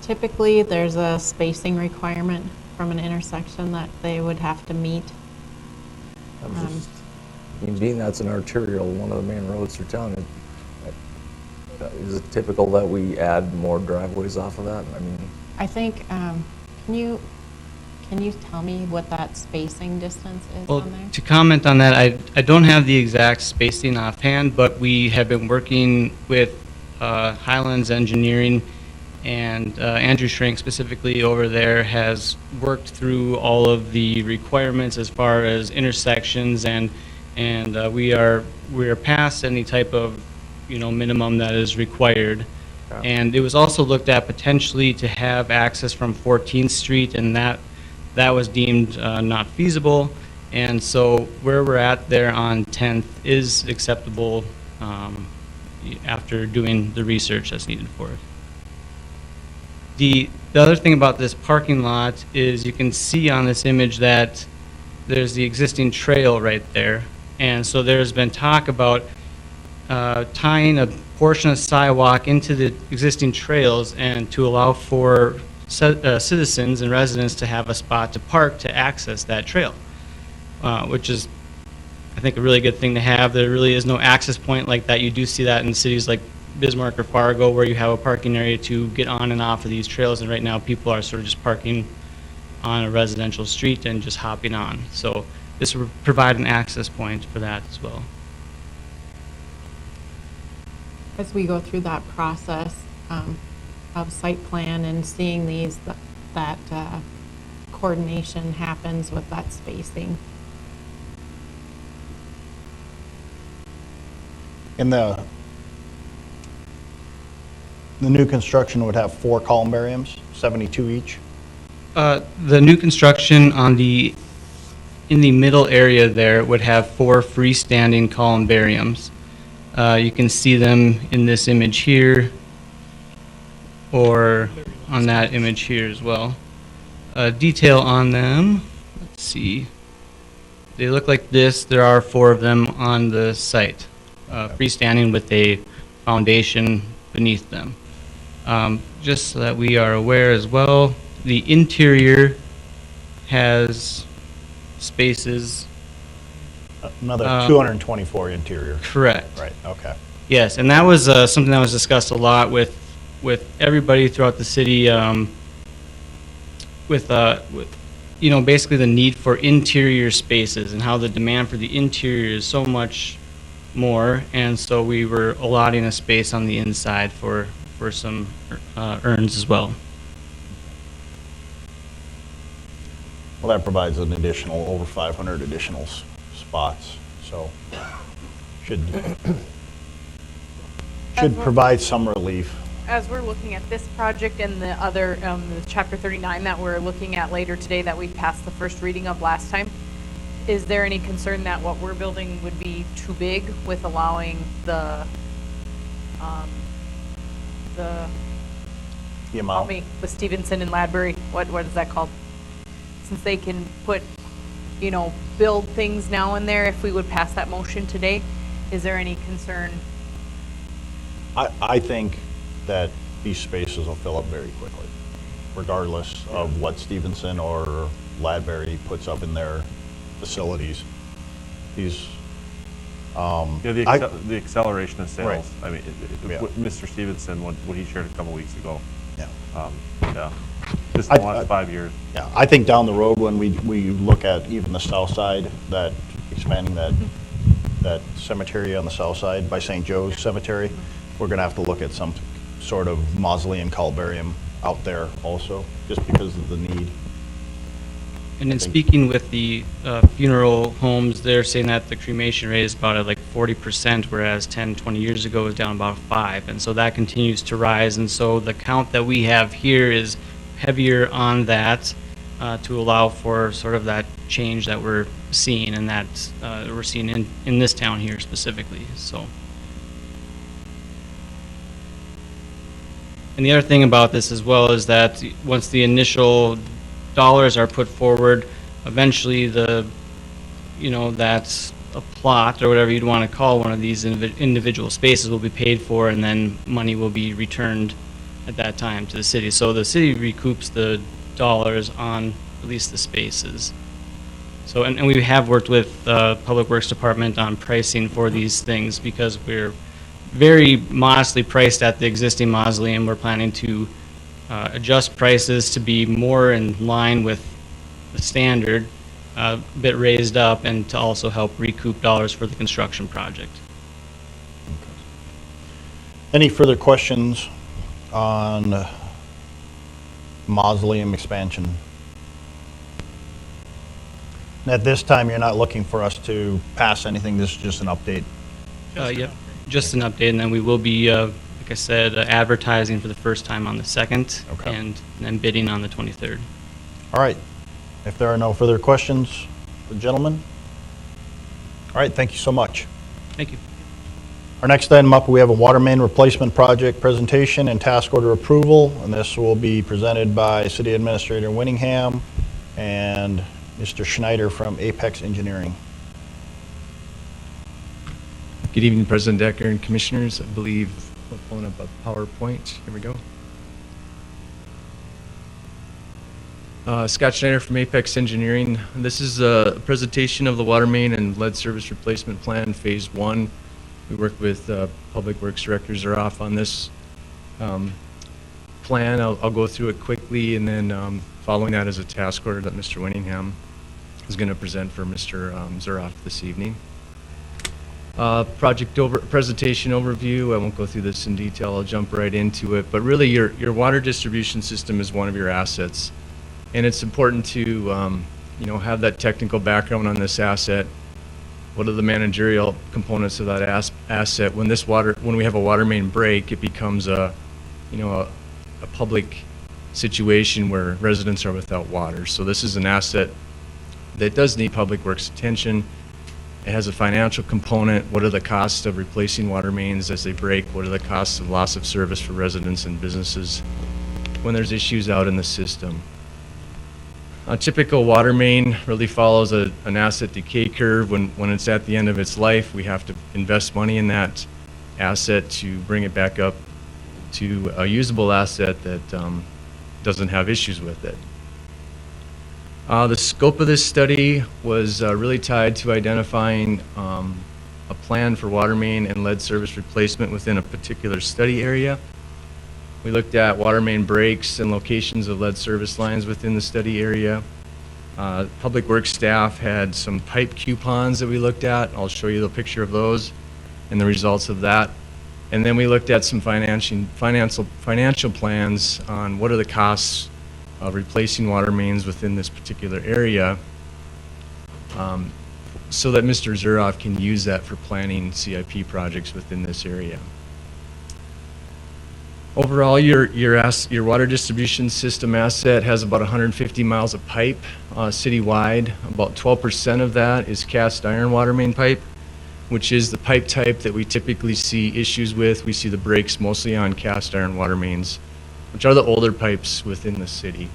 Typically, there's a spacing requirement from an intersection that they would have to meet. I mean, being that's an arterial, one of the main roads through town, is it typical that we add more driveways off of that? I mean, I think, can you tell me what that spacing distance is Well, on there? to comment on that, I don't have the exact spacing offhand, but we have been working with Highlands Engineering, and Andrew Schrank specifically over there has worked through all of the requirements as far as intersections, and we are past any type of minimum that is required. Yeah. And it was also looked at potentially to have access from 14th Street, and that was deemed not feasible. And so where we're at there on 10th is acceptable after doing the research that's needed for it. The other thing about this parking lot is you can see on this image that there's the existing trail right there. And so there's been talk about tying a portion of sidewalk into the existing trails and to allow for citizens and residents to have a spot to park to access that trail, which is, I think, a really good thing to have. There really is no access point like that. You do see that in cities like Bismarck or Fargo, where you have a parking area to get on and off of these trails, and right now people are sort of just parking on a residential street and just hopping on. So this will provide an access point for that as well. As we go through that process of site plan and seeing these, that coordination happens with that spacing. In the new construction would have 4 columbariums, 72 each. The new construction in the middle area there would have 4 freestanding columbariums. You can see them in this image here, or on that image here as well. Detail on them, let's see. They look like this. There are 4 of them on the site, freestanding with a foundation beneath them. Just so that we are aware as well, the interior has spaces. Another 224 interior. Correct. Right, okay. Yes, and that was something that was discussed a lot with everybody throughout the city, with you know, basically the need for interior spaces and how the demand for the interior is so much more, and so we were allotting a space on the inside for some urns as well. Well, that provides an additional, over 500 additional spots, so should provide some relief. As we're looking at this project and the other, the Chapter 39 that we're looking at later today that we passed the first reading of last time, is there any concern that what we're building would be too big with allowing the amount? With Stevenson and Ladbury, what is that called? Since they can put, you know, build things now and there, if we would pass that motion today, is there any concern? I think that these spaces will fill up very quickly, regardless of what Stevenson or Ladbury puts up in their facilities. These, the acceleration of sales. Right. I mean, what Mr. Stevenson, what he shared a couple weeks ago. Yeah. Yeah. Just in the last 5 years. Yeah, I think down the road when we look at even the south side, that expanding that cemetery on the south side by St. Joe's Cemetery, we're going to have to look at some sort of mausoleum, columbarium out there also, just because of the need. And in speaking with the funeral homes, they're saying that the cremation rate is about at like 40%, whereas 10, 20 years ago it was down about 5%. And so that continues to rise. And so the count that we have here is heavier on that to allow for sort of that change that we're seeing, and that we're seeing in this town here specifically. So. And the other thing about this as well is that once the initial dollars are put forward, eventually that's a plot or whatever you'd want to call one of these individual spaces will be paid for, and then money will be returned at that time to the city. So the city recoups the dollars on at least the spaces. So, and we have worked with the Public Works Department on pricing for these things, because we're very modestly priced at the existing mausoleum. We're planning to adjust prices to be more in line with the standard, a bit raised up, and to also help recoup dollars for the construction project. Any further questions on mausoleum expansion? And at this time, you're not looking for us to pass anything. This is just an update. Yep, just an update, and then we will be, like I said, advertising for the first time on the 2nd, Okay. and then bidding on the 23rd. All right. If there are no further questions, the gentleman. All right, thank you so much. Thank you. Our next item up, we have a water main replacement project presentation and task order approval, and this will be presented by City Administrator Winningham and Mr. Schneider from Apex Engineering. Good evening, President Decker and Commissioners. I believe we're pulling up a PowerPoint. Here we go. Scott Schneider from Apex Engineering. This is a presentation of the water main and lead service replacement plan, Phase 1. We work with Public Works Director Zaroff on this plan. I'll go through it quickly, and then following that is a task order that Mr. Winningham is going to present for Mr. Zaroff this evening. Presentation overview. I won't go through this in detail. I'll jump right into it. But really, your water distribution system is one of your assets, and it's important to have that technical background on this asset. What are the managerial components of that asset? When we have a water main break, it becomes a public situation where residents are without water. So this is an asset that does need Public Works attention. It has a financial component. What are the costs of replacing water mains as they break? What are the costs of loss of service for residents and businesses when there's issues out in the system? A typical water main really follows an asset decay curve. When it's at the end of its life, we have to invest money in that asset to bring it back up to a usable asset that doesn't have issues with it. The scope of this study was really tied to identifying a plan for water main and lead service replacement within a particular study area. We looked at water main breaks and locations of lead service lines within the study area. Public Works staff had some pipe coupons that we looked at. I'll show you the picture of those and the results of that. And then we looked at some financial plans on what are the costs of replacing water mains within this particular area, so that Mr. Zuroff can use that for planning CIP projects within this area. Overall, your water distribution system asset has about 150 miles of pipe citywide. About 12% of that is cast iron water main pipe, which is the pipe type that we typically see issues with. We see the breaks mostly on cast iron water mains, which are the older pipes within the city.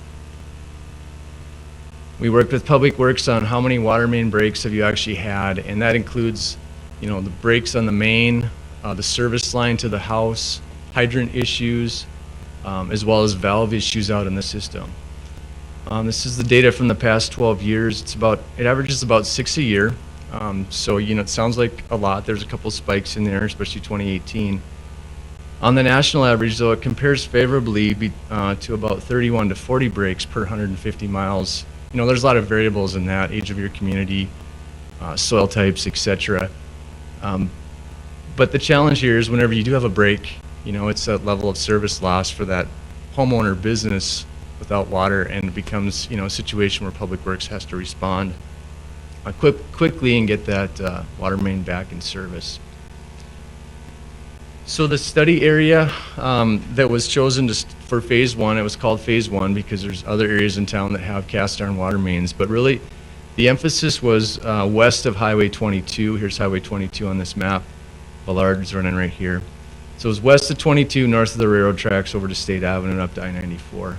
We worked with Public Works on how many water main breaks have you actually had, and that includes, the breaks on the main, the service line to the house, hydrant issues, as well as valve issues out in the system. This is the data from the past 12 years. It averages about 6 a year. So, it sounds like a lot. There's a couple spikes in there, especially 2018. On the national average, though, it compares favorably to about 31 to 40 breaks per 150 miles. There's a lot of variables in that, age of your community, soil types, etc. But the challenge here is whenever you do have a break, it's that level of service loss for that homeowner business without water, and it becomes, a situation where Public Works has to respond quickly and get that water main back in service. So the study area that was chosen for phase one, it was called phase one because there's other areas in town that have cast iron water mains, but really the emphasis was west of Highway 22. Here's Highway 22 on this map. Ballard's running right here. So it was west of 22, north of the railroad tracks, over to State Avenue and up to I-94.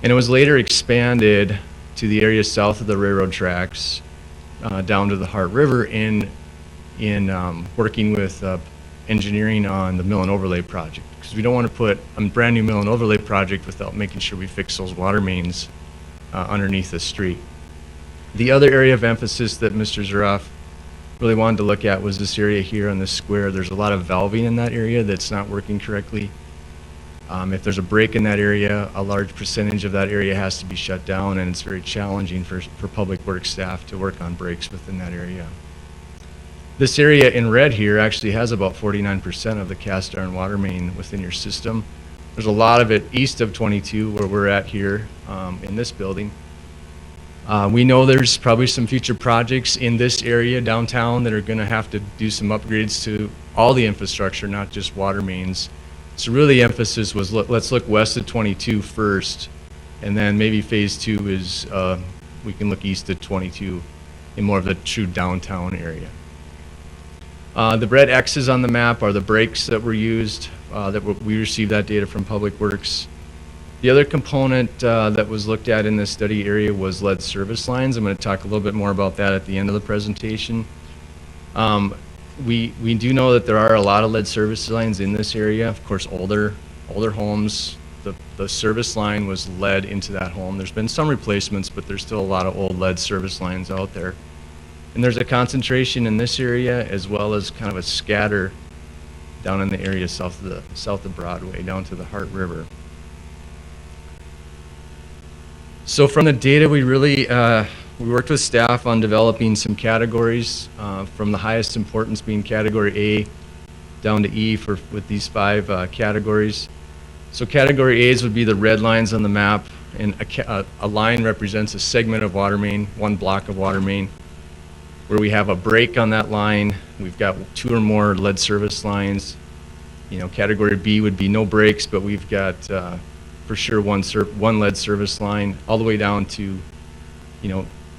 And it was later expanded to the area south of the railroad tracks, down to the Hart River in working with engineering on the mill and overlay project, because we don't want to put a brand new mill and overlay project without making sure we fix those water mains underneath the street. The other area of emphasis that Mr. Zuroff really wanted to look at was this area here on this square. There's a lot of valving in that area that's not working correctly. If there's a break in that area, a large percentage of that area has to be shut down, and it's very challenging for Public Works staff to work on breaks within that area. This area in red here actually has about 49% of the cast iron water main within your system. There's a lot of it east of 22 where we're at here in this building. We know there's probably some future projects in this area downtown that are going to have to do some upgrades to all the infrastructure, not just water mains. So really the emphasis was let's look west of 22 first, and then maybe phase two is we can look east of 22 in more of the true downtown area. The red X's on the map are the breaks that were used, we received that data from Public Works. The other component that was looked at in this study area was lead service lines. I'm going to talk a little bit more about that at the end of the presentation. We do know that there are a lot of lead service lines in this area. Of course, older homes, the service line was lead into that home. There's been some replacements, but there's still a lot of old lead service lines out there. And there's a concentration in this area as well as kind of a scatter down in the area south of Broadway, down to the Hart River. So from the data, we really we worked with staff on developing some categories from the highest importance being category A down to E with these 5 categories. So category A's would be the red lines on the map, and a line represents a segment of water main, one block of water main. Where we have a break on that line, we've got 2 or more lead service lines. Category B would be no breaks, but we've got for sure one lead service line, all the way down to,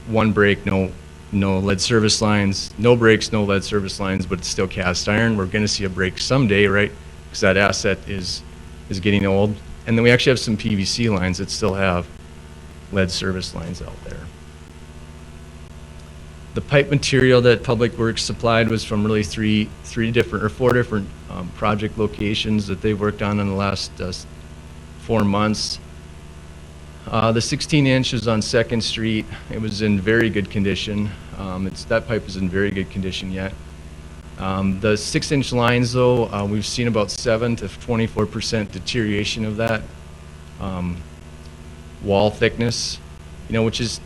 1 break, no lead service lines, no breaks, no lead service lines, but it's still cast iron. We're going to see a break someday, right? Because that asset is getting old. And then we actually have some PVC lines that still have lead service lines out there. The pipe material that Public Works supplied was from really four different project locations that they worked on in the last 4 months. The 16 inch is on 2nd Street. It was in very good condition. That pipe is in very good condition yet. The 6-inch lines, though, we've seen about 7 to 24% deterioration of that wall thickness, which is,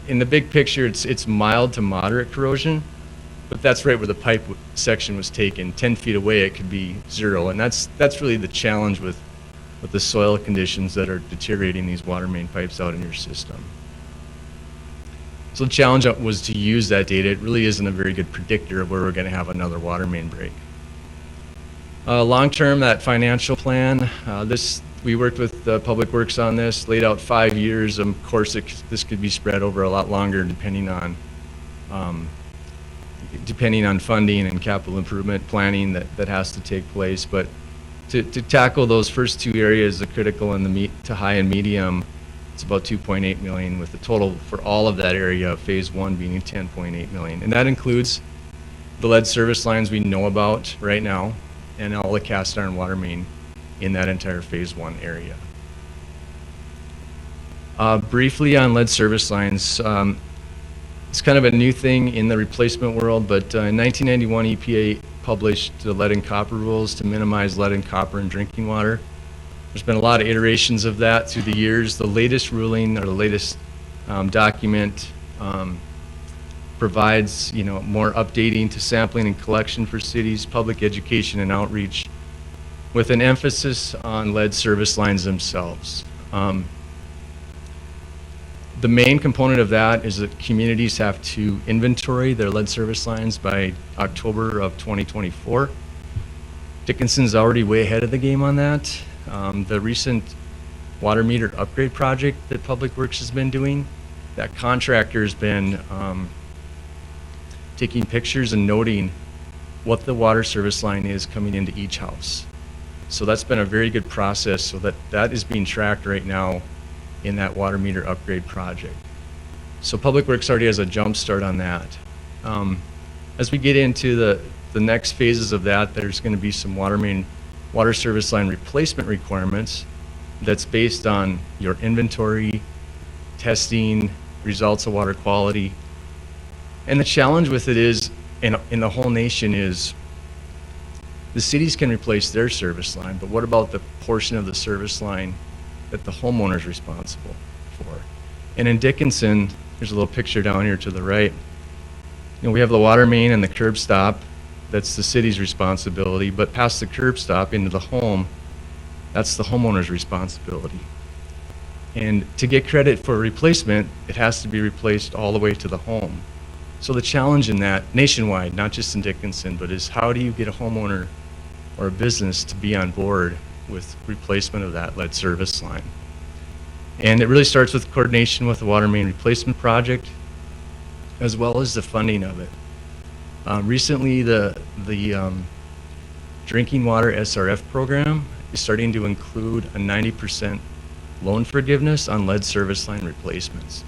in the big picture, it's mild to moderate corrosion, but that's right where the pipe section was taken. 10 feet away, it could be 0, and that's really the challenge with the soil conditions that are deteriorating these water main pipes out in your system. So the challenge was to use that data. It really isn't a very good predictor of where we're going to have another water main break. Long term, that financial plan, we worked with Public Works on this, laid out 5 years. Of course, this could be spread over a lot longer depending on funding and capital improvement planning that has to take place. But to tackle those first 2 areas, the critical and the to high and medium, it's about 2.8 million, with the total for all of that area, phase 1 being 10.8 million. And that includes the lead service lines we know about right now and all the cast iron water main in that entire phase 1 area. Briefly on lead service lines, it's kind of a new thing in the replacement world, but in 1991 EPA published the lead and copper rules to minimize lead and copper in drinking water. There's been a lot of iterations of that through the years. The latest ruling, or the latest document, provides more updating to sampling and collection for cities, public education and outreach, with an emphasis on lead service lines themselves. The main component of that is that communities have to inventory their lead service lines by October of 2024. Dickinson's already way ahead of the game on that. The recent water meter upgrade project that Public Works has been doing, that contractor's been taking pictures and noting what the water service line is coming into each house. So that's been a very good process, so that is being tracked right now in that water meter upgrade project. So Public Works already has a jump start on that. As we get into the next phases of that, there's going to be some water service line replacement requirements that's based on your inventory, testing, results of water quality. And the challenge with it is, in the whole nation, is the cities can replace their service line, but what about the portion of the service line that the homeowner is responsible for? And in Dickinson, there's a little picture down here to the right. We have the water main and the curb stop. That's the city's responsibility, but past the curb stop into the home, that's the homeowner's responsibility. And to get credit for replacement, it has to be replaced all the way to the home. So the challenge in that, nationwide, not just in Dickinson, but is how do you get a homeowner or a business to be on board with replacement of that lead service line? And it really starts with coordination with the water main replacement project, as well as the funding of it. Recently, the drinking water SRF program is starting to include a 90% loan forgiveness on lead service line replacements.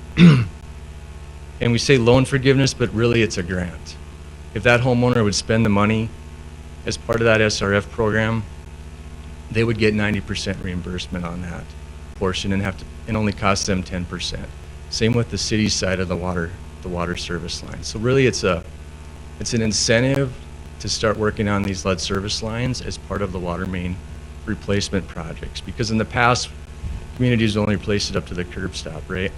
And we say loan forgiveness, but really it's a grant. If that homeowner would spend the money as part of that SRF program, they would get 90% reimbursement on that portion and only cost them 10%. Same with the city side of the water service line. So really it's an incentive to start working on these lead service lines as part of the water main replacement projects, because in the past communities only replaced it up to the curb stop, right?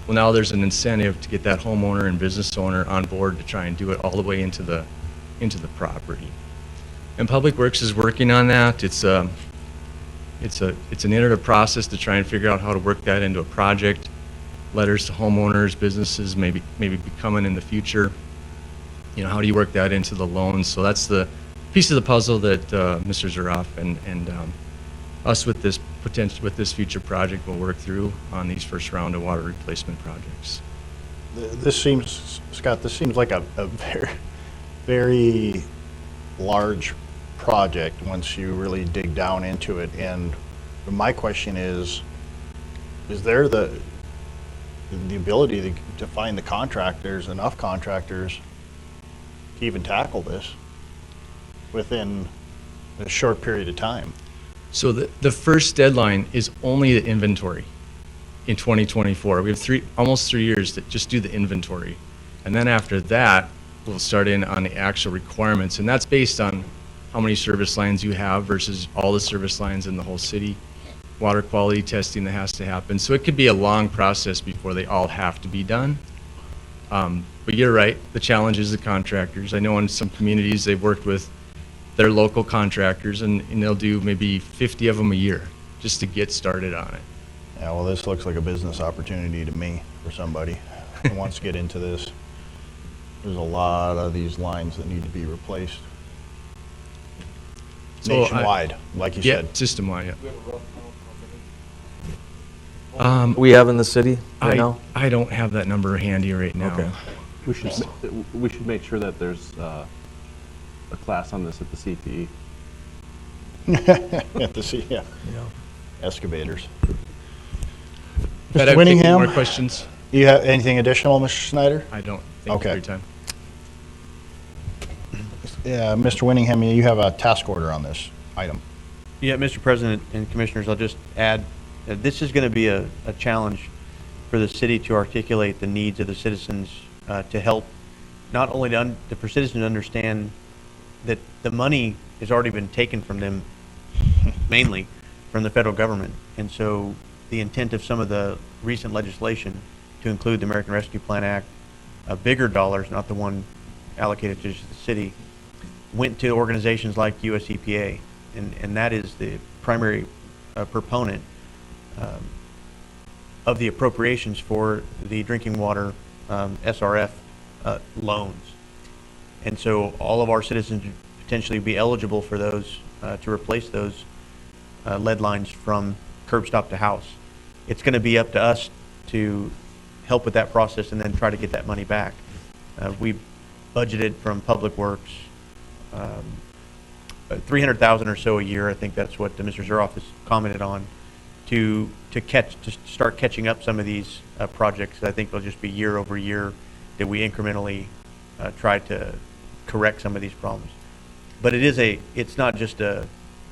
Well, now there's an incentive to get that homeowner and business owner on board to try and do it all the way into the property. And Public Works is working on that. It's an iterative process to try and figure out how to work that into a project. Letters to homeowners, businesses maybe be coming in the future. How do you work that into the loans? So that's the piece of the puzzle that Mr. Zuroff and us with this future project will work through on these first round of water replacement projects. Scott, this seems like a very, very large project once you really dig down into it. And my question is, is there the ability to find the contractors, enough contractors to even tackle this within a short period of time? So the first deadline is only the inventory in 2024. We have almost 3 years to just do the inventory. And then after that, we'll start in on the actual requirements. And that's based on how many service lines you have versus all the service lines in the whole city, water quality testing that has to happen. So it could be a long process before they all have to be done. But you're right, the challenge is the contractors. I know in some communities they've worked with their local contractors and they'll do maybe 50 of them a year just to get started on it. Yeah, well, this looks like a business opportunity to me for somebody who wants to get into this. There's a lot of these lines that need to be replaced. So Nationwide, like you said. Yeah, system-wide, We have in the city right now? I don't have that number handy right now. Okay. We should make sure that there's a class on this at the CPE. At the C, yeah. Excavators. But Mr. I've taken Winningham? more questions. You have anything additional, Mr. Schneider? I don't. Thank you for your time. Yeah, Mr. Winningham, you have a task order on this item. Yeah, Mr. President and Commissioners, I'll just add, this is going to be a challenge for the city to articulate the needs of the citizens to help, not only for citizens to understand that the money has already been taken from them, mainly from the federal government. And so the intent of some of the recent legislation to include the American Rescue Plan Act, bigger dollars, not the one allocated to just the city, went to organizations like US EPA, and that is the primary proponent of the appropriations for the drinking water SRF loans. And so all of our citizens would potentially be eligible for those to replace those lead lines from curb stop to house. It's going to be up to us to help with that process and then try to get that money back. We budgeted from Public Works $300,000 or so a year. I think that's what Mr. Zuroff has commented on to start catching up some of these projects. I think they'll just be year over year that we incrementally try to correct some of these problems. But it's not just a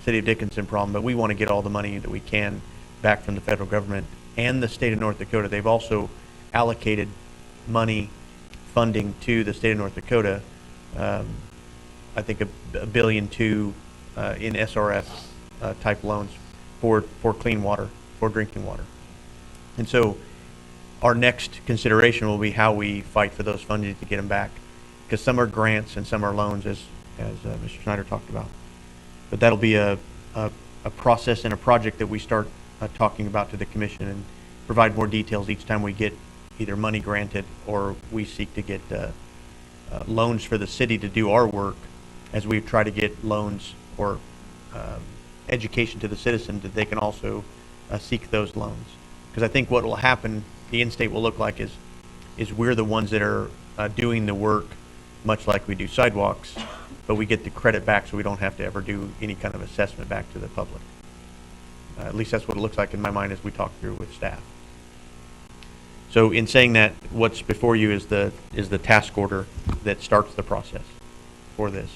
City of Dickinson problem, but we want to get all the money that we can back from the federal government and the state of North Dakota. They've also allocated funding to the state of North Dakota. I think $1.2 billion in SRF type loans for clean water, for drinking water. And so our next consideration will be how we fight for those funding to get them back, because some are grants and some are loans, as Mr. Schneider talked about. But that'll be a process and a project that we start talking about to the commission and provide more details each time we get either money granted or we seek to get loans for the city to do our work, as we try to get loans or education to the citizens that they can also seek those loans. Because I think what will happen, the end state will look like is we're the ones that are doing the work, much like we do sidewalks, but we get the credit back so we don't have to ever do any kind of assessment back to the public. At least that's what it looks like in my mind as we talk through with staff. So in saying that, what's before you is the task order that starts the process for this.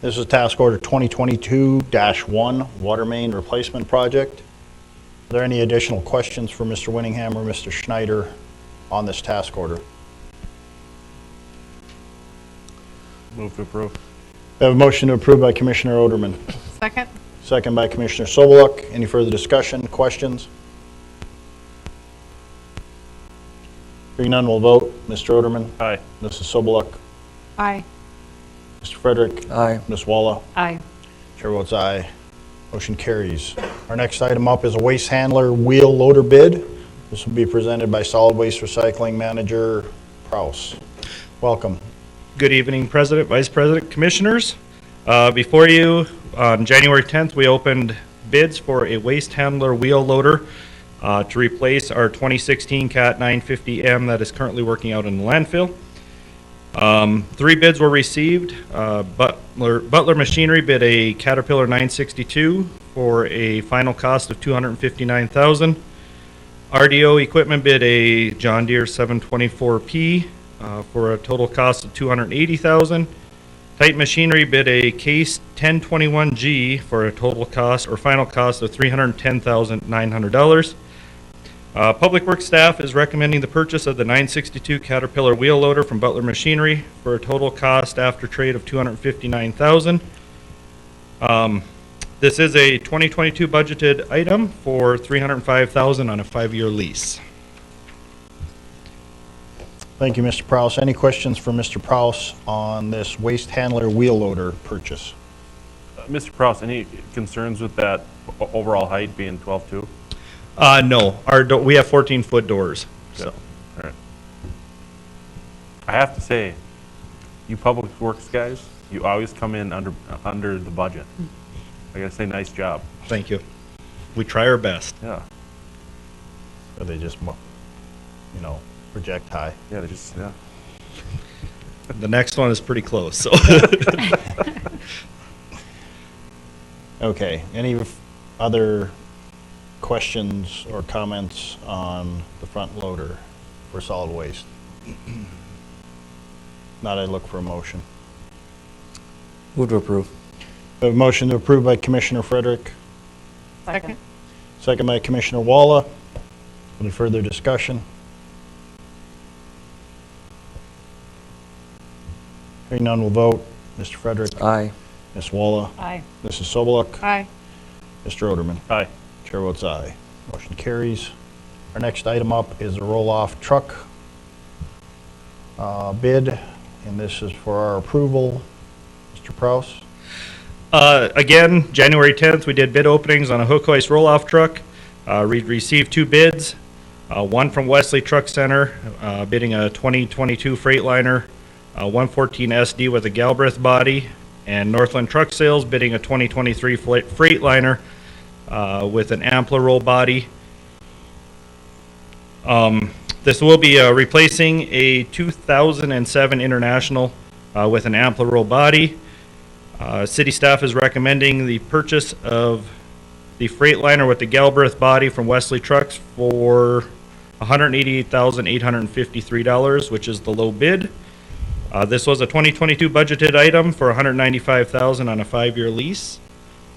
This is task order 2022-1, water main replacement project. Are there any additional questions for Mr. Winningham or Mr. Schneider on this task order? Move to approve. We have a motion to approve by Commissioner Oderman. Second? Second by Commissioner Soboluk. Any further discussion, questions? Hearing none, we'll vote. Mr. Oderman? Aye. Mrs. Soboluk? Aye. Mr. Frederick? Aye. Ms. Walla? Aye. Chair votes aye. Motion carries. Our next item up is a waste handler wheel loader bid. This will be presented by Solid Waste Recycling Manager Prouse. Welcome. Good evening, President, Vice President, Commissioners. Before you, on January 10th, we opened bids for a waste handler wheel loader to replace our 2016 Cat 950M that is currently working out in the landfill. 3 bids were received. Butler Machinery bid a Caterpillar 962 for a final cost of $259,000. RDO equipment bid a John Deere 724P for a total cost of $280,000. Titan Machinery bid a Case 1021G for a total cost or final cost of $310,900. Public Works staff is recommending the purchase of the 962 Caterpillar wheel loader from Butler Machinery for a total cost after trade of $259,000. This is a 2022 budgeted item for $305,000 on a 5-year lease. Thank you, Mr. Prouse. Any questions for Mr. Prouse on this waste handler wheel loader purchase? Mr. Prouse, any concerns with that overall height being 12.2? No, we have 14-foot doors. So, all right. I have to say, you public works guys, you always come in under the budget. I gotta say, nice job. Thank you. We try our best. Yeah. Or they just, project high? Yeah, they just, yeah. The next one is pretty close, so. Okay, any other questions or comments on the front loader for solid waste? Not, I look for a motion. Move to approve. We have a motion to approve by Commissioner Frederick, Second. second by Commissioner Walla. Any further discussion? Hearing none, will vote. Mr. Frederick? Aye. Ms. Walla? Aye. Mrs. Sobeluk? Aye. Mr. Oderman? Aye. Chair votes aye. Motion carries. Our next item up is a roll-off truck bid, and this is for our approval. Mr. Prouse? Again, January 10th, we did bid openings on a hook hoist roll-off truck. We received 2 bids, one from Wesley Truck Center, bidding a 2022 Freightliner, 114 SD with a Galbraith body, and Northland Truck Sales bidding a 2023 Freightliner with an Ampler roll body. This will be replacing a 2007 International with an Ampler roll body. City staff is recommending the purchase of the Freightliner with the Galbraith body from Wesley Trucks for $188,853, which is the low bid. This was a 2022 budgeted item for $195,000 on a 5-year lease.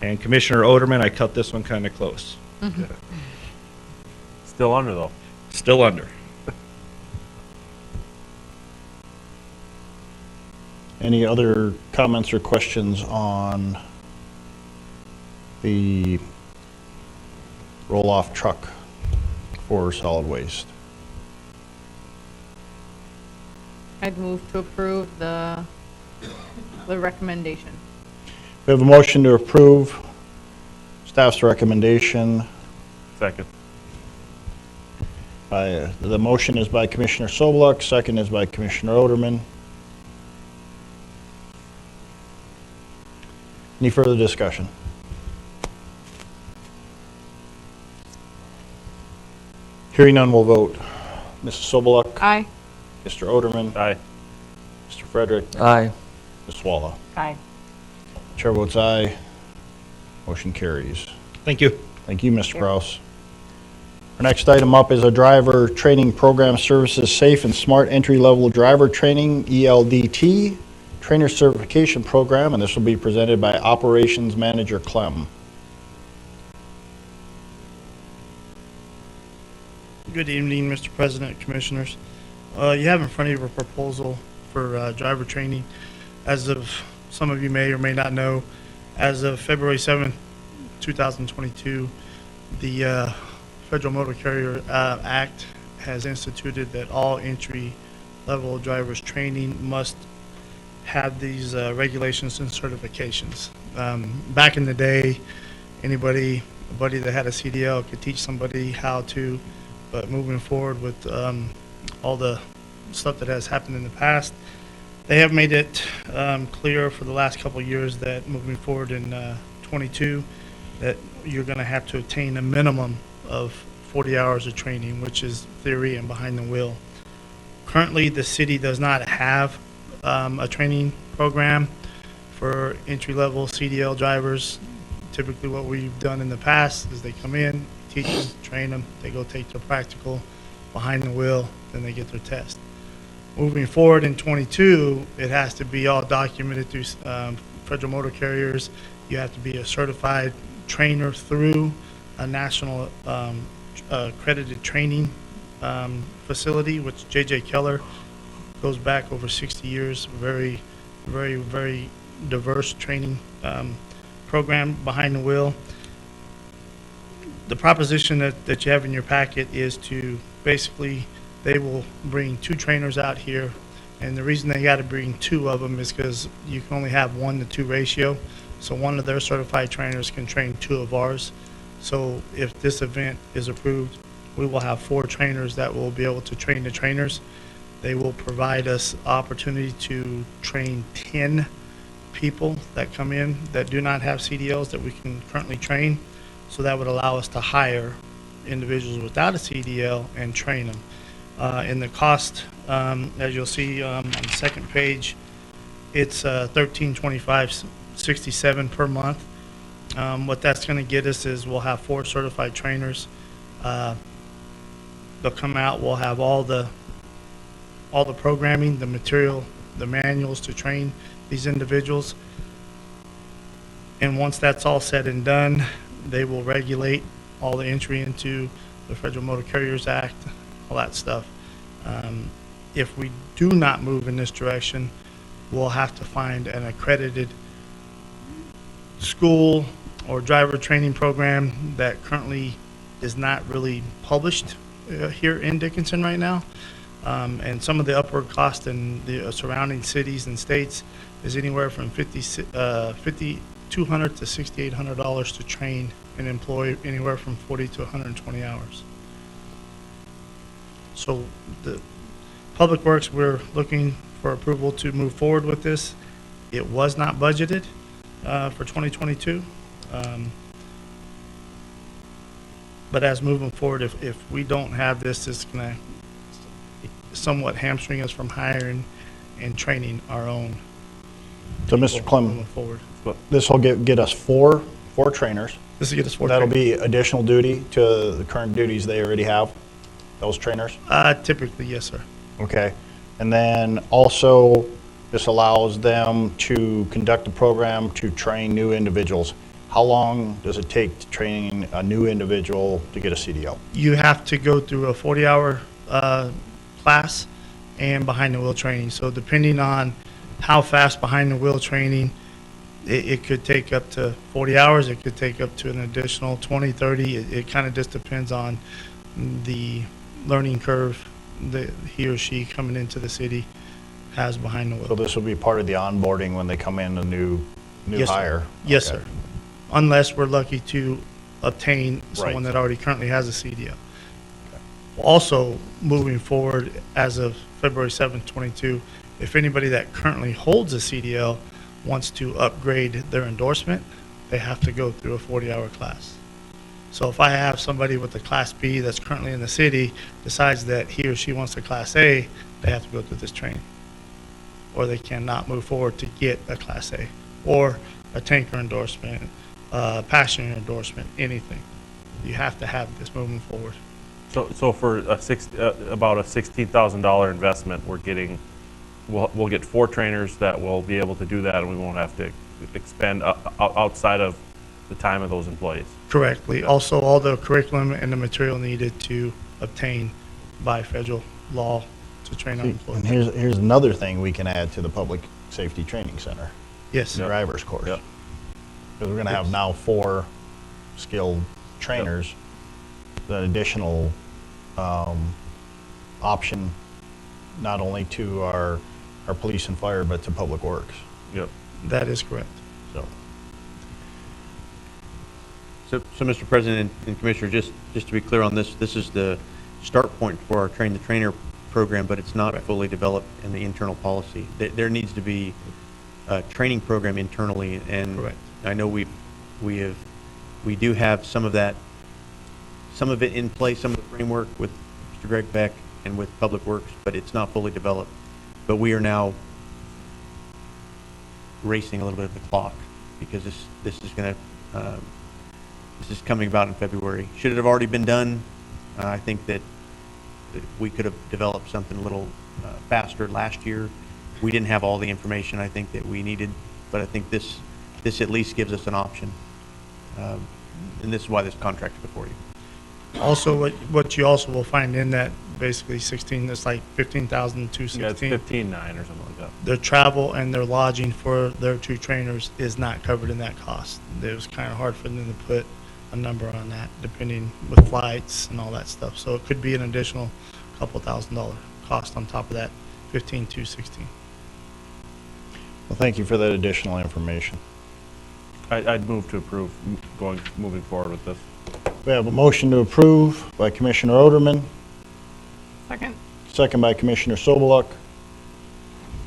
And Commissioner Oderman, I cut this one kind of close. Still under, though. Still under. Any other comments or questions on the roll-off truck for solid waste? I'd move to approve the recommendation. We have a motion to approve staff's recommendation. Second. The motion is by Commissioner Sobeluk, second is by Commissioner Oderman. Any further discussion? Hearing none, we'll vote. Mrs. Sobeluk? Aye. Mr. Oderman? Aye. Mr. Frederick? Aye. Ms. Walla? Aye. Chair votes aye. Motion carries. Thank you. Thank you, Mr. Prouse. Our next item up is a driver training program services safe and smart entry-level driver training, ELDT, trainer certification program, and this will be presented by Operations Manager Clem. Good evening, Mr. President, Commissioners. You have in front of you a proposal for driver training. As of, some of you may or may not know, as of February 7th, 2022, the Federal Motor Carrier Act has instituted that all entry-level drivers training must have these regulations and certifications. Back in the day, anybody that had a CDL could teach somebody how to, but moving forward with all the stuff that has happened in the past, they have made it clear for the last couple of years that moving forward in 22, that you're going to have to attain a minimum of 40 hours of training, which is theory and behind the wheel. Currently, the city does not have a training program for entry-level CDL drivers Typically, what we've done in the past is they come in, teach them, train them, they go take their practical behind the wheel, then they get their test. Moving forward in '22, it has to be all documented through federal motor carriers. You have to be a certified trainer through a national accredited training facility, which J.J. Keller goes back over 60 years. Very, very, very diverse training program behind the wheel. The proposition that you have in your packet is to basically, they will bring 2 trainers out here, and the reason they got to bring 2 of them is because you can only have 1-to-2 ratio. So one of their certified trainers can train 2 of ours. So if this event is approved, we will have 4 trainers that will be able to train the trainers. They will provide us opportunity to train 10 people that come in that do not have CDLs that we can currently train. So that would allow us to hire individuals without a CDL and train them. In the cost, as you'll see on the second page, it's $1325.67 per month. What that's going to get us is we'll have 4 certified trainers. They'll come out. We'll have all the programming, the material, the manuals to train these individuals. And once that's all said and done, they will regulate all the entry into the Federal Motor Carriers Act, all that stuff. If we do not move in this direction, we'll have to find an accredited school or driver training program that currently is not really published here in Dickinson right now. And some of the upward cost in the surrounding cities and states is anywhere from $5,200 to $6,800 to train and employ anywhere from 40 to 120 hours. So the Public Works, we're looking for approval to move forward with this. It was not budgeted for 2022. But as moving forward, if we don't have this, it's going to somewhat hamstring us from hiring and training our own. So, Mr. Clem, moving forward. this will get us four trainers. This will get us 4 That'll trainers. be additional duty to the current duties they already have, those trainers? Typically, yes, sir. Okay. And then also, this allows them to conduct a program to train new individuals. How long does it take to train a new individual to get a CDL? You have to go through a 40-hour class and behind the wheel training. So depending on how fast behind the wheel training, it could take up to 40 hours. It could take up to an additional 20, 30. It kind of just depends on the learning curve that he or she coming into the city has behind the wheel. So this will be part of the onboarding when they come in, a new Yes, sir. hire? Yes, Okay. sir. Unless we're lucky to obtain someone Right. that already currently has a CDL. Also, moving forward, as of February 7th, 22, if anybody that currently holds a CDL wants to upgrade their endorsement, they have to go through a 40-hour class. So if I have somebody with a Class B that's currently in the city, decides that he or she wants a Class A, they have to go through this training. Or they cannot move forward to get a Class A, or a tanker endorsement, passenger endorsement, anything. You have to have this moving forward. So for about a $16,000 investment, we'll get 4 trainers that will be able to do that, and we won't have to expend outside of the time of those employees. Correctly. Also, all the curriculum and the material needed to obtain by federal law to train our employees. And here's another thing we can add to the Public Safety Training Center. Yes. The driver's course. Yep. Because we're going to have now 4 skilled trainers, an additional option not only to our police and fire, but to Public Works. Yep. That is correct. So, Mr. President and Commissioner, just to be clear on this, this is the start point for our Train the Trainer program, but it's not fully developed in the internal policy. There needs to be a training program internally, and Correct. I know we do have some of that, some of it in place, some of the framework with Mr. Greg Beck and with Public Works, but it's not fully developed. But we are now racing a little bit of the clock, because this is going to This is coming about in February. Should it have already been done? I think that we could have developed something a little faster last year. We didn't have all the information I think that we needed, but I think this at least gives us an option. And this is why this contract is before you. Also, what you also will find in that, basically 16, it's like 15,216. Yeah, it's 15.9 or something like that. Their travel and their lodging for their 2 trainers is not covered in that cost. It was kind of hard for them to put a number on that, depending with flights and all that stuff. So it could be an additional couple $1,000 cost on top of that 15,216. Well, thank you for that additional information. I'd move to approve moving forward with this. We have a motion to approve by Commissioner Oderman, Second. second by Commissioner Sobeluk.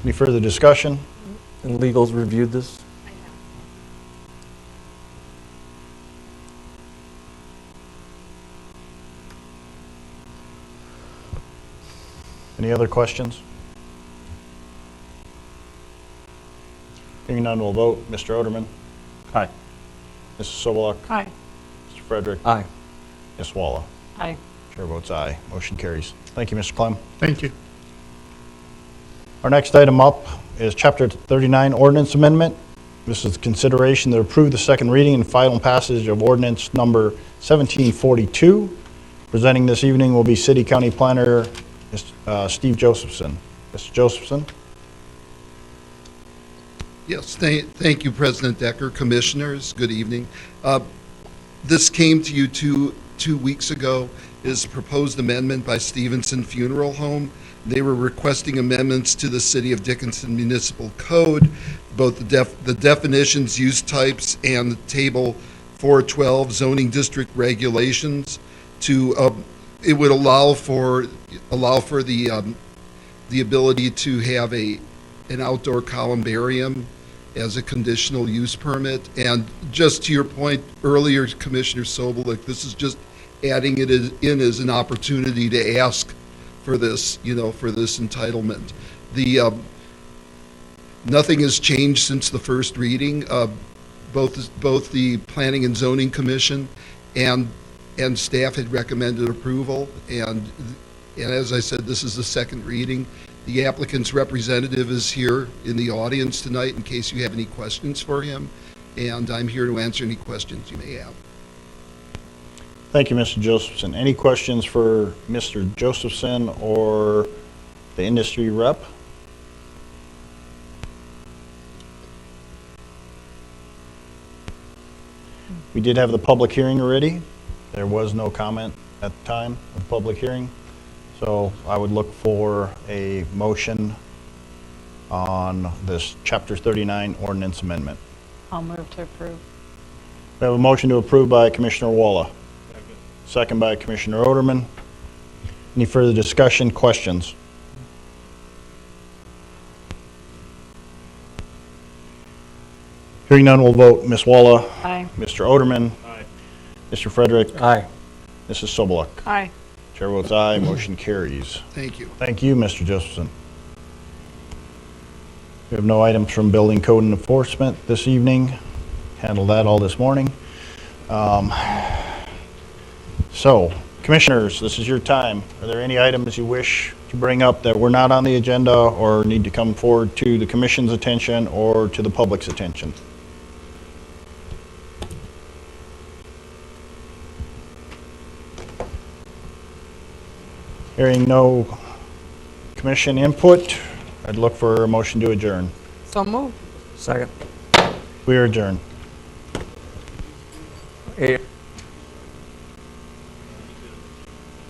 Any further discussion? And legal's reviewed this? Any other questions? Hearing none, we'll vote. Mr. Oderman? Aye. Mrs. Sobeluk? Aye. Mr. Frederick? Aye. Ms. Walla? Aye. Chair votes aye. Motion carries. Thank you, Mr. Clem. Thank you. Our next item up is Chapter 39 Ordinance Amendment. This is consideration to approve the second reading and final passage of ordinance number 1742. Presenting this evening will be City County Planner Steve Josephson. Mr. Josephson? Yes, thank you, President Decker, Commissioners. Good evening. This came to you two weeks ago. It is a proposed amendment by Stevenson Funeral Home. They were requesting amendments to the City of Dickinson Municipal Code, both the definitions, use types, and the Table 412 zoning district regulations. It would allow for the ability to have an outdoor columbarium as a conditional use permit. And just to your point earlier, Commissioner Sobeluk, this is just adding it in as an opportunity to ask for this, for this entitlement. Nothing has changed since the first reading. Both the Planning and Zoning Commission and staff had recommended approval. And as I said, this is the second reading. The applicant's representative is here in the audience tonight in case you have any questions for him, and I'm here to answer any questions you may have. Thank you, Mr. Josephson. Any questions for Mr. Josephson or the industry rep? We did have the public hearing already. There was no comment at the time of the public hearing. So I would look for a motion on this Chapter 39 ordinance amendment. I'll move to approve. We have a motion to approve by Commissioner Walla. Second by Commissioner Oderman. Any further discussion, questions? Hearing none, we'll vote. Ms. Walla? Aye. Mr. Oderman? Aye. Mr. Frederick? Aye. Mrs. Sobeluk? Aye. Chair votes aye, motion carries. Thank you. Thank you, Mr. Josephson. We have no items from Building Code and Enforcement this evening. Handled that all this morning. So, Commissioners, this is your time. Are there any items you wish to bring up that were not on the agenda or need to come forward to the Commission's attention or to the public's attention? Hearing no Commission input, I'd look for a motion to adjourn. So move. Second. We are adjourned. Hey.